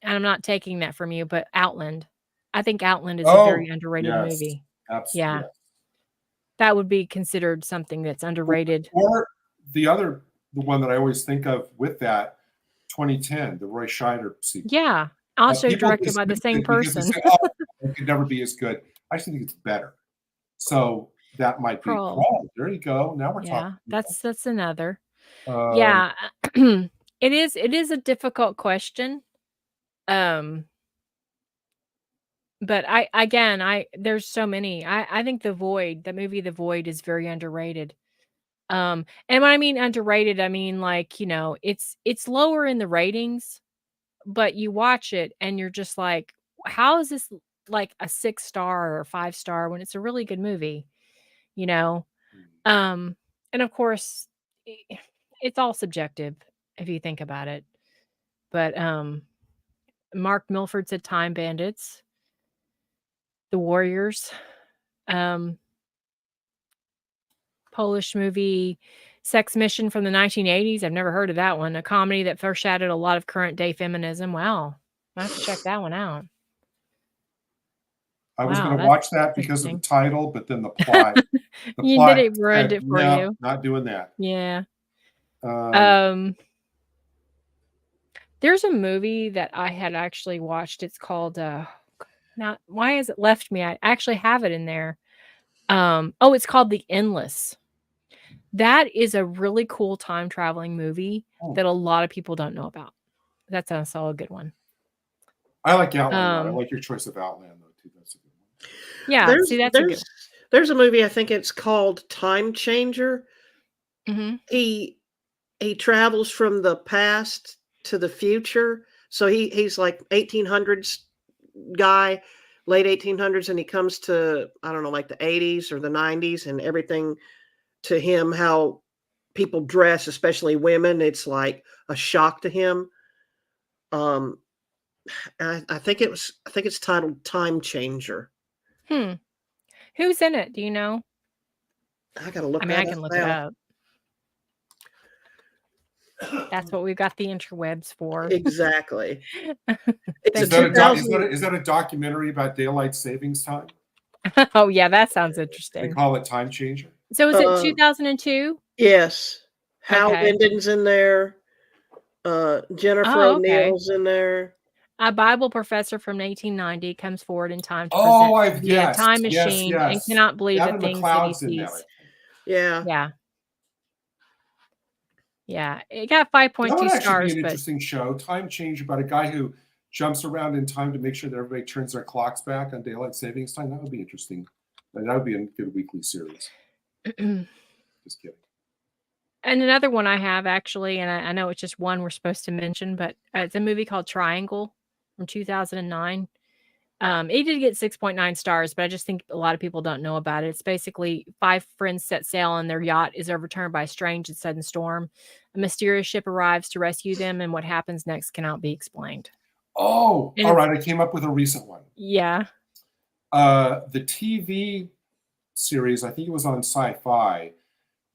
I'm not taking that from you, but Outland. I think Outland is a very underrated movie. Absolutely. Yeah. Yes. That would be considered something that's underrated. Or the one that I always think of with that, 2010, the Roy Scheider sequel. Yeah. Also directed by the same person. Say, it could never be as good. I actually think it's better. So that might be Crawl. There you go. Now we're talking. That's another. Yeah. It is a difficult question. But there's so many. I think the movie The Void is very underrated. And when I mean underrated, I mean like, it's lower in the ratings, but you watch it and you're just like, how is this like a 6-star or 5-star when it's a really good movie? And of course it's all subjective if you think about it. But Mark Milford said Time Bandits, The Warriors, Polish movie Sex Mission from the 1980s. I've never heard of that one. A comedy that foreshadowed a lot of current day feminism. Wow. I have to check that one out. I was going to watch that because of the title, but then the plot. It ruined it for you. Not doing that. Yeah. There's a movie that I had actually watched. It's called now why has it left me? I actually have it in there. It's called The Endless. That is a really cool time traveling movie that a lot of people don't know about. That's a solid good one. I like Outland. I like your choice of Outland though too. That's a good one. Yeah, there's a movie, I think it's called Time Changer. Mm-hmm. He travels from the past to the future. So he's like 1800s guy, late 1800s, and he comes to, I don't know, like the 80s or the 90s, and everything to him, how people dress, especially women, it's like a shock to him. I think it's titled Time Changer. Who's in it? Do you know? I gotta look. I can look it up. That's what we've got the interwebs for. Exactly. Is that a documentary about daylight savings time? Oh yeah, that sounds interesting. They call it Time Changer. So is it 2002? Yes. Hal Linden's in there. Jennifer O'Neill's in there. A Bible professor from 1890 comes forward in time to Oh, present via time yes, machine and yes. cannot believe the Gavin things that he McLeod's in that, I sees. think. Yeah. Yeah. Yeah. It got That 5.2 would actually be stars, an but interesting show. Time Change, about a guy who jumps around in time to make sure that everybody turns their clocks back on daylight savings time. That would be interesting. And that would be a good weekly series. Just kidding. and another one I have actually, and I know it's just one we're supposed to mention, but it's a movie called Triangle from 2009. It did get 6.9 stars, but I just think a lot of people don't know about it. It's basically 5 friends set sail and their yacht is overturned by a strange and sudden storm. A mysterious ship arrives to rescue them, and what happens next cannot be explained. Oh, And all right. I came up with a recent one. Yeah. The TV series, I think it was on Sci-Fi,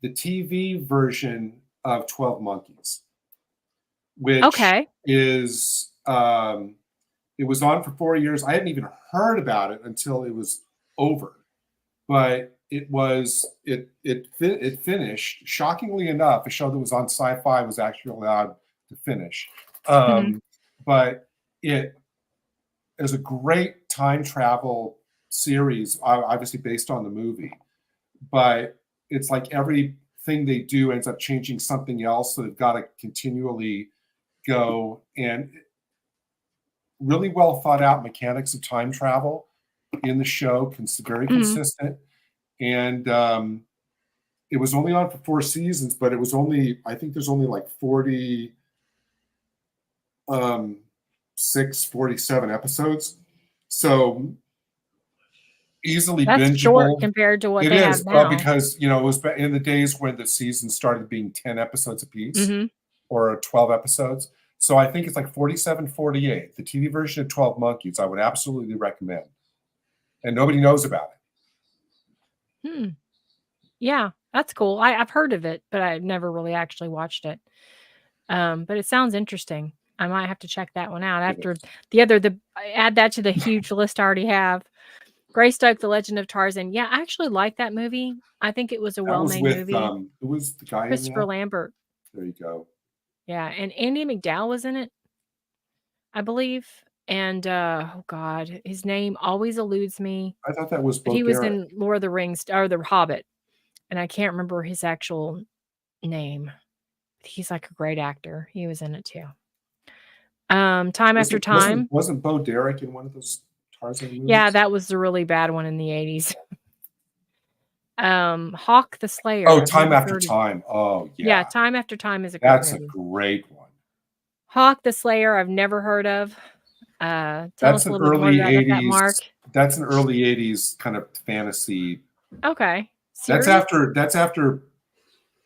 the TV version of 12 Monkeys, which Okay. is it was on for 4 years. I hadn't even heard about it until it was over, but it finished. Shockingly enough, a show that was on Sci-Fi was actually allowed to finish. But it is a great time travel series, obviously based on the movie, but it's like everything they do ends up changing something else, so they've got to continually go, and really well thought out mechanics of time travel in the show, very consistent. And it was only on for 4 seasons, but it was only, I think there's only like 47 episodes. So easily That's bingeable. short compared to what It they is, have now. because, it was in the days when the seasons started being 10 episodes apiece or 12 episodes. So I think it's like 47, 48. The TV version of 12 Monkeys, I would absolutely recommend. And nobody knows about it. Yeah, that's cool. I've heard of it, but I've never really actually watched it. But it sounds interesting. I might have to check that one out after I add that to the huge list I already have. Greystoke, The Legend of Tarzan. Yeah, I actually like that movie. I think it was a well-made movie. Who was the guy Christopher in that? Lambert. There you go. Yeah, and Andy McDowell was in it, I believe. And oh God, his name always eludes me. I thought that was But Bo he was Derek. in Lord of the Rings or The Hobbit, and I can't remember his actual name. He's like a great actor. He was in it too. Time After Time. Wasn't Bo Derek in one of those Tarzan movies? Yeah, that was the really bad one in the 80s. Hawk the Slayer. Oh, Time After Time. Oh, yeah. Yeah, Time After Time is a great That's movie. a great one. Hawk the Slayer, I've never heard of. Tell us That's a an little bit more early about that, 80s. Mark. That's an early 80s kind of fantasy. Okay. Series? That's after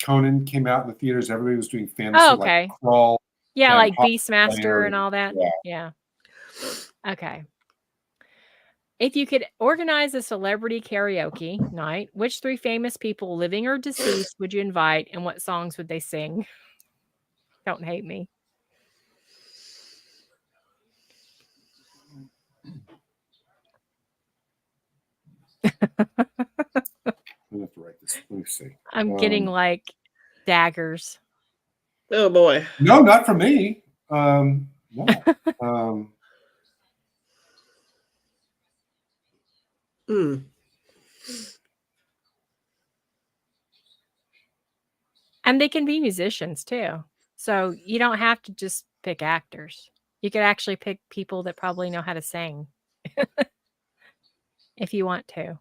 Conan came out in the theaters. Everybody was doing fantasy, okay. like Crawl. Yeah, like Hawk Beastmaster Slayer and all that. Yeah. Yeah. Okay. If you could organize a celebrity karaoke night, which 3 famous people, living or deceased, would you invite, and what songs would they sing? Don't hate me. I have to write this. Let me see. I'm getting like daggers. Oh boy. No, not for me. No. And they can be musicians too. So you don't have to just pick actors. You could actually pick people that probably know how to sing. If you want to.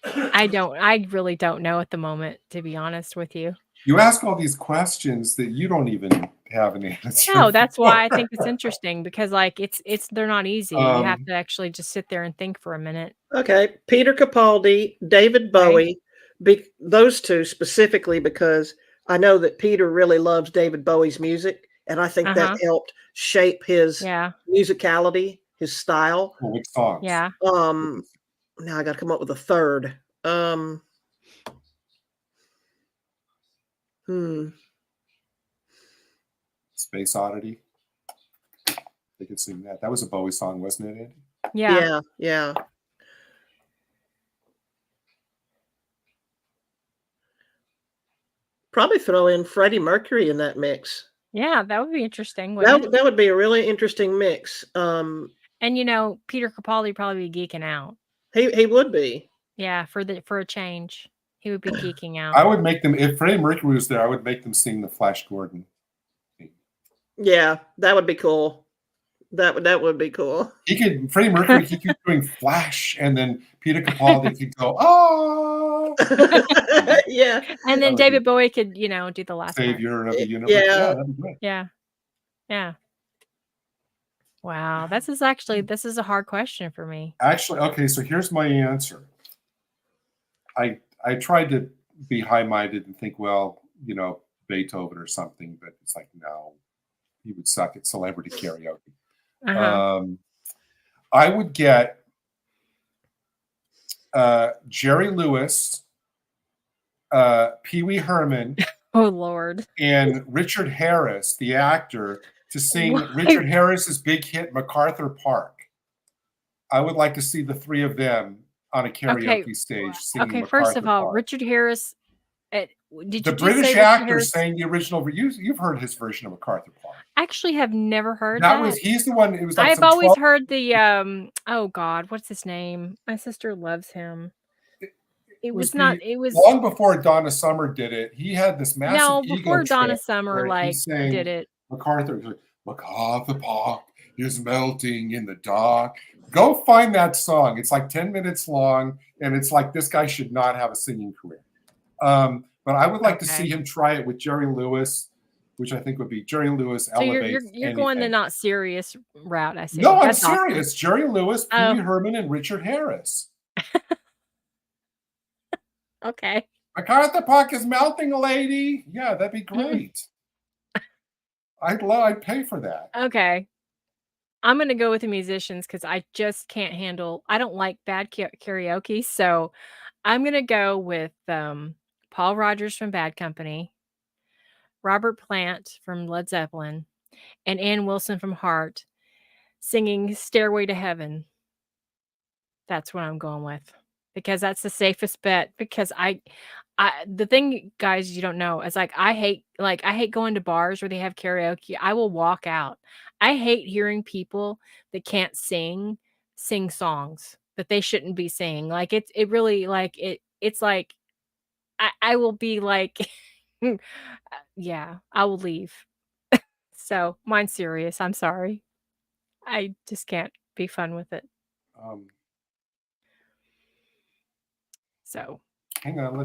I really don't know at the moment, to be honest with you. You ask all these questions that you don't even have an answer. No, that's why I think it's interesting, because like they're not easy. You have to actually just sit there and think for a minute. Okay. Peter Capaldi, David Bowie, those two specifically, because I know that Peter really loves David Bowie's music, and I think that helped shape his musicality, his style. Which songs? Yeah. Now I got to come up with a third. Space Oddity. They could sing that. That was a Bowie song, wasn't it, Andy? Yeah. Yeah. Probably throw in Freddie Mercury in that mix. Yeah, that would be interesting. Wouldn't it? That would be a really interesting mix. And Peter Capaldi would probably be geeking out. He would be. Yeah, for a change, he would be geeking out. I would make them, if Freddie Mercury was there, I would make them sing the Flash Gordon. Yeah, that would be cool. That would be cool. Freddie Mercury, he could doing Flash, and then Peter Capaldi could go, oh. Yeah. And then David Bowie could, do the last Savior of the universe. Yeah. Yeah, that'd be great. Yeah. Yeah. Wow. This is a hard question for me. Actually, okay, so here's my answer. I tried to be high-minded and think, well, Beethoven or something, but it's like, no, he would suck at celebrity karaoke. I would get Jerry Lewis, Pee Wee Herman, oh Lord, and Richard Harris, the actor, to sing Richard Harris's big hit "MacArthur Park." I would like to see the three of them on a karaoke stage singing. Okay, MacArthur first of all, Park. Richard Harris. The British actor sang the original. You've heard his version of MacArthur Park. Actually, have never heard that. He's the one. It was. Like I've always heard the. Oh God, what's his name? My sister loves him. It was long before Donna Summer did it. He had this massive. No, ego before Donna trip Summer did it. MacArthur Park is melting in the dark. Go find that song. It's like 10 minutes long, and it's like this guy should not have a singing career. But I would like to see him try it with Jerry Lewis, which I think would be Jerry Lewis. So you're going the not serious route. I see. No, I'm serious. Awesome. Jerry Lewis, Pee Wee Herman, and Richard Harris. Okay. MacArthur Park is melting, lady. Yeah, that'd be great. I'd pay for that. Okay. I'm going to go with the musicians because I just can't handle. I don't like bad karaoke, so I'm going to go with Paul Rodgers from Bad Company, Robert Plant from Led Zeppelin, and Ann Wilson from Heart singing Stairway to Heaven. That's what I'm going with because that's the safest bet because the thing, guys, you don't know is I hate going to bars where they have karaoke. I will walk out. I hate hearing people that can't sing songs that they shouldn't be singing. Like it really it's like I will be like, yeah, I will leave. So mine's serious. I'm sorry. I just can't be fun with it. So hang on,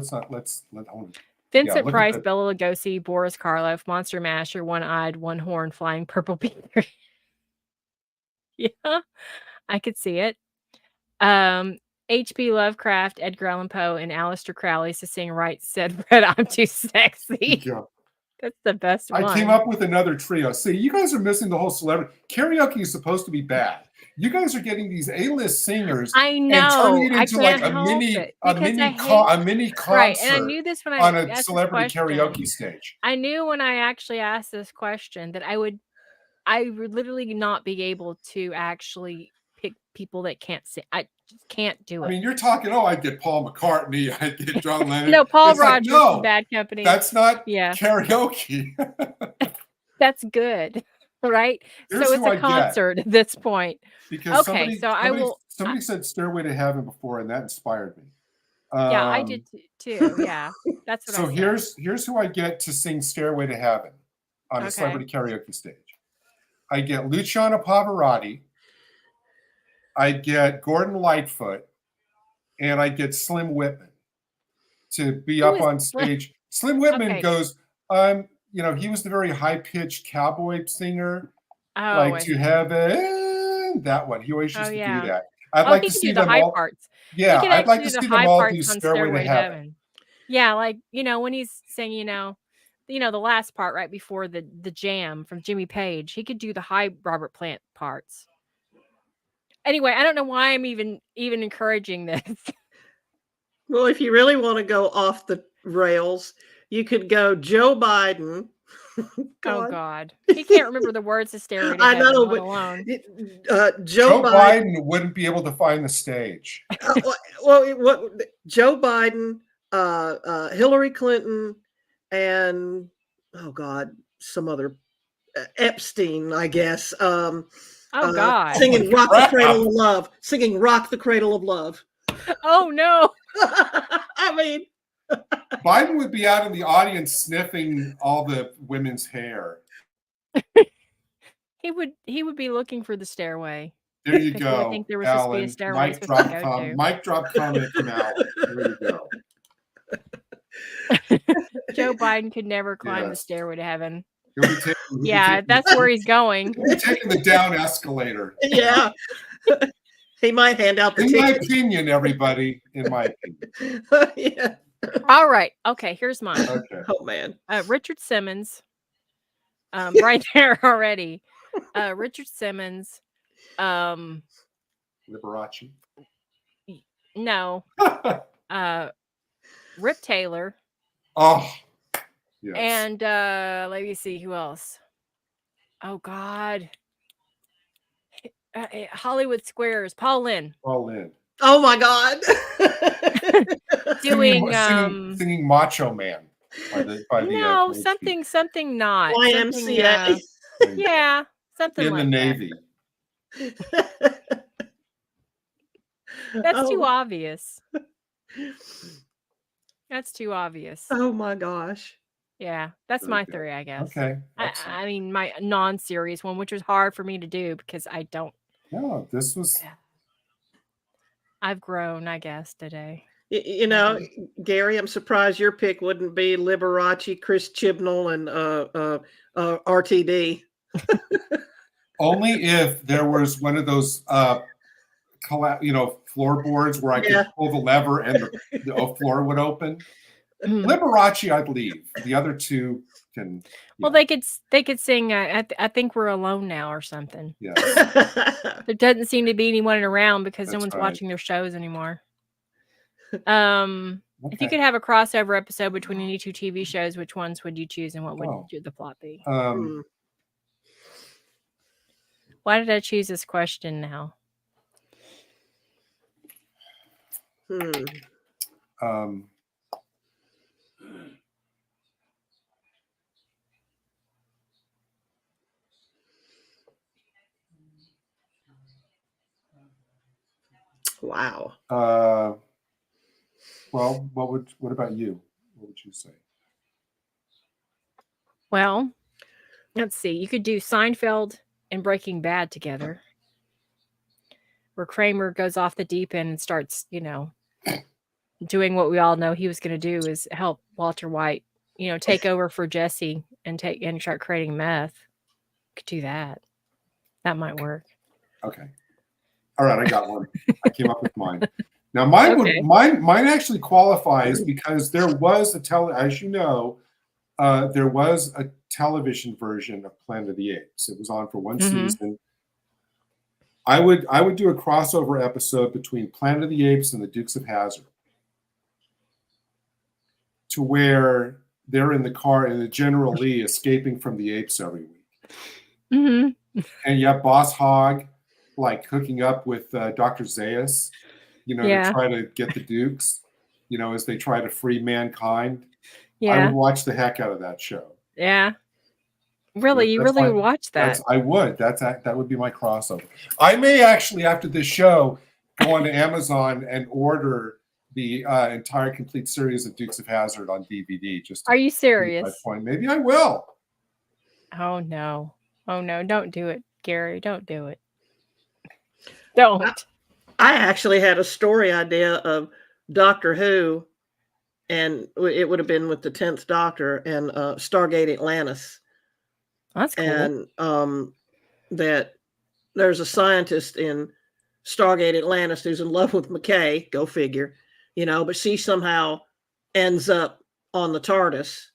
Vincent Price, Bela Lugosi, Boris Karloff, Monster Mash, or One-Eyed, One-Horn, Flying Purple Peter. Yeah, I could see it. H.P. Lovecraft, Edgar Allan Poe, and Aleister Crowley to sing Right Said Fred, I'm Too Sexy. Yeah. That's the best one. I came up with another trio. See, you guys are missing the whole celebrity. Karaoke is supposed to be bad. You guys are getting these A-list singers and turning it into like a mini concert right. And I knew this when on a celebrity karaoke stage. I knew when I actually asked this question that I would literally not be able to actually pick people that can't sing. I just can't do it. I mean, you're talking, I'd get Paul McCartney, I'd get John Lennon. No, Paul Rodgers from Bad Company. That's not karaoke. That's good. Right? So it's a concert at this point. Because somebody said Stairway to Heaven before, and that inspired me. Yeah, I did too. Yeah. That's what I said. So here's who I get to sing Stairway to Heaven on a celebrity karaoke stage. I get Luciano Pavarotti, I get Gordon Lightfoot, and I get Slim Whitman to be up on stage. Slim Whitman goes, he was the very high-pitched cowboy singer, To Heaven, that one. He always used to do that. I'd like to see them all. Parts. Yeah, I'd like to see them all do Stairway to Heaven. Yeah, when he's saying, the last part right before the jam from Jimmy Page, he could do the high Robert Plant parts. Anyway, I don't know why I'm even encouraging this. Well, if you really want to go off the rails, you could go Joe Biden. God. He can't remember the words to Stairway to Heaven, know, but Joe Biden wouldn't be able to find the stage. Joe Biden, Hillary Clinton, and oh God, some other Epstein, I guess. Oh God. Singing Oh, "Rock the Cradle of Love," singing "Rock the Cradle of Love." Oh no. I mean, Biden would be out in the audience sniffing all the women's hair. He would be looking for the stairway. There you Because I go, think there was supposed to be a Alan. stairway Mic supposed to drop, go to. mic drop comment from Alan. There you go. Joe Biden could never climb the Yes. stairway to heaven. He'll be taking- he'll be Yeah, taking- that's where he's going. He'll be taking the down escalator. yeah, he might hand out the In my tickets. opinion, everybody. In my opinion. Yeah. All right. Okay, here's mine. Okay. Oh man. Richard Simmons. Right there already. Richard Simmons. Liberace. No. Rip Taylor. Oh. Yes. And let me see who else. Oh God. Hollywood Squares. Paul Lynn. All in. Oh my God. Doing singing Macho Man. no, something not. YMCA. Yeah, something in like the Navy. That's too obvious. That's too obvious. Oh my gosh. Yeah, that's Very my good. theory, I guess. Okay. I mean, my non-serious one, which was hard for me to do because I don't. No, this was. I've grown, I guess, today. You know, Gary, I'm surprised your pick wouldn't be Liberace, Chris Chibnall, and RTD. Only if there was one of those, floorboards where I could pull the lever and the floor would open. Liberace, I'd leave. The other two can. Well, they could sing. I think we're alone now or something. Yeah. There doesn't seem to be anyone around because no That's one's right. watching their shows anymore. If you could have a crossover episode between any two TV shows, which ones would you choose and what would the plot be? Why did I choose this question now? Wow. Well, what about you? What would you say? Well, let's see. You could do Seinfeld and Breaking Bad together, where Kramer goes off the deep end and starts, doing what we all know he was going to do is help Walter White, take over for Jesse and start creating meth. Could do that. That might work. Okay. All right, I got one. I came up with mine. Now mine actually qualifies because there was as you know, there was a television version of Planet of the Apes. It was on for one season. I would do a crossover episode between Planet of the Apes and the Dukes of Hazzard, to where they're in the car in the General Lee escaping from the apes every week. Mm-hmm. And you have Boss Hogg like hooking up with Dr. Zaius, to try to get the Dukes, as they try to free mankind. Yeah. I would watch the heck out of that show. Yeah. Really? You really would watch that? I would. That would be my crossover. I may actually, after this show, go onto Amazon and order the entire complete series of Dukes of Hazzard on DVD. Are you serious? Maybe I will. Oh no! Don't do it, Gary. Don't do it. Don't. I actually had a story idea of Doctor Who, and it would have been with the 10th Doctor and Stargate Atlantis. That's cool. And that there's a scientist in Stargate Atlantis who's in love with McKay. Go figure, but she somehow ends up on the TARDIS,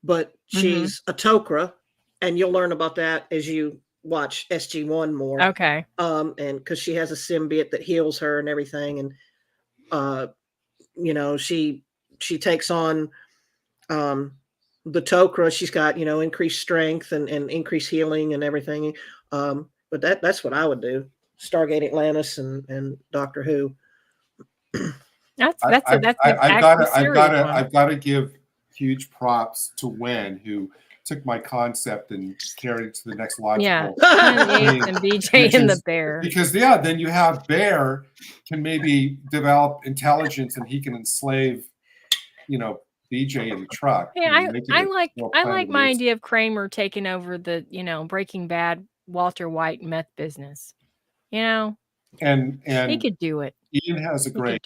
but she's a Tok'ra, and you'll learn about that as you watch SG-1 more. Okay. And because she has a symbiote that heals her and everything, and she takes on the Tok'ra. She's got increased strength and increased healing and everything. But that's what I would do. Stargate Atlantis and Doctor Who. I've got to give huge props to Wen, who took my concept and carried it to the next logical Panelists and BJ and the bear. Because then you have Bear can maybe develop intelligence and he can enslave, BJ in the truck. Yeah, I like my idea of Kramer taking over the Breaking Bad Walter White meth business. And he could do it. Ian has a great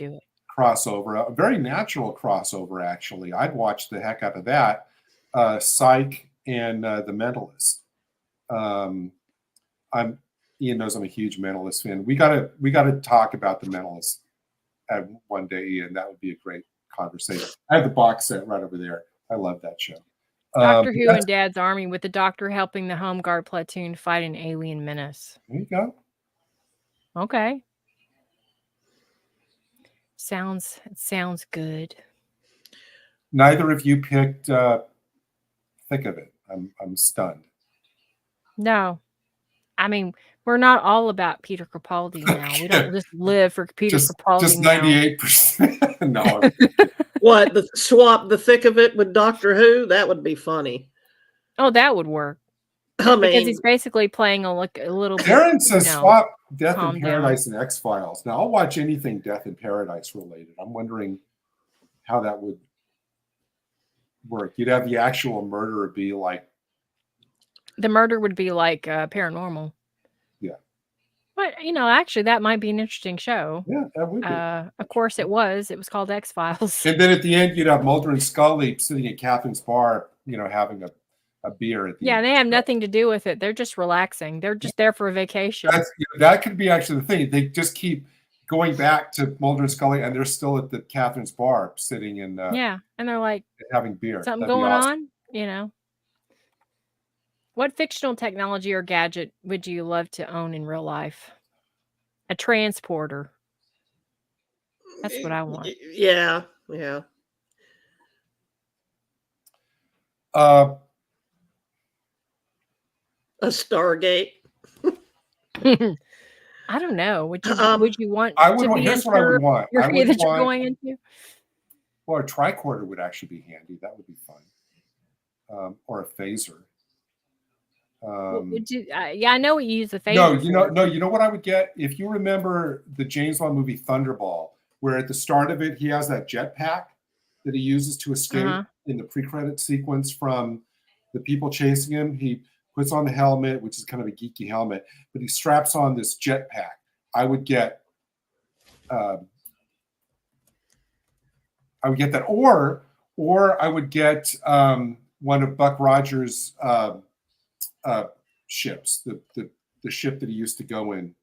crossover, a very natural crossover, actually. I'd watch the heck out of that. Psych and The Mentalist. Ian knows I'm a huge Mentalist fan. We gotta talk about The Mentalist one day, Ian. That would be a great conversation. I have the box set right over there. I love that show. Doctor Who and Dad's Army, with the Doctor helping the Home Guard platoon fight an alien menace. There you go. Okay. Sounds good. Neither of you picked Thick of It. I'm stunned. No. I mean, we're not all about Peter Capaldi now. We don't just live for Peter Capaldi. Just 98%. No. What, swap the Thick of It with Doctor Who? That would be funny. Oh, that would work. I mean, because he's basically playing a little bit. Aaron says swap Death in Paradise and X-Files. Now, I'll watch anything Death in Paradise related. I'm wondering how that would work. You'd have the actual murderer be like. The murder would be like Paranormal. Yeah. But, actually, that might be an interesting show. Yeah, that would be. Of course it was. It was called X-Files. And then at the end, you'd have Mulder and Scully sitting at Catherine's bar, having a beer at the end. They have nothing to do with it. They're just relaxing. They're just there for a vacation. That could be actually the thing. They just keep going back to Mulder and Scully, and they're still at the Catherine's bar sitting in. And they're like having beer. Something going on, What fictional technology or gadget would you love to own in real life? A transporter. That's what I want. Yeah. A Stargate. I don't know. Would you want? I would want. Here's what I would want. You're going into. Well, a tricorder would actually be handy. That would be fun. Or a phaser. Would you? I know what you use the phaser. No. You know what I would get? If you remember the James Bond movie Thunderball, where at the start of it he has that jetpack that he uses to escape in the pre-credit sequence from the people chasing him. He puts on the helmet, which is kind of a geeky helmet, but he straps on this jetpack. I would get that, or I would get one of Buck Rogers' ships, the ship that he used to go in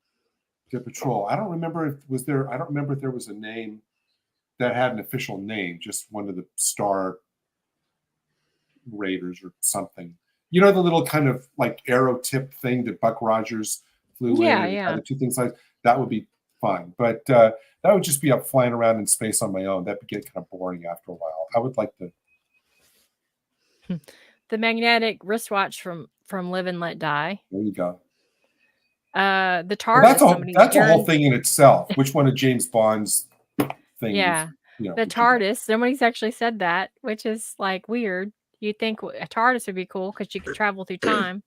to patrol. I don't remember if there was a name that had an official name, just one of the Star Raiders or something. The little kind of like arrow tip thing that Buck Rogers flew in. Yeah. The two things that would be fun, but that would just be up flying around in space on my own. That would get kind of boring after a while. I would like to. The magnetic wristwatch from Live and Let Die. There you go. The TARDIS. That's a whole thing in itself. Which one of James Bond's things? Yeah. The TARDIS. Somebody's actually said that, which is like weird. You'd think a TARDIS would be cool because you could travel through time.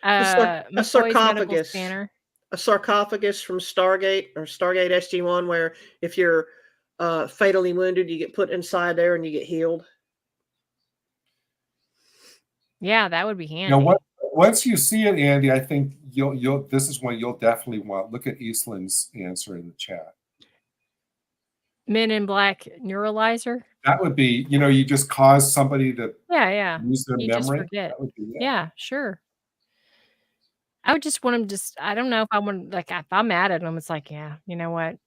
A sarcophagus. A sarcophagus from Stargate or Stargate SG-1, where if you're fatally wounded, you get put inside there and you get healed. Yeah, that would be handy. Now, once you see it, Andy, I think you'll. This is one you'll definitely want. Look at Eastland's answer in the chat. Men in Black neuralizer. That would be, you just cause somebody to use their memory. Just forget. That would be, yeah, sure. I would just want them I don't know if I want, like, if I'm mad at them, it's like, yeah, you know what?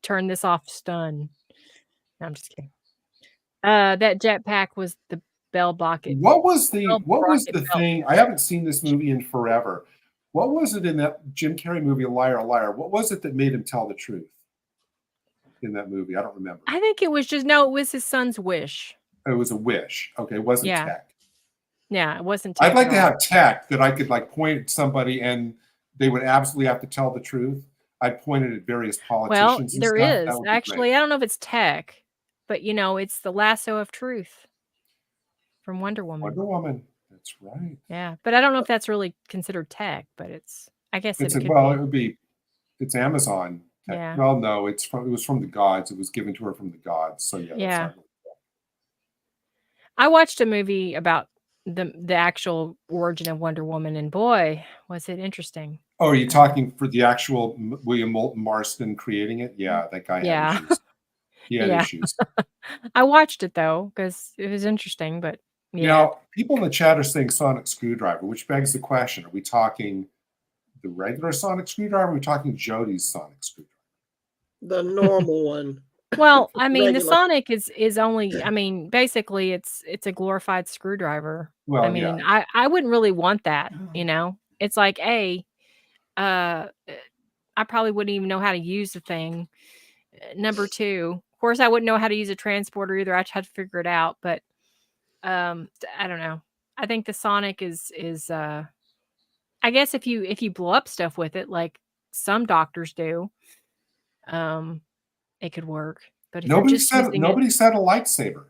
Turn this off, stun. No, I'm just kidding. That jetpack was the bell bucket. What was the thing? I haven't seen this movie in forever. What was it in that Jim Carrey movie, Liar, Liar? What was it that made him tell the truth in that movie? I don't remember. I think it was it was his son's wish. It was a wish. Okay, it wasn't tech. Yeah, it wasn't tech. I'd like to have tech that I could like point at somebody and they would absolutely have to tell the truth. I'd point it at various politicians. Well, there is. Actually, I don't know if it's tech, but you know, it's the lasso of truth from Wonder Woman. Wonder Woman. That's right. Yeah, but I don't know if that's really considered tech, but I guess it could it would be. It's Amazon. Yeah. Well, no, it was from the gods. It was given to her from the gods. So yeah. Yeah. That's not I watched a movie about the actual origin of Wonder Woman, and boy, was it interesting. Oh, are you talking for the actual William Moulton Marston creating it? Yeah, that guy had issues. He had issues. I watched it though because it was interesting, but yeah. Now, people in the chat are saying sonic screwdriver, which begs the question: are we talking the regular sonic screwdriver? Or are we talking Jodie's sonic screwdriver? The normal one. Well, I mean, the sonic is only. I mean, basically, it's a glorified screwdriver. Well, I mean, I wouldn't really want that. You know, it's like I probably wouldn't even know how to use the thing. Number two, of course, I wouldn't know how to use a transporter either. I'd have to figure it out. But I don't know. I think the sonic is I guess if you blow up stuff with it, like some doctors do, it could work. But if nobody said a lightsaber.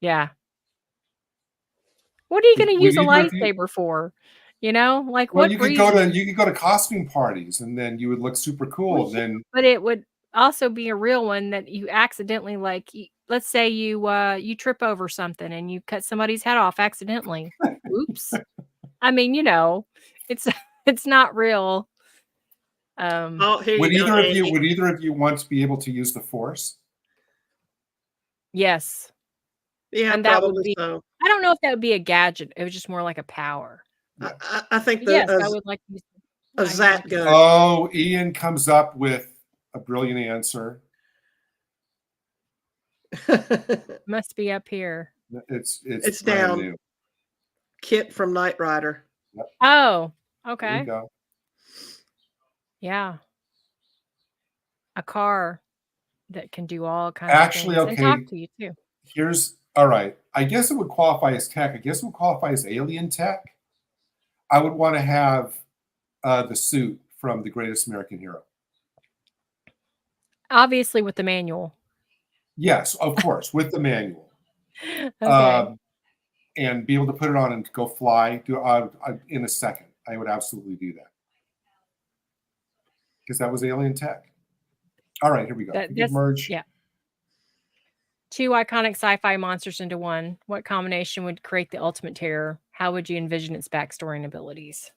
Yeah. What are you going to use a lightsaber for? You know, like well, what? You could go to costume parties, and then you would look super cool. Well, but it would also be a real one that you accidentally, like, let's say you trip over something and you cut somebody's head off accidentally. Oops. I mean, you know, it's not real. Would either of you want to be able to use the Force? Yes. Yeah, and that would be. So. I don't know if that would be a gadget. It was just more like a power. I think yes, I would like to use a zap gun. Oh, Ian comes up with a brilliant answer. Must be up here. It's down. New. Kit from Knight Rider. Yep. Oh, okay. There you go. Yeah. A car that can do all kinds Actually, of things and talk to you too. All right. I guess it would qualify as tech. I guess it would qualify as alien tech. I would want to have the suit from The Greatest American Hero. Obviously with the manual. Yes, of course, with the manual. Okay. And be able to put it on and go fly in a second. I would absolutely do that. Because that was alien tech. All right, here we go. Merge. Yeah. 2 iconic sci-fi monsters into one. What combination would create the ultimate terror? How would you envision its backstory and abilities?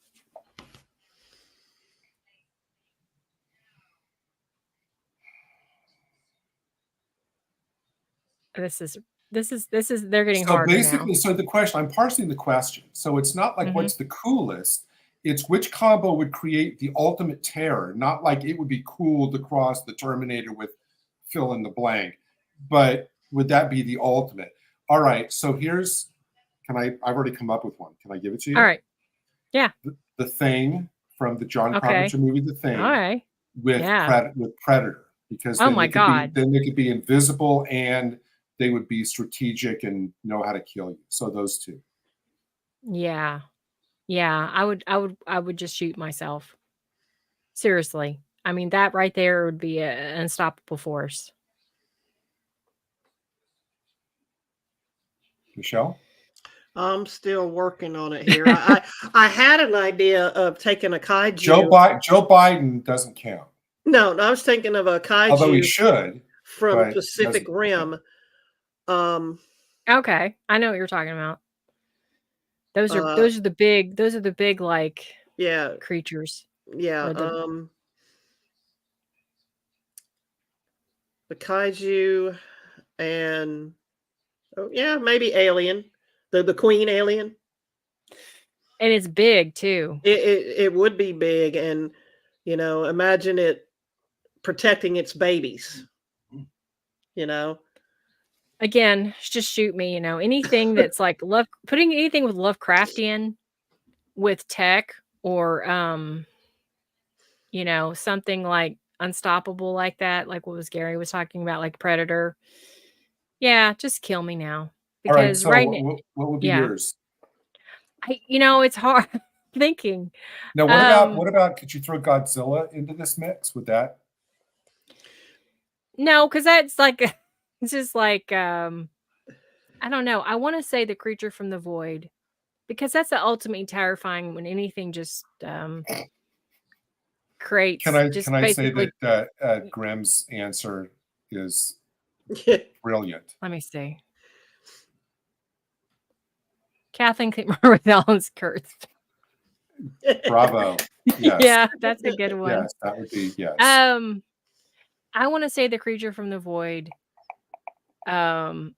This is they're getting harder basically, now. So the question, I'm parsing the question. So it's not like what's the coolest, it's which combo would create the ultimate terror, not like it would be cool to cross the Terminator with fill in the blank, but would that be the ultimate? All right, so I've already come up with one. Can I give it to you? All right. Yeah. The Thing from the John Carpenter movie, The Thing. All right. With Predator. Because then they could be invisible and they would be strategic and know how to kill you. So those two. Yeah. Yeah. I would just shoot myself. Seriously. I mean, that right there would be an unstoppable force. Michelle? I'm still working on it here. I had an idea of taking a kaiju. Joe Biden doesn't count. No, I was thinking of a kaiju. Although he should. From Pacific Rim. Okay, I know what you're talking about. Those are the big like creatures. Yeah. The kaiju and maybe alien. The queen alien. And it's big too. It would be big, and imagine it protecting its babies. Again, just shoot me, anything that's like putting anything with Lovecraftian with tech or something like unstoppable like that, like what Gary was talking about, like Predator. Yeah, just kill me now. Because all right, so what would be yours? It's hard thinking. Now, what about could you throw Godzilla into this mix with that? No, because that's like It's just like I don't know. I want to say the creature from the void because that's the ultimately terrifying when anything just creates. Can I just say basically. that Grimm's answer is brilliant? Let me see. Kathleen Martell's Kurtz. Bravo. Yes. Yeah, that's a good one. Yes, that would be yes. I want to say the creature from the void. Wait,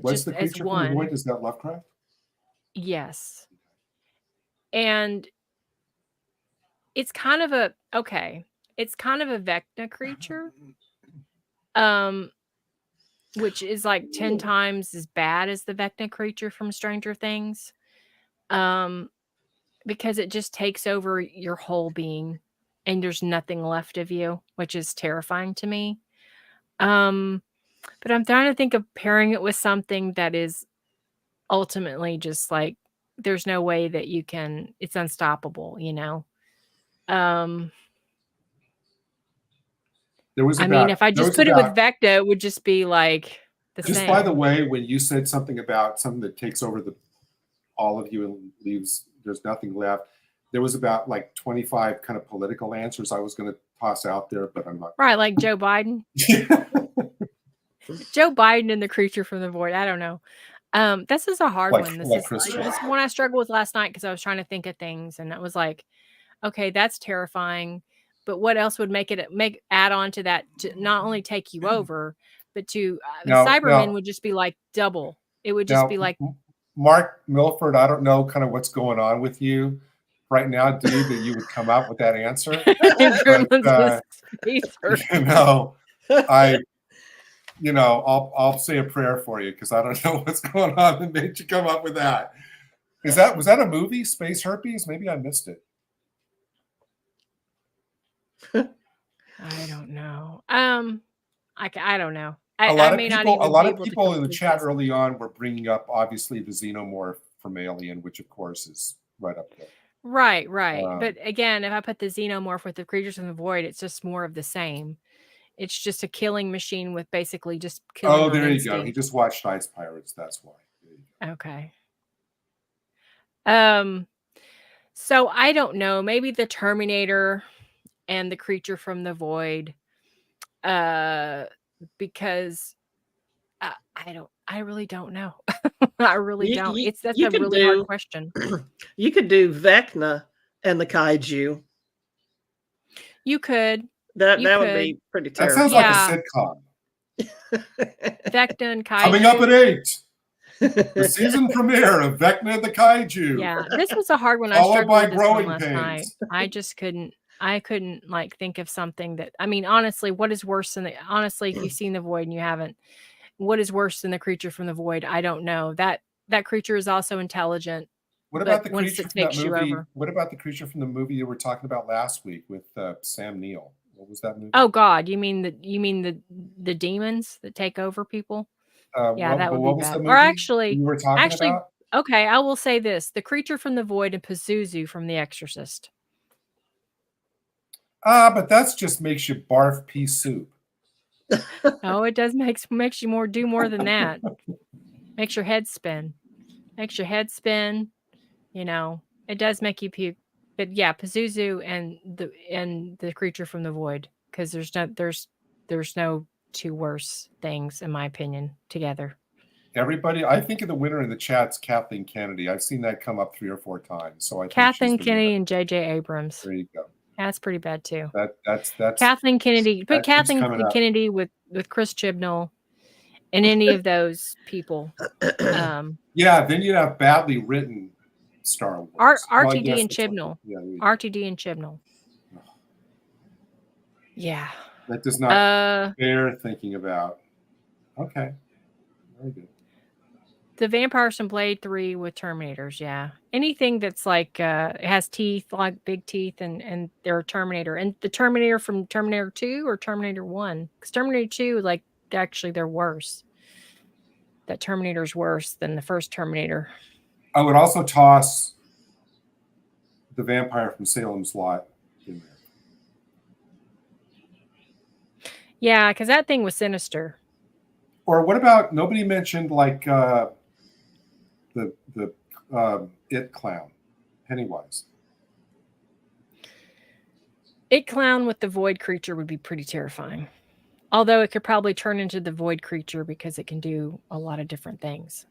what's the creature from the void? Is that Lovecraft? Yes. And it's kind of a Vecna creature. Which is like 10 times as bad as the Vecna creature from Stranger Things. Because it just takes over your whole being and there's nothing left of you, which is terrifying to me. But I'm trying to think of pairing it with something that is ultimately just like there's no way that you can, it's unstoppable, you know. If I just put it with Vecna, it would just be like the same. Just by the way, when you said something about something that takes over all of you and leaves, there's nothing left. There was about like 25 kind of political answers I was going to toss out there, but I'm not. Right, like Joe Biden. Joe Biden and the creature from the void. I don't know. This is a hard one. This is one I struggled with last night because I was trying to think of things, and it was like, okay, that's terrifying. But what else would add on to that to not only take you over, but to Cybermen would just be like double. It would just be like Mark Milford. I don't know kind of what's going on with you right now, dude, that you would come out with that answer. I'll say a prayer for you because I don't know what's going on that made you come up with that. Was that a movie, Space Herpes? Maybe I missed it. I don't know. I don't know. A lot of people in the chat early on were bringing up obviously the xenomorph from Alien, which of course is right up there. Right. But again, if I put the xenomorph with the creatures from the void, it's just more of the same. It's just a killing machine with basically just killing. Oh, there you go. He just watched Ice Pirates. That's why. Okay. So I don't know. Maybe the Terminator and the creature from the void. Because I really don't know. I really don't. That's a really hard question. You could do Vecna and the kaiju. You could. That would be pretty terrible. That sounds like a sitcom. Vecna and kaiju. Coming up at 8. The season premiere of Vecna and the Kaiju. Yeah, this was a hard one. Followed by Growing Pains. Night. I just couldn't. I couldn't like think of something that. I mean, honestly, what is worse than honestly, if you've seen The Void and you haven't, what is worse than the creature from the void? I don't know. That creature is also intelligent. What about the creature from that movie? What about the creature from the movie you were talking about last week with Sam Neill? What was that movie? Oh God, you mean the demons that take over people? Yeah, that would be bad. Or actually, you were talking about? Okay, I will say this: the creature from the void and Pazuzu from The Exorcist. But that just makes you barf pea soup. Oh, it does makes you do more than that. Makes your head spin. You know, it does make you puke. But yeah, Pazuzu and the creature from the void, because there's no two worse things in my opinion together. Everybody, I think of the winner in the chat's Kathleen Kennedy. I've seen that come up 3 or 4 times. So I think Kathleen Kennedy and J.J. Abrams. There you go. That's pretty bad too. That's Kathleen Kennedy. Put Kathleen Kennedy with Chris Chibnall and any of those people. Yeah, then you'd have badly written Star Wars. RTD and Chibnall. RTD and Chibnall. Yeah. That does not bear thinking about. Okay. Very good. The Vampires from Blade 3 with Terminators, yeah. Anything that's like it has teeth, like big teeth, and they're a Terminator. And the Terminator from Terminator 2 or Terminator 1? Because Terminator 2, like, actually they're worse. That Terminator's worse than the first Terminator. I would also toss the Vampire from Salem's Lot in there. Yeah, because that thing was sinister. Or what about, nobody mentioned like the It Clown, Pennywise. It Clown with the void creature would be pretty terrifying. Although it could probably turn into the void creature because it can do a lot of different things.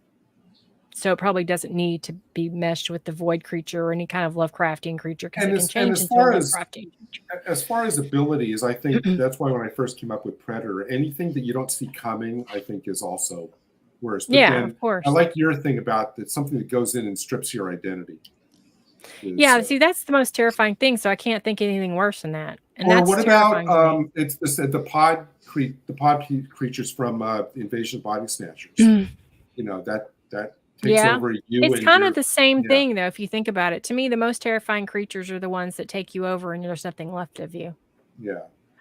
So it probably doesn't need to be meshed with the void creature or any kind of Lovecraftian creature because it can change into a Lovecraftian creature. As far as abilities, I think that's why when I first came up with Predator, anything that you don't see coming, I think is also worse. But yeah, of course. I like your thing about that, something that goes in and strips your identity. See, that's the most terrifying thing. So I can't think anything worse than that. And or that's what about it's the pod creatures from Invasion of Body Snatchers? You know, that takes over you. It's kind of the same thing, though, if you think about it. To me, the most terrifying creatures are the ones that take you over and there's nothing left of you. Yeah.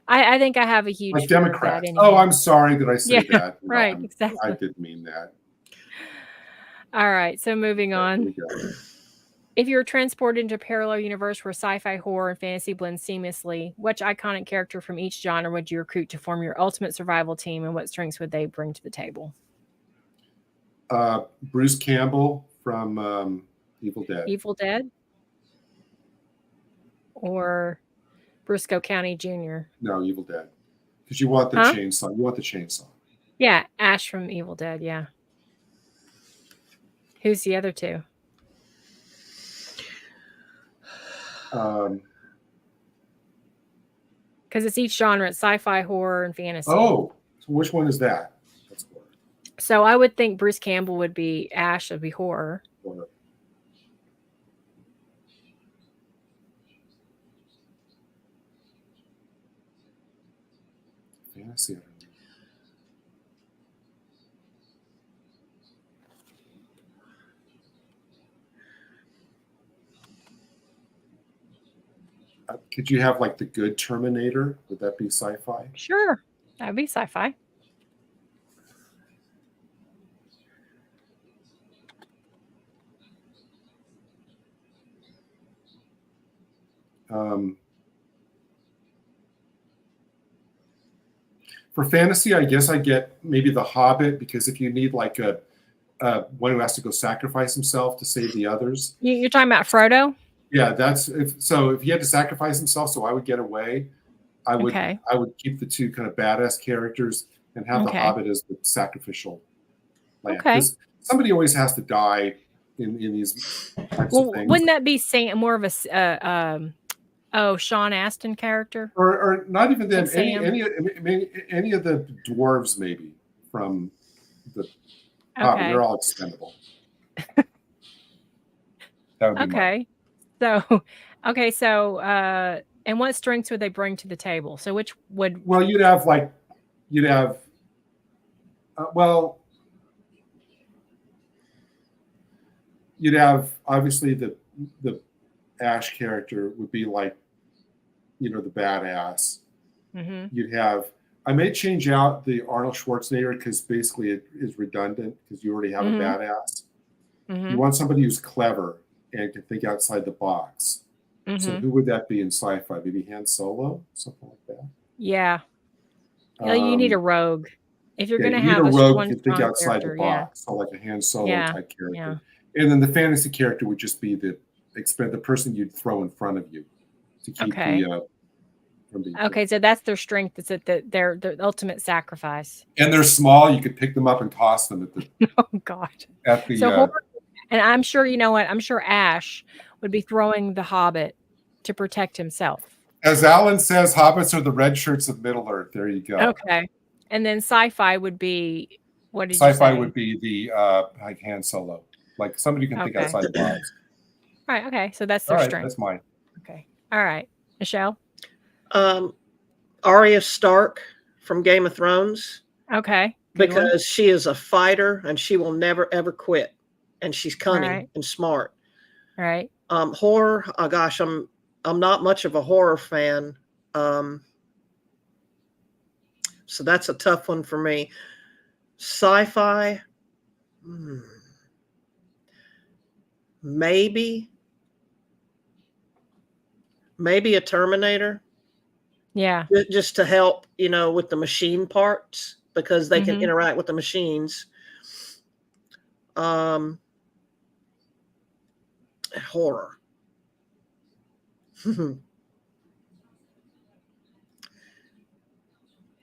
I think I have a huge like Democrats. Anyway. Oh, I'm sorry that I said that. No, right, exactly. I didn't mean that. All right, so moving on. If you were transported into a parallel universe where sci-fi, horror, and fantasy blend seamlessly, which iconic character from each genre would you recruit to form your ultimate survival team, and what strengths would they bring to the table? Bruce Campbell from Evil Dead. Evil Dead? Or Briscoe County Jr.? No, Evil Dead. Because you want the chainsaw. You want the chainsaw. Yeah, Ash from Evil Dead, yeah. Who's the other two? Because it's each genre. It's sci-fi, horror, and fantasy. Oh, so which one is that? That's horror. So I would think Bruce Campbell would be Ash. Would be horror. Fantasy. Could you have like the good Terminator? Would that be sci-fi? Sure, that'd be sci-fi. For fantasy, I guess I get maybe the Hobbit, because if you need like a one who has to go sacrifice himself to save the others. You're talking about Frodo? Yeah, if he had to sacrifice himself, so I would get away. I would keep the two kind of badass characters and have the Hobbit as the sacrificial lamb. Because somebody always has to die in these types of things. Wouldn't that be more of a Sean Astin character? Or not even them. Any of the dwarves maybe from the Hobbit. They're all expendable. That would be mine. So, and what strengths would they bring to the table? So which would... Well, you'd have obviously the Ash character would be like, the badass. Mm-hmm. You'd have, I may change out the Arnold Schwarzenegger because basically it is redundant because you already have a badass. Mm-hmm. You want somebody who's clever and can think outside the box. Mm-hmm. So who would that be in sci-fi? Maybe Han Solo, something like that. Yeah. You need a rogue if you're going to have a rogue one who can think outside the box, so like a Han Solo type character. Yeah. And then the fantasy character would just be the person you'd throw in front of you to keep so that's their strength. It's that their ultimate sacrifice. And they're small. You could pick them up and toss them at the. Oh God! At the. And I'm sure I'm sure Ash would be throwing the Hobbit to protect himself. As Alan says, hobbits are the red shirts of Middle Earth. There you go. Okay, and then sci-fi would be what did sci-fi you say? Would be the like Han Solo, like somebody who can think outside the box. Right. Okay. So that's their strength. That's mine. Okay. All right, Michelle. Arya Stark from Game of Thrones. Okay. Because she is a fighter and she will never ever quit, and she's cunning and smart. All right. Horror. Oh gosh, I'm not much of a horror fan. So that's a tough one for me. Sci-fi. Maybe a Terminator. Yeah. Just to help, with the machine parts. because they can interact with the machines. Horror.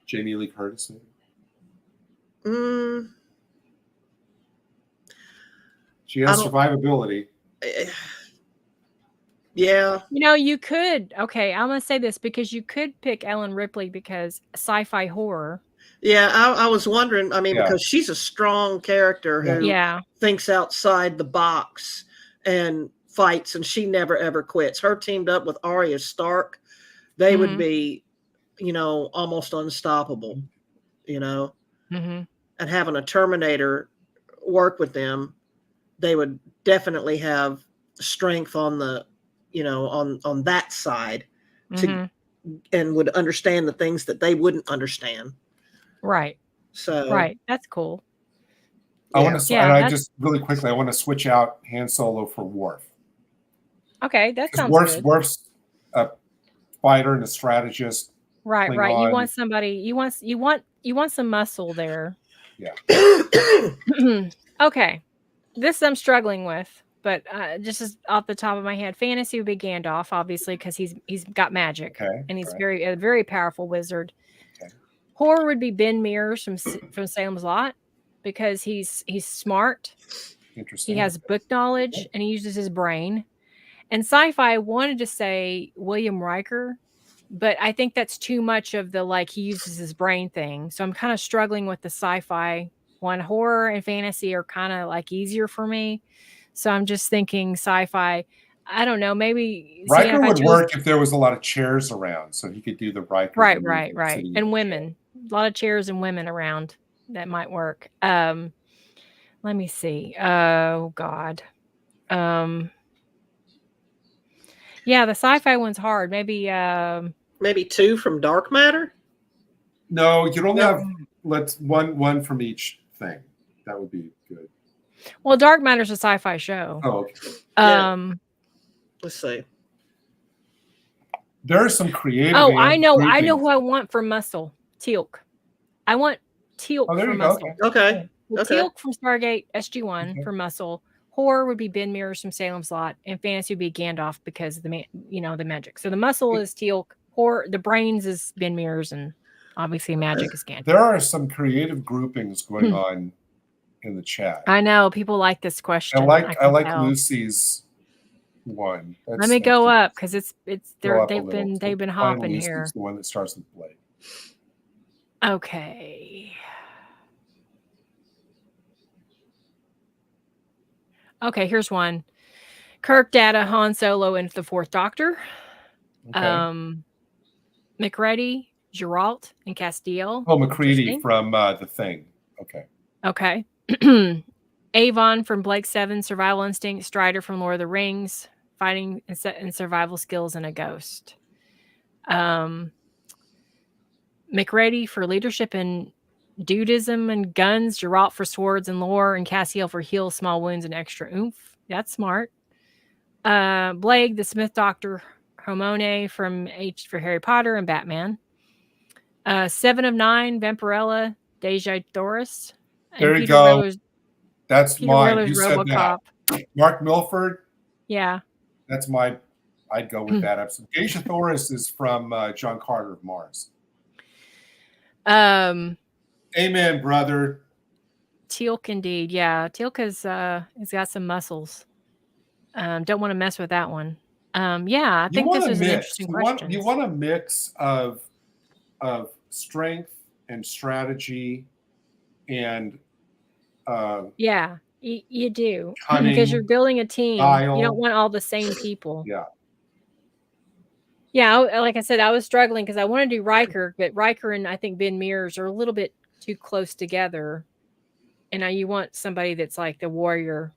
Jamie Lee Curtis. She has survivability. Yeah. You could. Okay, I'm going to say this because you could pick Ellen Ripley because sci-fi horror. Yeah, I was wondering, because she's a strong character who thinks outside the box and fights, and she never, ever quits. Her teamed up with Arya Stark, they would be, almost unstoppable, and having a Terminator work with them, they would definitely have strength on the, on that side and would understand the things that they wouldn't understand. Right. So right. That's cool. I want to, and I just really quickly, I want to switch out Han Solo for Worf. Okay, that sounds good. Worf's a fighter and a strategist. Right, right. You want somebody. You want some muscle there. Yeah. Okay, this I'm struggling with, but just as off the top of my head, fantasy would be Gandalf, obviously, because he's got magic and he's a very powerful wizard. Okay. Horror would be Ben Mears from Salem's Lot because he's smart. Interesting. He has book knowledge and he uses his brain. And sci-fi, I wanted to say William Riker, but I think that's too much of the he uses his brain thing. So I'm kind of struggling with the sci-fi one. Horror and fantasy are kind of easier for me. So I'm just thinking sci-fi. I don't know. Maybe Riker would work if there was a lot of chairs around, so he could do the Riker. Right. And women, a lot of chairs and women around that might work. Let me see. Oh God. Yeah, the sci-fi one's hard. Maybe 2 from Dark Matter. No, you'd only have one from each thing. That would be good. Well, Dark Matter's a sci-fi show. Oh, okay. Let's see. There are some creative. Oh, I know who I want for muscle. Teal'c. I want Teal'c for muscle. Okay. Teal'c from Stargate SG-1 for muscle. Horror would be Ben Mears from Salem's Lot, and fantasy would be Gandalf because of the the magic. So the muscle is Teal'c. Horror, the brains is Ben Mears, and obviously magic is Gandalf. There are some creative groupings going on in the chat. I know people like this question. I like Lucy's one. Let me go up because they've been hopping here. Lucy's the one that starts with Blade. Okay. Okay, here's one. Kirk, Data, Han Solo, and the Fourth Doctor. Okay. McReady, Geralt, and Castiel. Oh, McCready from The Thing. Okay. Avon from Blake 7, Survival Instinct. Strider from Lord of the Rings, Fighting and Survival Skills, and a Ghost. McReady for Leadership and Dudism and Guns. Geralt for Swords and Lore, and Castiel for Heal, Small Wounds, and Extra Oomph. That's smart. Blake, the Smith Doctor. Hermione from H for Harry Potter and Batman. 7 of 9, Vampirella, Deja Thoris. There you go. That's Peter mine. Wheeler's you RoboCop. Said that. Mark Milford. Yeah. That's my. I'd go with that episode. Deja Thoris is from John Carter of Mars. Amen, brother. Teal'c, indeed. Yeah, Teal'c has got some muscles. Don't want to mess with that one. Yeah, I think this is an interesting question. You want a mix of strength and strategy and yeah, you do, because you're building a team. You don't want all the same people. Yeah, like I said, I was struggling because I want to do Riker, but Riker and I think Ben Mears are a little bit too close together, and you want somebody that's like the warrior.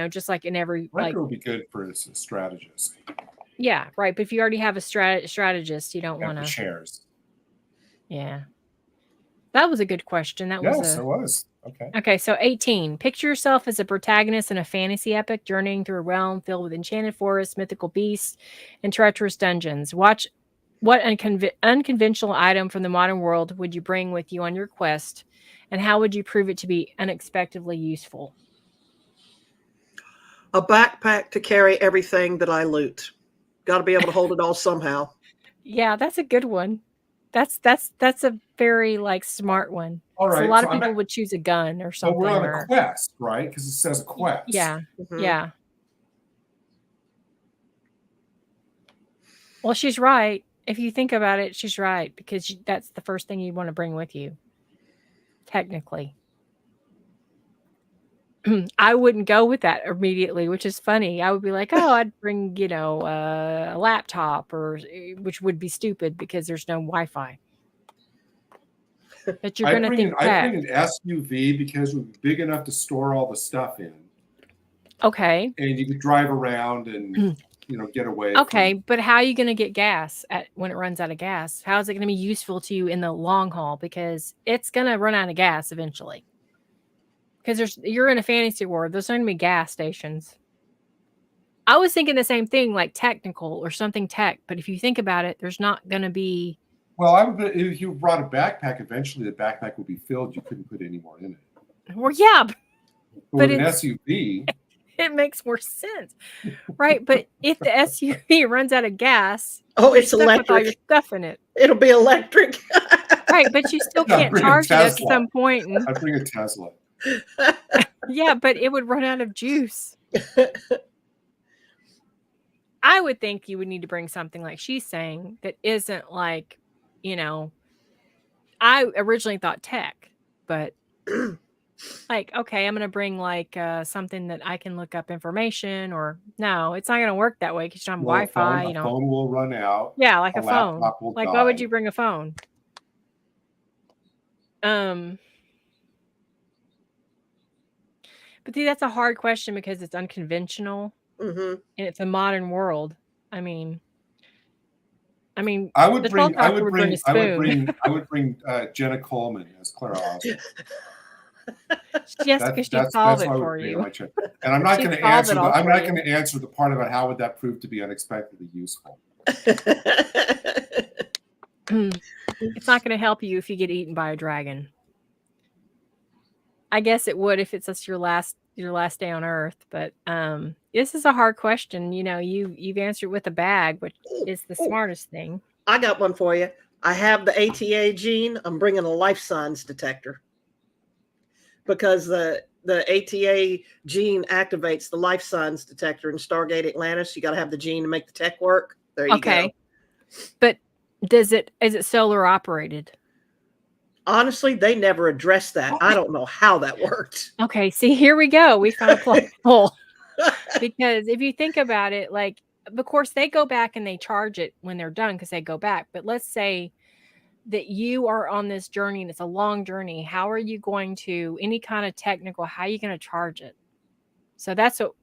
Just like in every Riker would be good for a strategist. Yeah, right. But if you already have a strategist, you don't want to shares. Yeah, that was a good question. It was. Okay. So 18. Picture yourself as a protagonist in a fantasy epic, journeying through a realm filled with enchanted forests, mythical beasts, and treacherous dungeons. What unconventional item from the modern world would you bring with you on your quest And how would you prove it to be unexpectedly useful? A backpack to carry everything that I loot. Got to be able to hold it all somehow. Yeah, that's a good one. That's a very like smart one. All right. So a lot so of people would choose a gun or But something. we're on or, a quest, right? Because it says a quest. Yeah. Mhm. Yeah. Well, she's right. If you think about it, she's right, because that's the first thing you'd want to bring with you. Technically. I wouldn't go with that immediately, which is funny. I would be like, oh, I'd bring, a laptop, which would be stupid because there's no Wi-Fi. But you're going to think I bring an SUV because it would be big enough to store all the stuff in. Okay. And you could drive around and get away. Okay, but how are you going to get gas when it runs out of gas? How is it going to be useful to you in the long haul? Because it's going to run out of gas eventually. Because you're in a fantasy world. There's going to be gas stations. I was thinking the same thing, like technical or something tech. But if you think about it, there's not going to be. Well, if you brought a backpack, eventually the backpack would be filled. You couldn't put any more in it. Well, yeah. But with an SUV. It makes more sense, right? But if the SUV runs out of gas, it's electric. With all your stuff in it. It'll be electric. Right, but you still can't charge it at some point. I'd bring a Tesla. Yeah, but it would run out of juice. I would think you would need to bring something like she's saying that isn't like, I originally thought tech, but like, okay, I'm going to bring like something that I can look up information, or no, it's not going to work that way because you don't have Wi-Fi. A phone will run out. Yeah, like a phone. Like, die. why would you bring a phone? But see, that's a hard question because it's unconventional, mm-hmm. and it's a modern world. I mean, I would bring Jenna Coleman as Clara Oswald. Yes, because she solved it for you. And I'm not going to answer. I'm not going to answer the part about how would that prove to be unexpectedly useful. It's not going to help you if you get eaten by a dragon. I guess it would if it's just your last day on Earth. But this is a hard question. You've answered with a bag, which is the smartest thing. I got one for you. I have the ATA gene. I'm bringing a life signs detector. Because the ATA gene activates the life signs detector in Stargate Atlantis. You got to have the gene to make the tech work. There you go. But is it solar operated? Honestly, they never addressed that. I don't know how that worked. Okay, see, here we go. We found a plug hole. Because if you think about it, like, of course, they go back and they charge it when they're done because they go back. But let's say that you are on this journey and it's a long journey. How are you going to, any kind of technical, how are you going to charge it? So that's what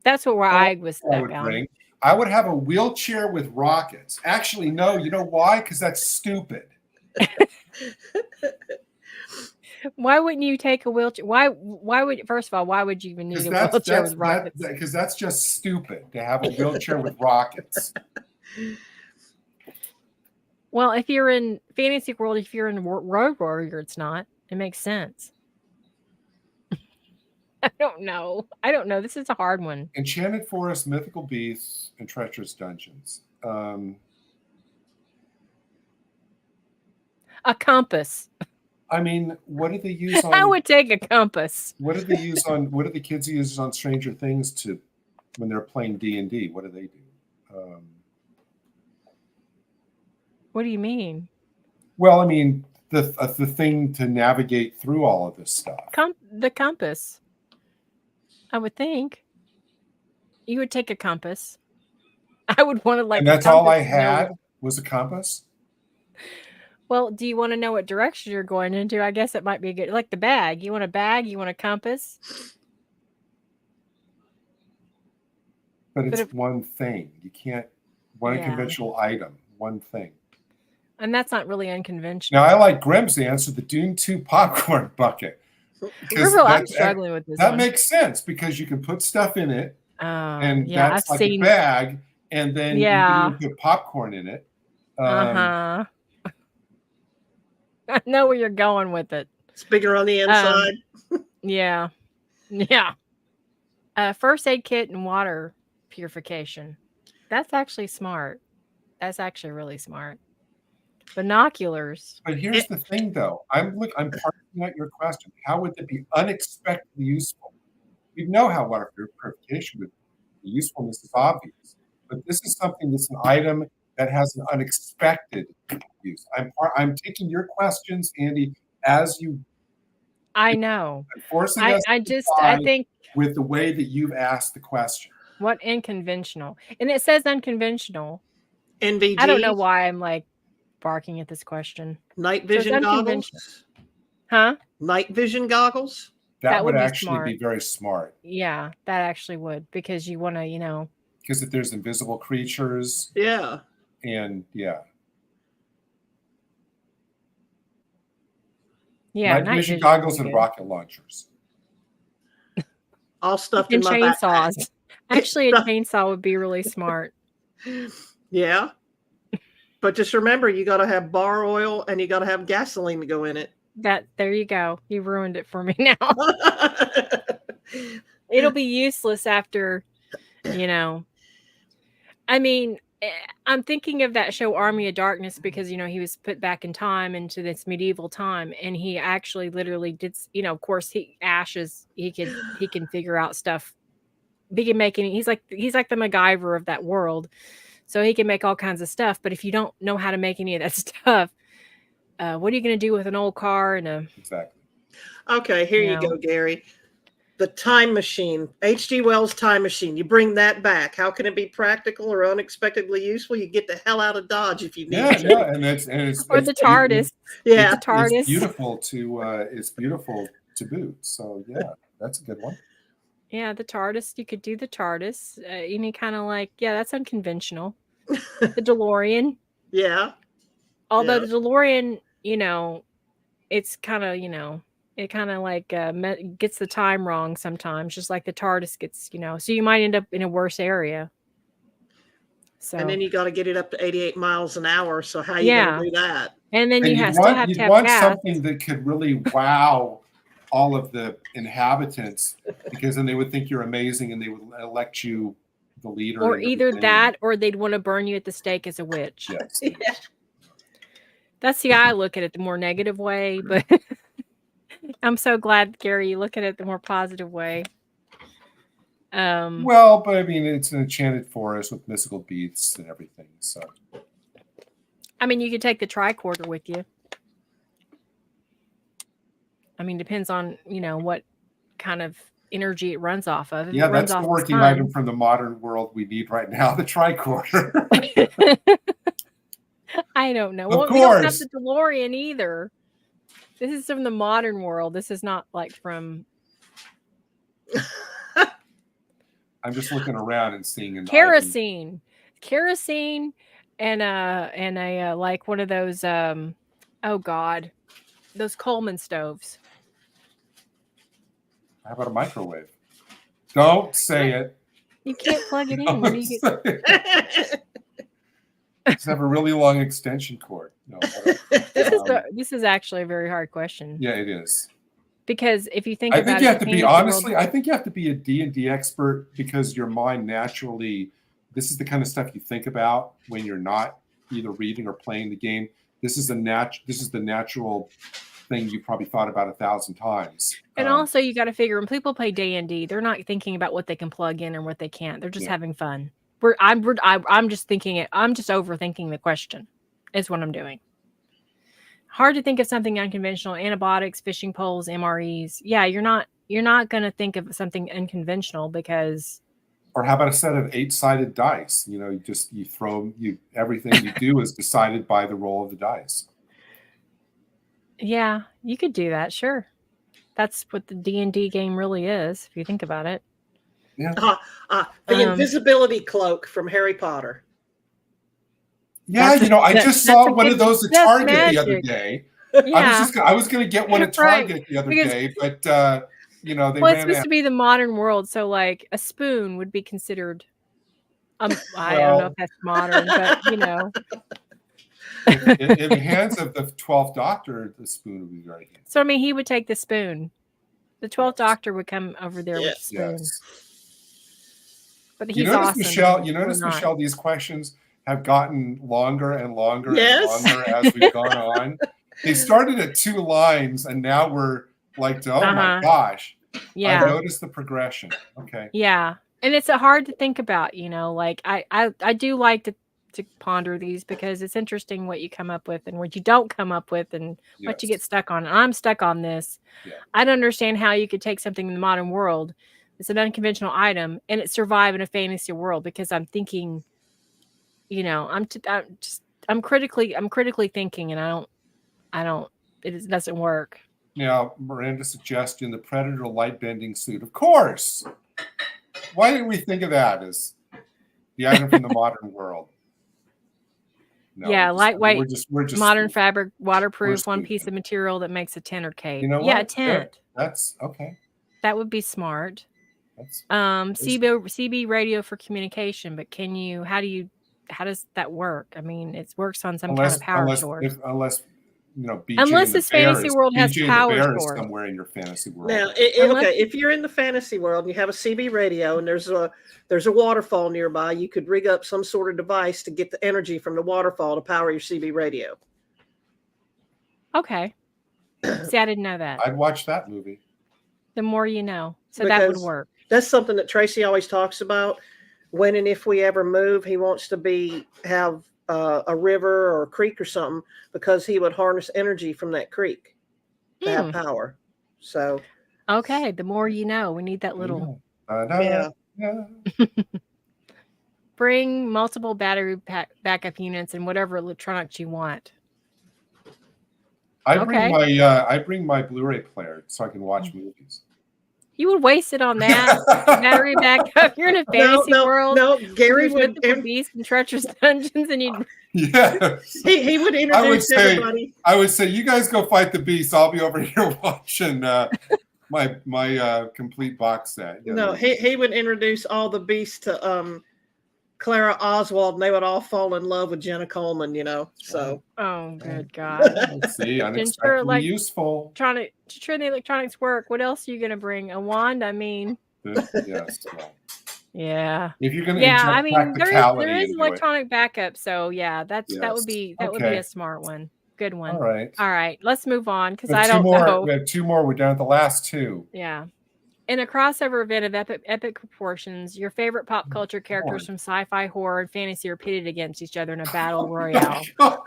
I was down. I would have a wheelchair with rockets. Actually, no, you know why? Because that's stupid. Why wouldn't you take a wheelchair? Why would you even need a wheelchair with rockets? Because that's just stupid to have a wheelchair with rockets. Well, if you're in fantasy world, if you're in Road Warrior, it's not. It makes sense. I don't know. This is a hard one. Enchanted forests, mythical beasts, and treacherous dungeons. A compass. I mean, what do they use on? I would take a compass. What do they use on? What do the kids use on Stranger Things when they're playing D&D? What do they do? What do you mean? Well, I mean, the thing to navigate through all of this stuff. The compass. I would think. You would take a compass. I would want to like. And that's all I had was a compass. Well, do you want to know what direction you're going into? I guess it might be good. Like the bag. You want a bag? You want a compass? But it's one thing. You can't. One conventional item. One thing. And that's not really unconventional. Now, I like Grimm's answer, the Dune 2 popcorn bucket. I'm struggling with this. That makes sense because you can put stuff in it, and that's like a bag, and then you can put popcorn in it. I know where you're going with it. It's bigger on the inside. Yeah. First aid kit and water purification. That's actually smart. That's actually really smart. Binoculars. But here's the thing, though. I'm parsing out your question. How would it be unexpectedly useful? We know how water purification would be. The usefulness is obvious. But this is something that's an item that has an unexpected use. I'm taking your questions, Andy, as you. I know. Forcing us I think with the way that you've asked the question. What unconventional? And it says unconventional. NVG. I don't know why I'm like barking at this question. Night vision goggles. Huh? Night vision goggles. That would actually be very smart. Yeah, that actually would, because you want to, Because if there's invisible creatures. Yeah. And yeah. Yeah. Night vision goggles and rocket launchers. All stuffed in my chainsaws. backpack. Actually, a chainsaw would be really smart. Yeah. But just remember, you got to have bar oil and you got to have gasoline to go in it. There you go. You ruined it for me now. It'll be useless after, I mean, I'm thinking of that show Army of Darkness because, he was put back in time into this medieval time, and he actually literally did, of course, he can figure out stuff. He can make he's like the MacGyver of that world. So he can make all kinds of stuff. But if you don't know how to make any of that stuff, what are you going to do with an old car and a... Exactly. Okay, here you go, Gary. The time machine, H.G. Wells' time machine. You bring that back. How can it be practical or unexpectedly useful? You get the hell out of Dodge if you need to. Yeah, and it's or the TARDIS. The TARDIS. It's beautiful to boot. So yeah, that's a good one. Yeah, the TARDIS. You could do the TARDIS. Any kind of that's unconventional. The DeLorean. Yeah. Although the DeLorean, it's kind of, it kind of gets the time wrong sometimes, just like the TARDIS gets, so you might end up in a worse area. So, and then you got to get it up to 88 miles an hour. So how are you going to do that? And then you have want gas. Something that could really wow all of the inhabitants, because then they would think you're amazing and they would elect you the leader. Or either that, or they'd want to burn you at the stake as a witch. Yes. Yeah. That's the I look at it the more negative way, but I'm so glad, Gary, you look at it the more positive way. Well, but I mean, it's an enchanted forest with mystical beasts and everything. So, I mean, you could take the tricorder with you. I mean, depends on what kind of energy it runs off of. If that's the working item from the modern world we need right now: the tricorder. I don't know. Of course. We don't have the DeLorean either. This is from the modern world. This is not from. I'm just looking around and seeing kerosene, and a one of those those Coleman stoves. How about a microwave? Don't say it. You can't plug it in. When you get... Just have a really long extension cord. No, this is actually a very hard question. Yeah, it is. Because if you think I about think you have to be I think you have to be a D&D expert, because your mind naturally, this is the kind of stuff you think about when you're not either reading or playing the game. This is the natural thing you probably thought about 1,000 times. And also you got to figure, when people play D&D, they're not thinking about what they can plug in or what they can't. They're just having fun. I'm just thinking it. I'm just overthinking the question is what I'm doing. Hard to think of something unconventional. Antibiotics, fishing poles, MREs. Yeah, you're not going to think of something unconventional because. Or how about a set of 8-sided dice? You throw everything you do is decided by the roll of the dice. Yeah, you could do that. Sure, that's what the D&D game really is, if you think about it. Yeah. The invisibility cloak from Harry Potter. Yeah, I just saw one of those at Target the other day. Yeah. I was going to get one at Target the other day, but they ran it's supposed to be the modern world, so a spoon would be considered. I don't know if that's modern, but In the hands of the 12th Doctor, the spoon would be very handy. So I mean, he would take the spoon. The 12th Doctor would come over there with the spoon. Yes. But he's You notice, awesome. Michelle. You notice, Michelle. These questions have gotten longer and longer and longer as we've gone on. They started at 2 lines, and now we're like, oh my gosh. Yeah. I noticed the progression. Okay. Yeah. And it's hard to think about, you know, like I do like to ponder these because it's interesting what you come up with and what you don't come up with and what you get stuck on. And I'm stuck on this. Yeah. I don't understand how you could take something in the modern world, it's an unconventional item, and it survive in a fantasy world, because I'm thinking, you know, I'm critically thinking, and it doesn't work. Now, Miranda suggesting the Predator light bending suit. Of course. Why didn't we think of that as the item from the modern world? No, yeah, lightweight, we're just modern fabric, waterproof, one piece of material that makes a tent or cape. You know yeah, what? A tent. That's okay. That would be smart. That's CB radio for communication, but how does that work? I mean, it works on some kind of power source. Unless you know, unless this fantasy world has power source somewhere in your fantasy world. Now, okay, if you're in the fantasy world and you have a CB radio and there's a waterfall nearby, you could rig up some sort of device to get the energy from the waterfall to power your CB radio. Okay. See, I didn't know that. I'd watch that movie. The more you know. So that would work. That's something that Tracy always talks about. When and if we ever move, he wants to have a river or a creek or something, because he would harness energy from that creek to have power. So, okay, the more you know. We need that little. Yeah. Bring multiple battery backup units and whatever electronics you want. I bring my Blu-ray player so I can watch movies. You would waste it on that battery backup. You're in a fantasy world. No, Gary would beast and treacherous dungeons, and you. Yeah, he would introduce everybody. I would say, you guys go fight the beast. I'll be over here watching my complete box set. You know? No, he would introduce all the beasts to Clara Oswald, and they would all fall in love with Jenna Coleman, you know. So, oh, good God! Let's see, unexpectedly useful. To sure the electronics work. What else are you gonna bring? A wand? I mean, yes. Yeah. If you're gonna, I mean, there is electronic backup, so yeah, that would be a smart one. Good one. All right. Let's move on, because I don't know. We have 2 more. We're down at the last 2. Yeah. In a crossover event of epic proportions, your favorite pop culture characters from sci-fi, horror, and fantasy are pitted against each other in a battle royale. All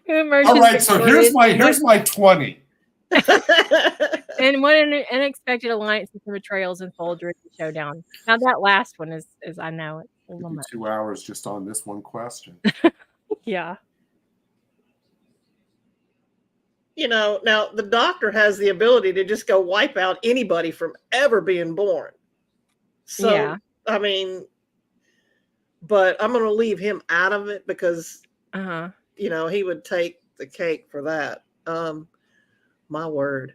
right, so here's my 20. And what an unexpected alliances and betrayals unfold during the showdown. Now that last one is I know it's a little much. 2 hours just on this one question. Yeah. You know, now the Doctor has the ability to just go wipe out anybody from ever being born. So, yeah. I mean, but I'm going to leave him out of it because, you know, he would take the cake for that. My word.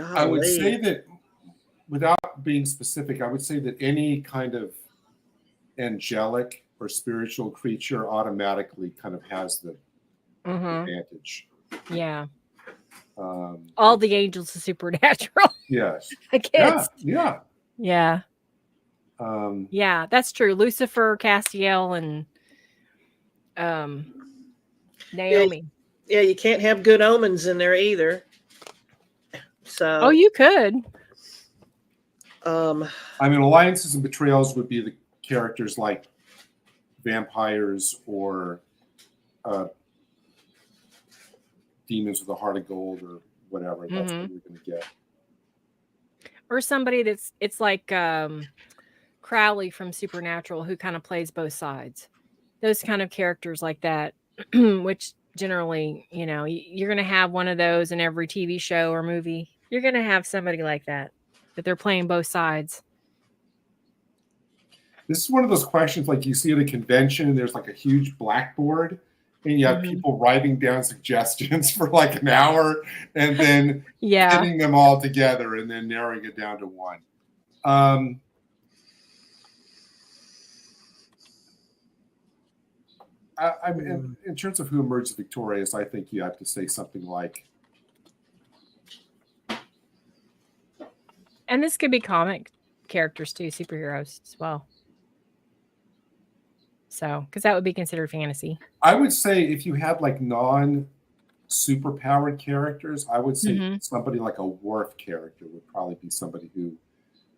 I would say that, without being specific, I would say that any kind of angelic or spiritual creature automatically kind of has the advantage. Yeah. All the angels are supernatural. Yes. I guess. Yeah. Yeah. Yeah, that's true. Lucifer, Castiel, and Naomi. Yeah, you can't have good omens in there either. So you could. I mean, alliances and betrayals would be the characters like vampires or demons with a heart of gold or whatever. That's what you're going to get. Or somebody it's like Crowley from Supernatural, who kind of plays both sides. Those kind of characters like that, which generally, you know, you're going to have one of those in every TV show or movie. You're going to have somebody like that they're playing both sides. This is one of those questions like you see at a convention and there's like a huge blackboard and you have people writing down suggestions for like an hour and then getting them all together and then narrowing it down to one. in terms of who emerges victorious, I think you have to say something like. And this could be comic characters too, superheroes as well. So, because that would be considered fantasy. I would say if you had like non-superpowered characters, I would say somebody like a Worf character would probably be somebody who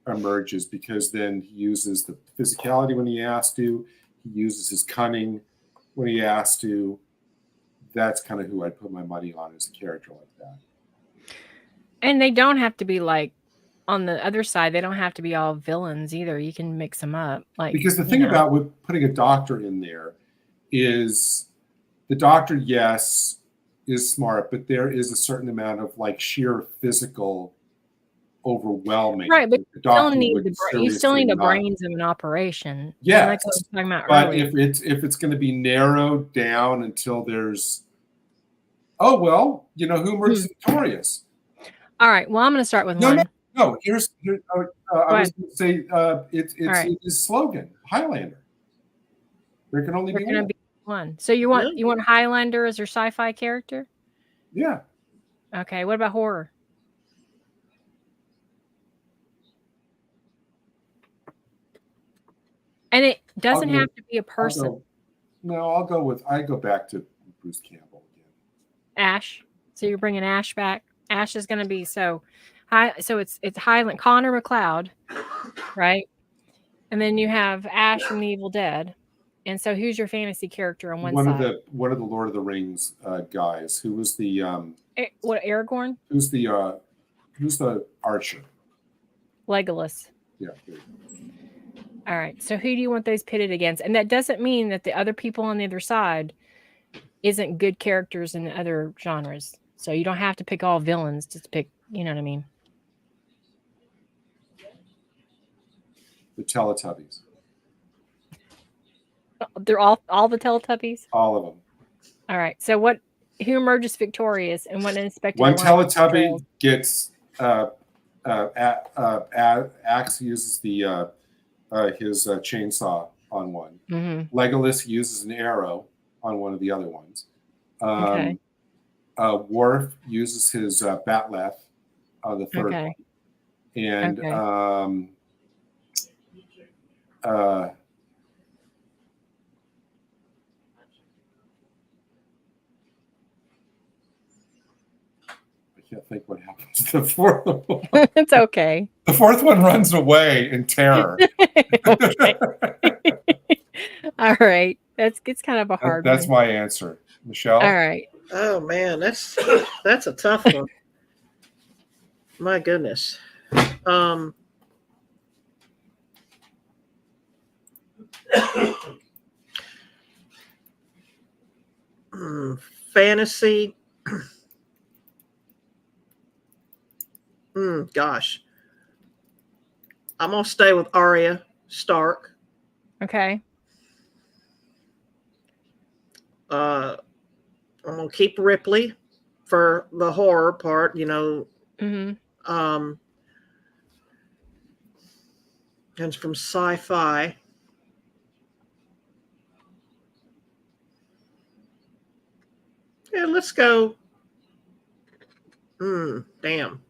emerges, because then he uses the physicality when he has to. He uses his cunning when he has to. That's kind of who I'd put my money on as a character like that. And they don't have to be like, on the other side, they don't have to be all villains either. You can mix them up. Like, because the thing about with putting a doctor in there is the doctor, yes, is smart, but there is a certain amount of like sheer physical overwhelming. Right, but the doctor you still need the brains of an operation. Yes, like I was talking about but earlier. if it's going to be narrowed down until there's, oh well, who emerges victorious? All right. Well, I'm going to start with one. No. Here's I was going to say it's his slogan, Highlander. There can only be one. So you want Highlander as your sci-fi character? Yeah. Okay. What about horror? And it doesn't have to be a person. I go back to Bruce Campbell again. Ash. So you're bringing Ash back. Ash is going to be so high. So it's Highland Connor McLeod, right? And then you have Ash from the Evil Dead. And so who's your fantasy character on one side? One of the Lord of the Rings guys. Who was the Aragorn? Who's the archer? Legolas. Yeah. All right. So who do you want those pitted against? And that doesn't mean that the other people on the other side isn't good characters in other genres. So you don't have to pick all villains, just pick, you know what I mean? The Teletubbies. They're all the Teletubbies? All of them. All right. So who emerges victorious and what inspector? One Teletubby gets Axe uses the his chainsaw on one. Mm-hmm. Legolas uses an arrow on one of the other ones. Okay. Worf uses his batleth on the third one. And I can't think what happens to the fourth one. It's okay. The fourth one runs away in terror. All right. It's kind of a hard one. That's my answer. Michelle? All right. Oh man, that's a tough one. My goodness. Fantasy. Gosh. I'm gonna stay with Arya Stark. Okay. I'm gonna keep Ripley for the horror part, Mm-hmm. And from sci-fi. Yeah, let's go. Damn.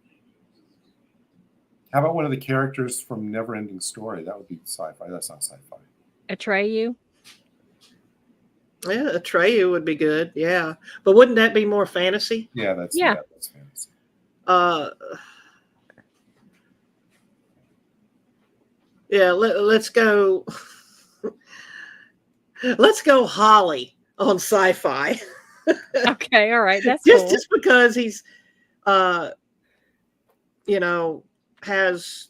How about one of the characters from Neverending Story? That would be sci-fi. That's not sci-fi. Atreyu? Yeah, Atreyu would be good. Yeah. But wouldn't that be more fantasy? Yeah, that's fantasy. Yeah, let's go. Let's go Holly on sci-fi. Okay, all right. That's just cool. Just because he's has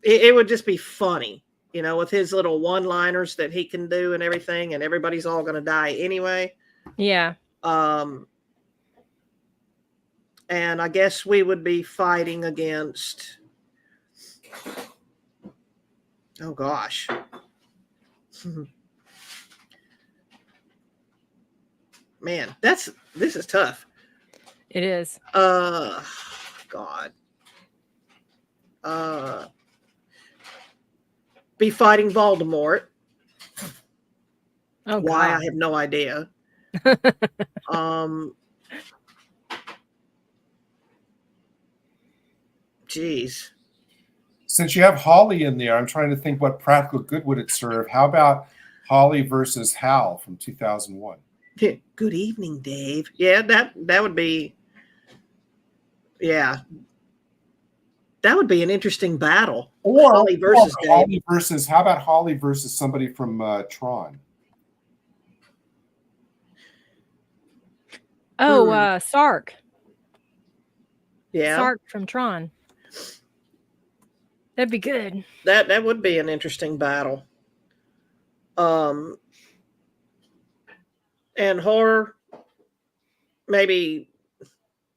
it would just be funny, with his little one-liners that he can do and everything, and everybody's all going to die anyway. Yeah. And I guess we would be fighting against, oh gosh. Man, this is tough. It is. God. Be fighting Voldemort. Oh, Why, God. I have no idea. Geez. Since you have Holly in there, I'm trying to think what practical good would it serve. How about Holly versus Hal from 2001? Good evening, Dave. Yeah, that would be. Yeah, that would be an interesting battle. Or Holly versus Dave. Holly versus. How about Holly versus somebody from Tron? Oh, Sark. Yeah, Sark from Tron. That'd be good. That would be an interesting battle. And horror, maybe.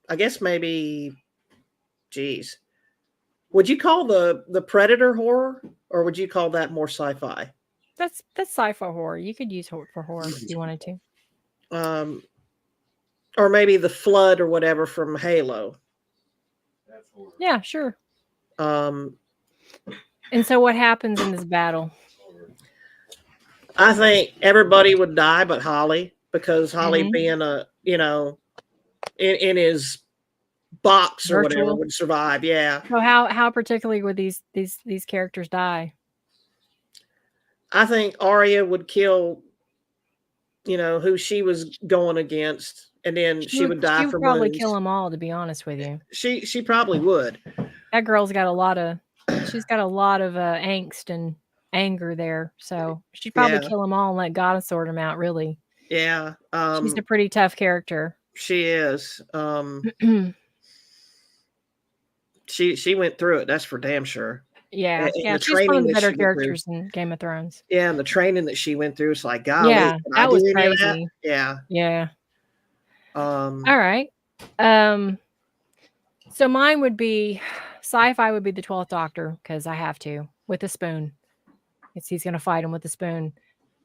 I guess maybe. Geez, would you call the Predator horror, or would you call that more sci-fi? That's sci-fi horror. You could use horror for horror if you wanted to. Or maybe the Flood or whatever from Halo. Yeah, sure. Um, And so what happens in this battle? I think everybody would die but Holly, because Holly being in his box or whatever Virtual? would survive. Yeah. So how particularly would these characters die? I think Arya would kill, who she was going against, and then she would die She would for probably wounds. kill them all, to be honest with you. She probably would. That girl's got a lot of angst and anger there. So she'd probably kill them all and let God sort them out, really. Yeah. She's a pretty tough character. She is. She went through it, that's for damn sure. Yeah. And She's one of the better characters in Game of Thrones. Yeah, and the training that she went through, it's like, golly, yeah, that was crazy. Yeah. Yeah. All right. So mine would be sci-fi would be the 12th Doctor, because I have to, with a spoon. He's gonna fight him with a spoon.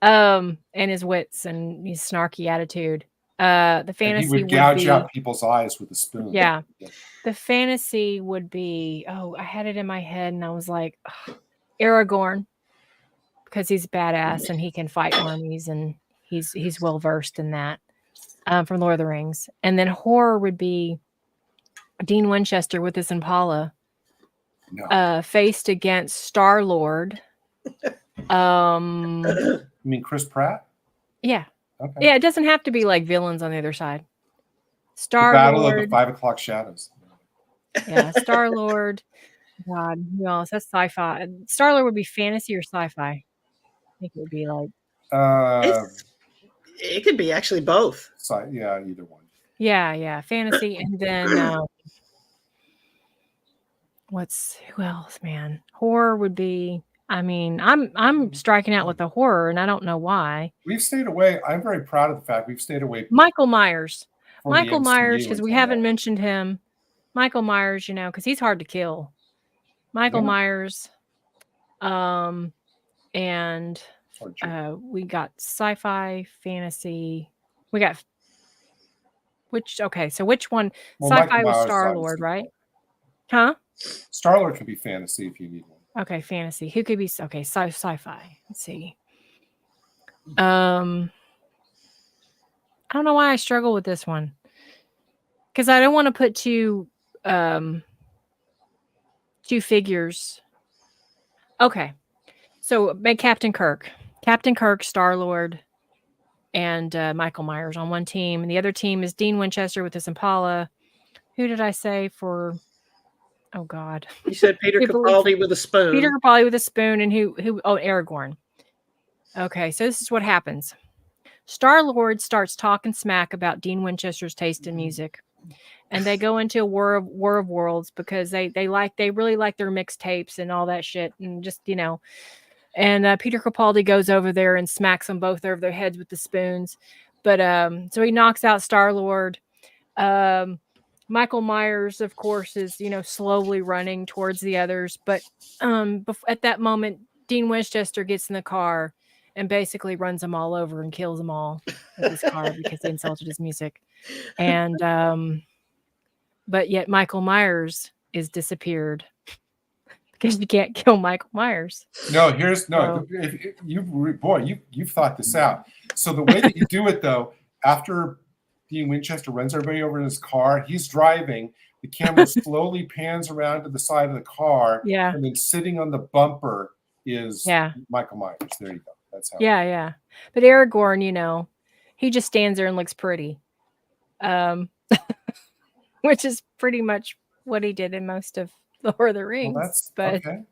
And his wits and his snarky attitude. The fantasy he would gouge out people's eyes with a spoon. Yeah. The fantasy would be, I had it in my head and I was like, Aragorn, because he's badass and he can fight armies and he's well versed in that. From Lord of the Rings. And then horror would be Dean Winchester with his Impala, faced against Star-Lord. You mean Chris Pratt? Yeah. Okay. Yeah, it doesn't have to be like villains on the other side. Star-Lord. The Battle of the 5 o'clock shadows. Yeah, Star-Lord. God, who else? That's sci-fi. Star-Lord would be fantasy or sci-fi? I think it would be like... it could be actually both. Yeah, either one. Yeah, fantasy. And then... who else, man? Horror would be... I mean, I'm striking out with the horror, and I don't know why. We've stayed away. I'm very proud of the fact we've stayed away. Michael Myers, because we haven't mentioned him. Michael Myers, because he's hard to kill. Michael Myers, and we got sci-fi, fantasy. We got which one? Sci-fi was Star-Lord, right? Huh? Star-Lord could be fantasy if you need one. Okay, fantasy. Who could be sci-fi? Let's see. I don't know why I struggle with this one. Because I don't want to put two figures. Okay. So make Captain Kirk, Star-Lord, and Michael Myers on one team. And the other team is Dean Winchester with his Impala. Who did I say for... Oh God! You said Peter Capaldi with a spoon. Peter Capaldi with a spoon, and who? Aragorn. Okay, so this is what happens. Star-Lord starts talking smack about Dean Winchester's taste in music, and they go into a war of worlds because they really like their mixtapes and all that shit, and just And Peter Capaldi goes over there and smacks them both over their heads with the spoons, but so he knocks out Star-Lord. Michael Myers, of course, is, slowly running towards the others. But at that moment, Dean Winchester gets in the car and basically runs them all over and kills them all with his car because they insulted his music. And but yet Michael Myers is disappeared because you can't kill Michael Myers. You've thought this out. So the way that you do it, though, after Dean Winchester runs everybody over in his car, he's driving. The camera slowly pans around to the side of the car, Yeah. and then sitting on the bumper is Yeah. Michael Myers. There you go. That's how. Yeah, yeah. But Aragorn, you know, he just stands there and looks pretty, which is pretty much what he did in most of Lord of the Rings. Well, that's but okay.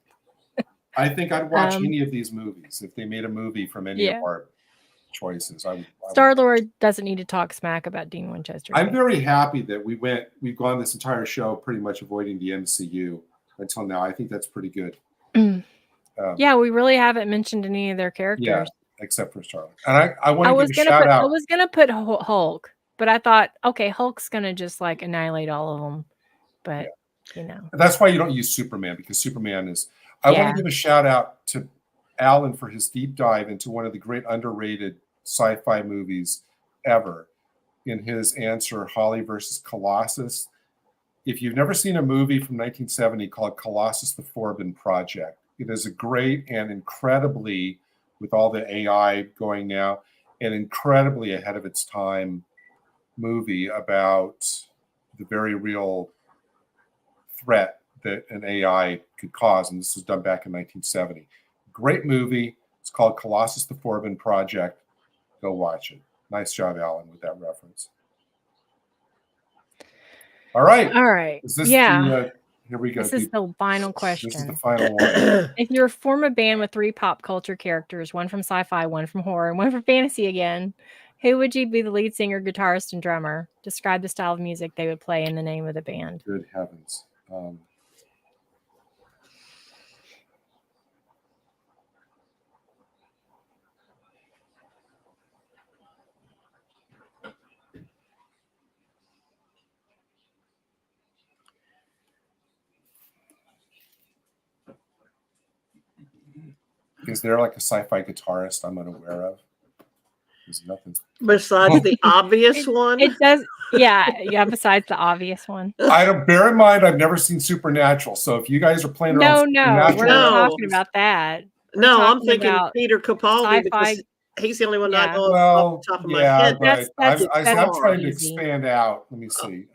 I think I'd watch any of these movies if they made a movie from any of our choices. Star-Lord doesn't need to talk smack about Dean Winchester. I'm very happy that we've gone this entire show pretty much avoiding the MCU until now. I think that's pretty good. Yeah, we really haven't mentioned any of their characters. Yeah, except for Star-Lord. And I want to give a shout out. I was gonna put Hulk, but I thought, okay, Hulk's gonna just like annihilate all of them. But you know, that's why you don't use Superman, because Superman is. I want to give a shout out to Alan for his deep dive into one of the great underrated sci-fi movies ever in his answer, Holly versus Colossus. If you've never seen a movie from 1970 called Colossus the Forbin Project, it is a great and incredibly, with all the AI going now, an incredibly ahead of its time movie about the very real threat that an AI could cause. And this was done back in 1970. Great movie. It's called Colossus the Forbin Project. Go watch it. Nice job, Alan, with that reference. All right. All right. Is this here we go. This is the final question. This is the final one. If you form a band with 3 pop culture characters, one from sci-fi, one from horror, and one from fantasy again, who would you be the lead singer, guitarist, and drummer? Describe the style of music they would play and the name of the band. Good heavens. Is there like a sci-fi guitarist I'm unaware of? There's nothing besides the obvious one. It does, yeah. Besides the obvious one. I don't bear in mind I've never seen Supernatural, so if you guys are playing around, we're not talking about that. No, I'm thinking Peter Capaldi because he's the only one I know off the top of my head. I'm trying to expand out. Let me see.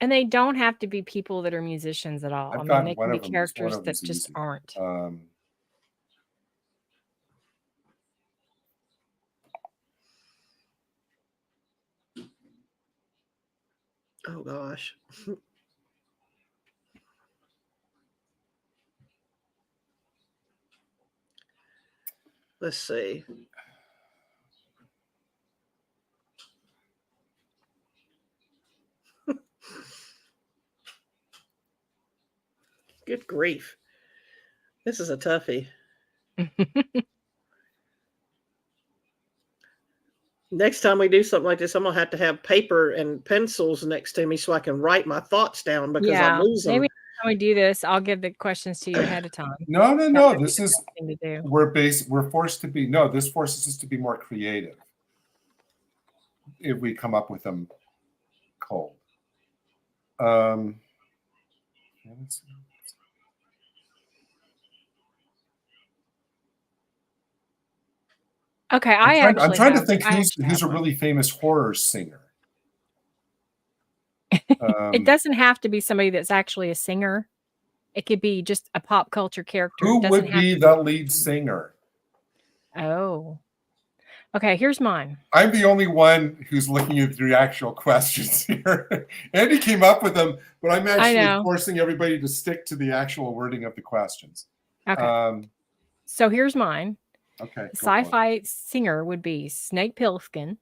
And they don't have to be people that are musicians at all. I mean, they can be characters that just aren't. Oh gosh. Let's see. Good grief. This is a toughie. Next time we do something like this, I'm going to have paper and pencils next to me so I can write my thoughts down because I lose them. Maybe when we do this, I'll give the questions to you ahead of time. No. This is thing to do. We're forced to be. No, this forces us to be more creative. If we come up with them cold. Okay, I'm trying to think who's a really famous horror singer. It doesn't have to be somebody that's actually a singer. It could be just a pop culture character. Who would be the lead singer? Oh. Okay, here's mine. I'm the only one who's looking at the actual questions here. Andy came up with them, but I'm actually forcing everybody to stick to the actual wording of the questions. Okay. So here's mine. Okay. Sci-fi singer would be Snake Plissken.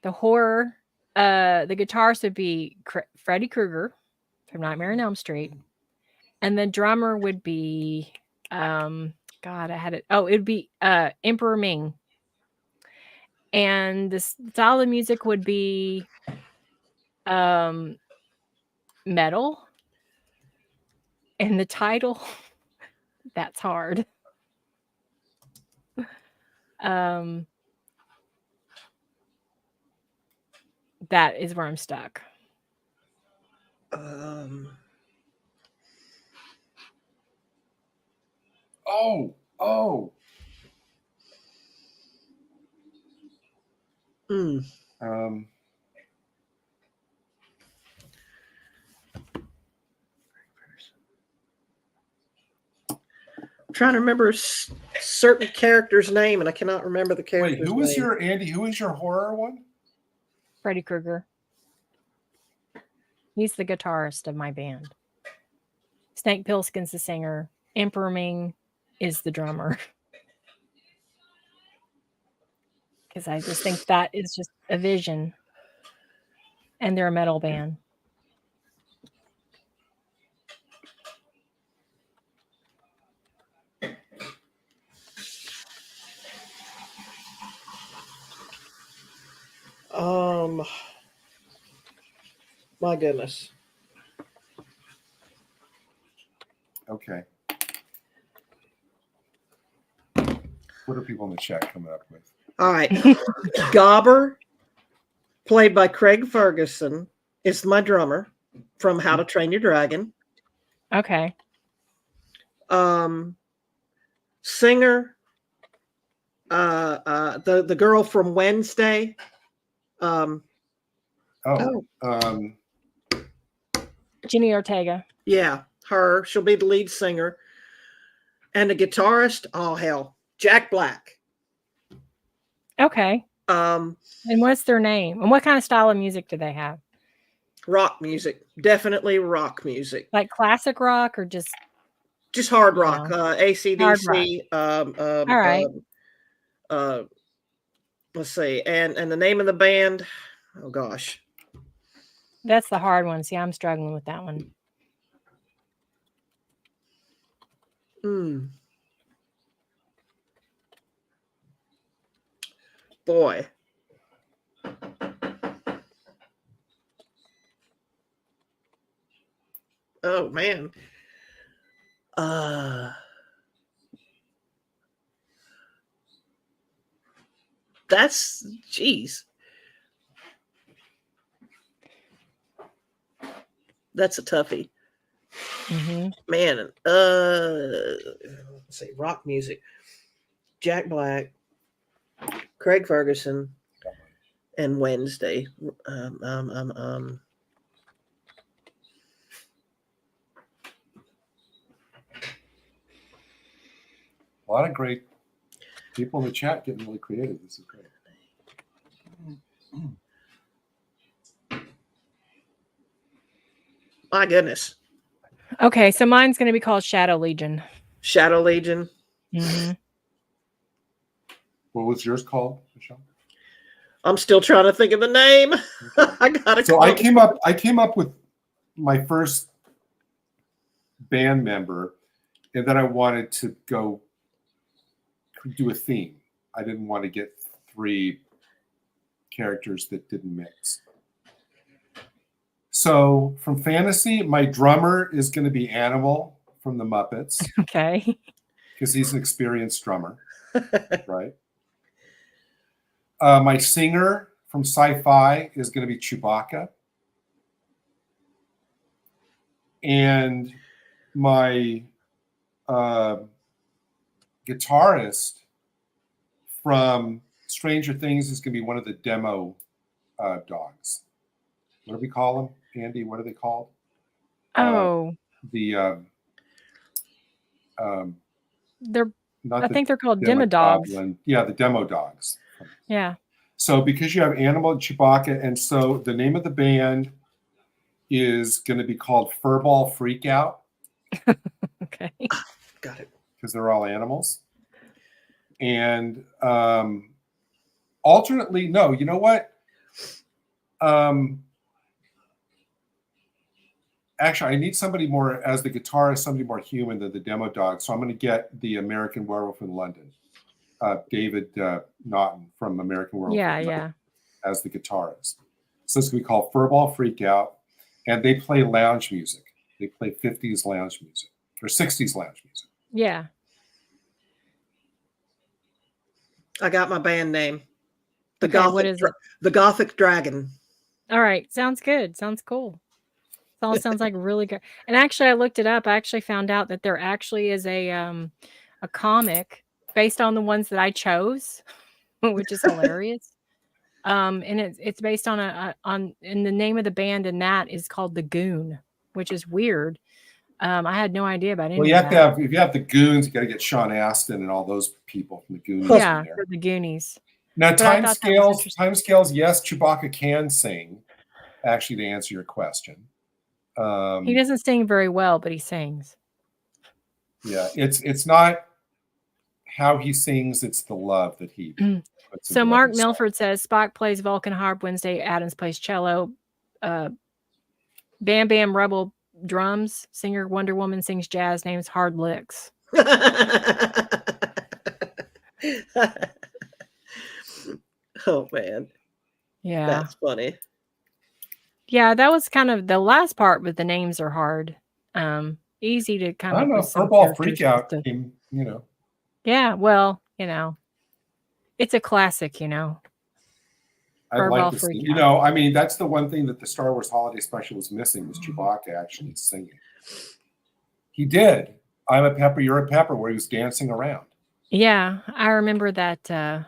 The horror, the guitarist would be Freddy Krueger from Nightmare on Elm Street. And the drummer would be, God, I had it. Oh, it would be Emperor Ming. And the style of music would be metal. And the title, that's hard. That is where I'm stuck. Oh. Trying to remember certain character's name, and I cannot remember the character's Wait, name. who was your Andy? Who was your horror one? Freddy Krueger. He's the guitarist of my band. Snake Plissken's the singer. Emperor Ming is the drummer. Because I just think that is just a vision. And they're a metal band. My goodness. Okay. What are people in the chat coming up with? All right. Gobber, played by Craig Ferguson, is my drummer from How to Train Your Dragon. Okay. Singer, the girl from Wednesday. Jenny Ortega. Yeah, her. She'll be the lead singer. And the guitarist, oh hell, Jack Black. Okay. And what's their name? And what kind of style of music do they have? Rock music. Definitely rock music. Like classic rock or just hard rock. AC/DC. All right. Let's see. And the name of the band, oh gosh. That's the hard one. See, I'm struggling with that one. Boy. Oh man. That's geez. That's a toughie. Man, let's see, rock music. Jack Black, Craig Ferguson, and Wednesday. A lot of great people in the chat getting really creative. This is great. My goodness. Okay, so mine's going to be called Shadow Legion. Shadow Legion. What was yours called, Michelle? I'm still trying to think of the name. I got it. So I came up with my first band member, and then I wanted to go do a theme. I didn't want to get 3 characters that didn't mix. So from fantasy, my drummer is going to be Animal from the Muppets. Okay. Because he's an experienced drummer, right? My singer from sci-fi is going to be Chewbacca. And my guitarist from Stranger Things is going to be one of the demo dogs. What do we call them, Andy? What are they called? Oh. They're. I think they're called demo dogs. Yeah, the demo dogs. Yeah. So because you have Animal and Chewbacca, and so the name of the band is going to be called Furball Freakout. Okay. Got it. Because they're all animals. And alternately, no, you know what? Actually, I need somebody more, as the guitarist, somebody more human than the demo dog. So I'm going to get the American Werewolf in London, David Naughton from American Werewolf in London, as the guitarist. So it's going to be called Furball Freakout. And they play lounge music. They play 50s lounge music or 60s lounge music. Yeah. I got my band name. What is it? The Gothic Dragon. All right. Sounds good. Sounds cool. It all sounds like really good. And actually, I looked it up. I actually found out that there actually is a a comic based on the ones that I chose, which is hilarious. And it's based on and the name of the band in that is called The Goon, which is weird. I had no idea about any. Well, you have to have, if you have the Goons, you got to get Sean Astin and all those people from the Goonies. Yeah, for the Goonies. Now, timescales, yes, Chewbacca can sing, actually, to answer your question. He doesn't sing very well, but he sings. Yeah, it's not how he sings, it's the love that he puts. So Mark Milford says Spock plays Vulcan harp Wednesday, Adams plays cello, Bam Bam Rebel drums, singer Wonder Woman sings jazz, name's Hard Licks. Oh man. Yeah. That's funny. Yeah, that was kind of the last part, but the names are hard. Easy to kind of. I don't know. Furball Freakout came, Yeah, well, it's a classic, I'd like to see. I mean, that's the one thing that the Star Wars Holiday Special was missing, was Chewbacca actually singing. He did. I'm a Pepper, You're a Pepper, where he was dancing around. Yeah, I remember that. I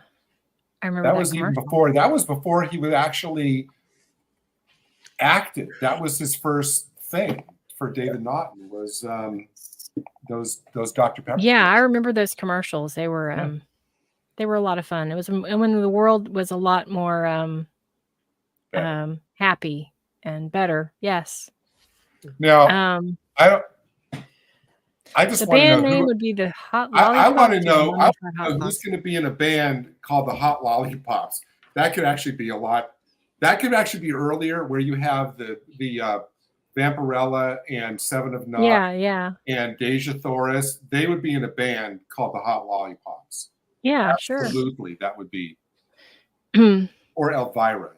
remember that was even before. That was before he was actually acted. That was his first thing for David Naughton, was those Dr. Pepper. Yeah, I remember those commercials. They were a lot of fun. It was when the world was a lot more happy and better. Yes. Now, I just the want to know band name would be the Hot Lollipops. I want to know who's going to be in a band called the Hot Lollipops. That could actually be a lot. That could actually be earlier, where you have the Vampirella and Seven of Nine, and Deja Thoris. They would be in a band called the Hot Lollipops. Yeah, absolutely, that would be. Or Elvira,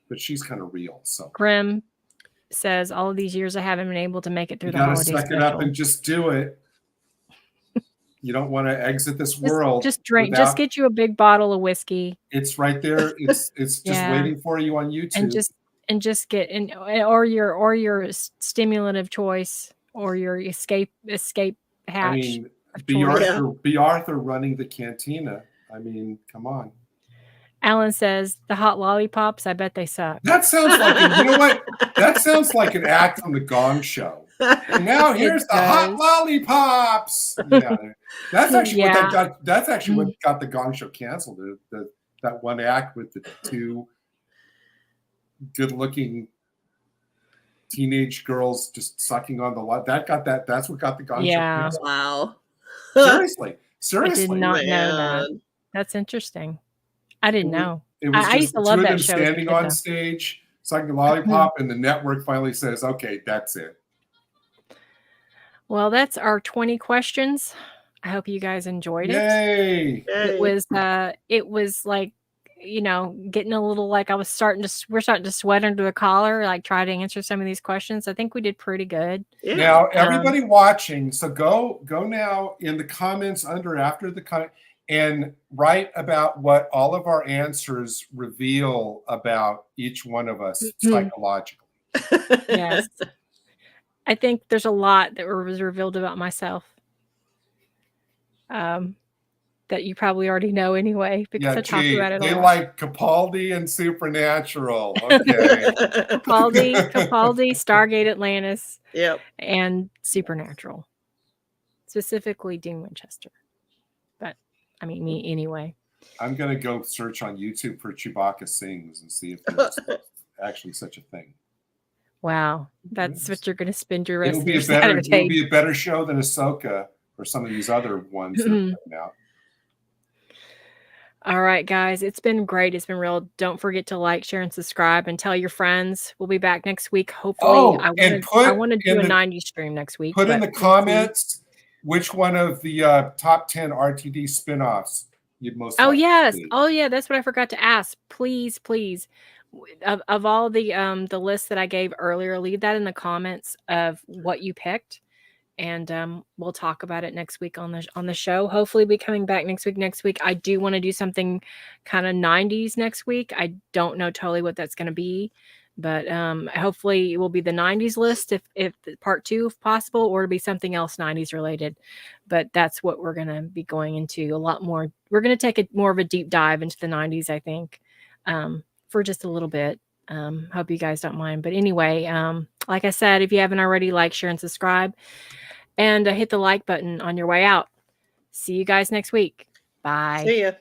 but she's kind of real. So Grim says, all of these years I haven't been able to make it through the holiday special. Suck it up and just do it. You don't want to exit this world. Just drink. Just get you a big bottle of whiskey. It's right there. It's just waiting for you on YouTube. And just get in, or your stimulant of choice, or your escape hatch. I mean, be Arthur running the cantina. I mean, come on. Alan says the Hot Lollipops. I bet they suck. That sounds like you know what? That sounds like an act on the Gong Show. And now here's the Hot Lollipops. Yeah, that's actually what that got. That's actually what got the Gong Show canceled. That one act with the two good-looking teenage girls just sucking on the lot. That's what got the Gong Show canceled. Wow. Seriously. I did not know that. That's interesting. I didn't know. I used to love that show. Standing on stage, sucking a lollipop, and the network finally says, "Okay, that's it." Well, that's our 20 questions. I hope you guys enjoyed it. Yay! It was like, getting a little like we're starting to sweat under the collar, like try to answer some of these questions. I think we did pretty good. Yeah. Now, everybody watching, so go now in the comments after the comment and write about what all of our answers reveal about each one of us psychologically. Yes. I think there's a lot that was revealed about myself that you probably already know anyway, because I talk about it a lot. They like Capaldi and Supernatural. Okay. Capaldi, Stargate Atlantis, and Supernatural. Specifically Dean Winchester. But I mean, me anyway. I'm going to go search on YouTube for Chewbacca Sings and see if there's actually such a thing. Wow. That's what you're going to spend your rest of your Saturday. It'll be a better show than Ahsoka or some of these other ones that are coming out. All right, guys. It's been great. It's been real. Don't forget to like, share, and subscribe, and tell your friends. We'll be back next week. Hopefully, I want to do a 90s stream next week. Put in the comments which one of the top 10 RTD spinoffs you'd most like to see. Oh, yeah. That's what I forgot to ask. Please. Of all the list that I gave earlier, leave that in the comments of what you picked, and we'll talk about it next week on the show. Hopefully, we'll be coming back next week. I do want to do something kind of 90s next week. I don't know totally what that's going to be, But hopefully it will be the 90s list if part 2 if possible, or it'll be something else 90s related. But that's what we're going to be going into a lot more. We're going to take more of a deep dive into the 90s, I think, for just a little bit. Hope you guys don't mind. But anyway, like I said, if you haven't already, like, share, and subscribe. And hit the like button on your way out. See you guys next week. Bye. See ya.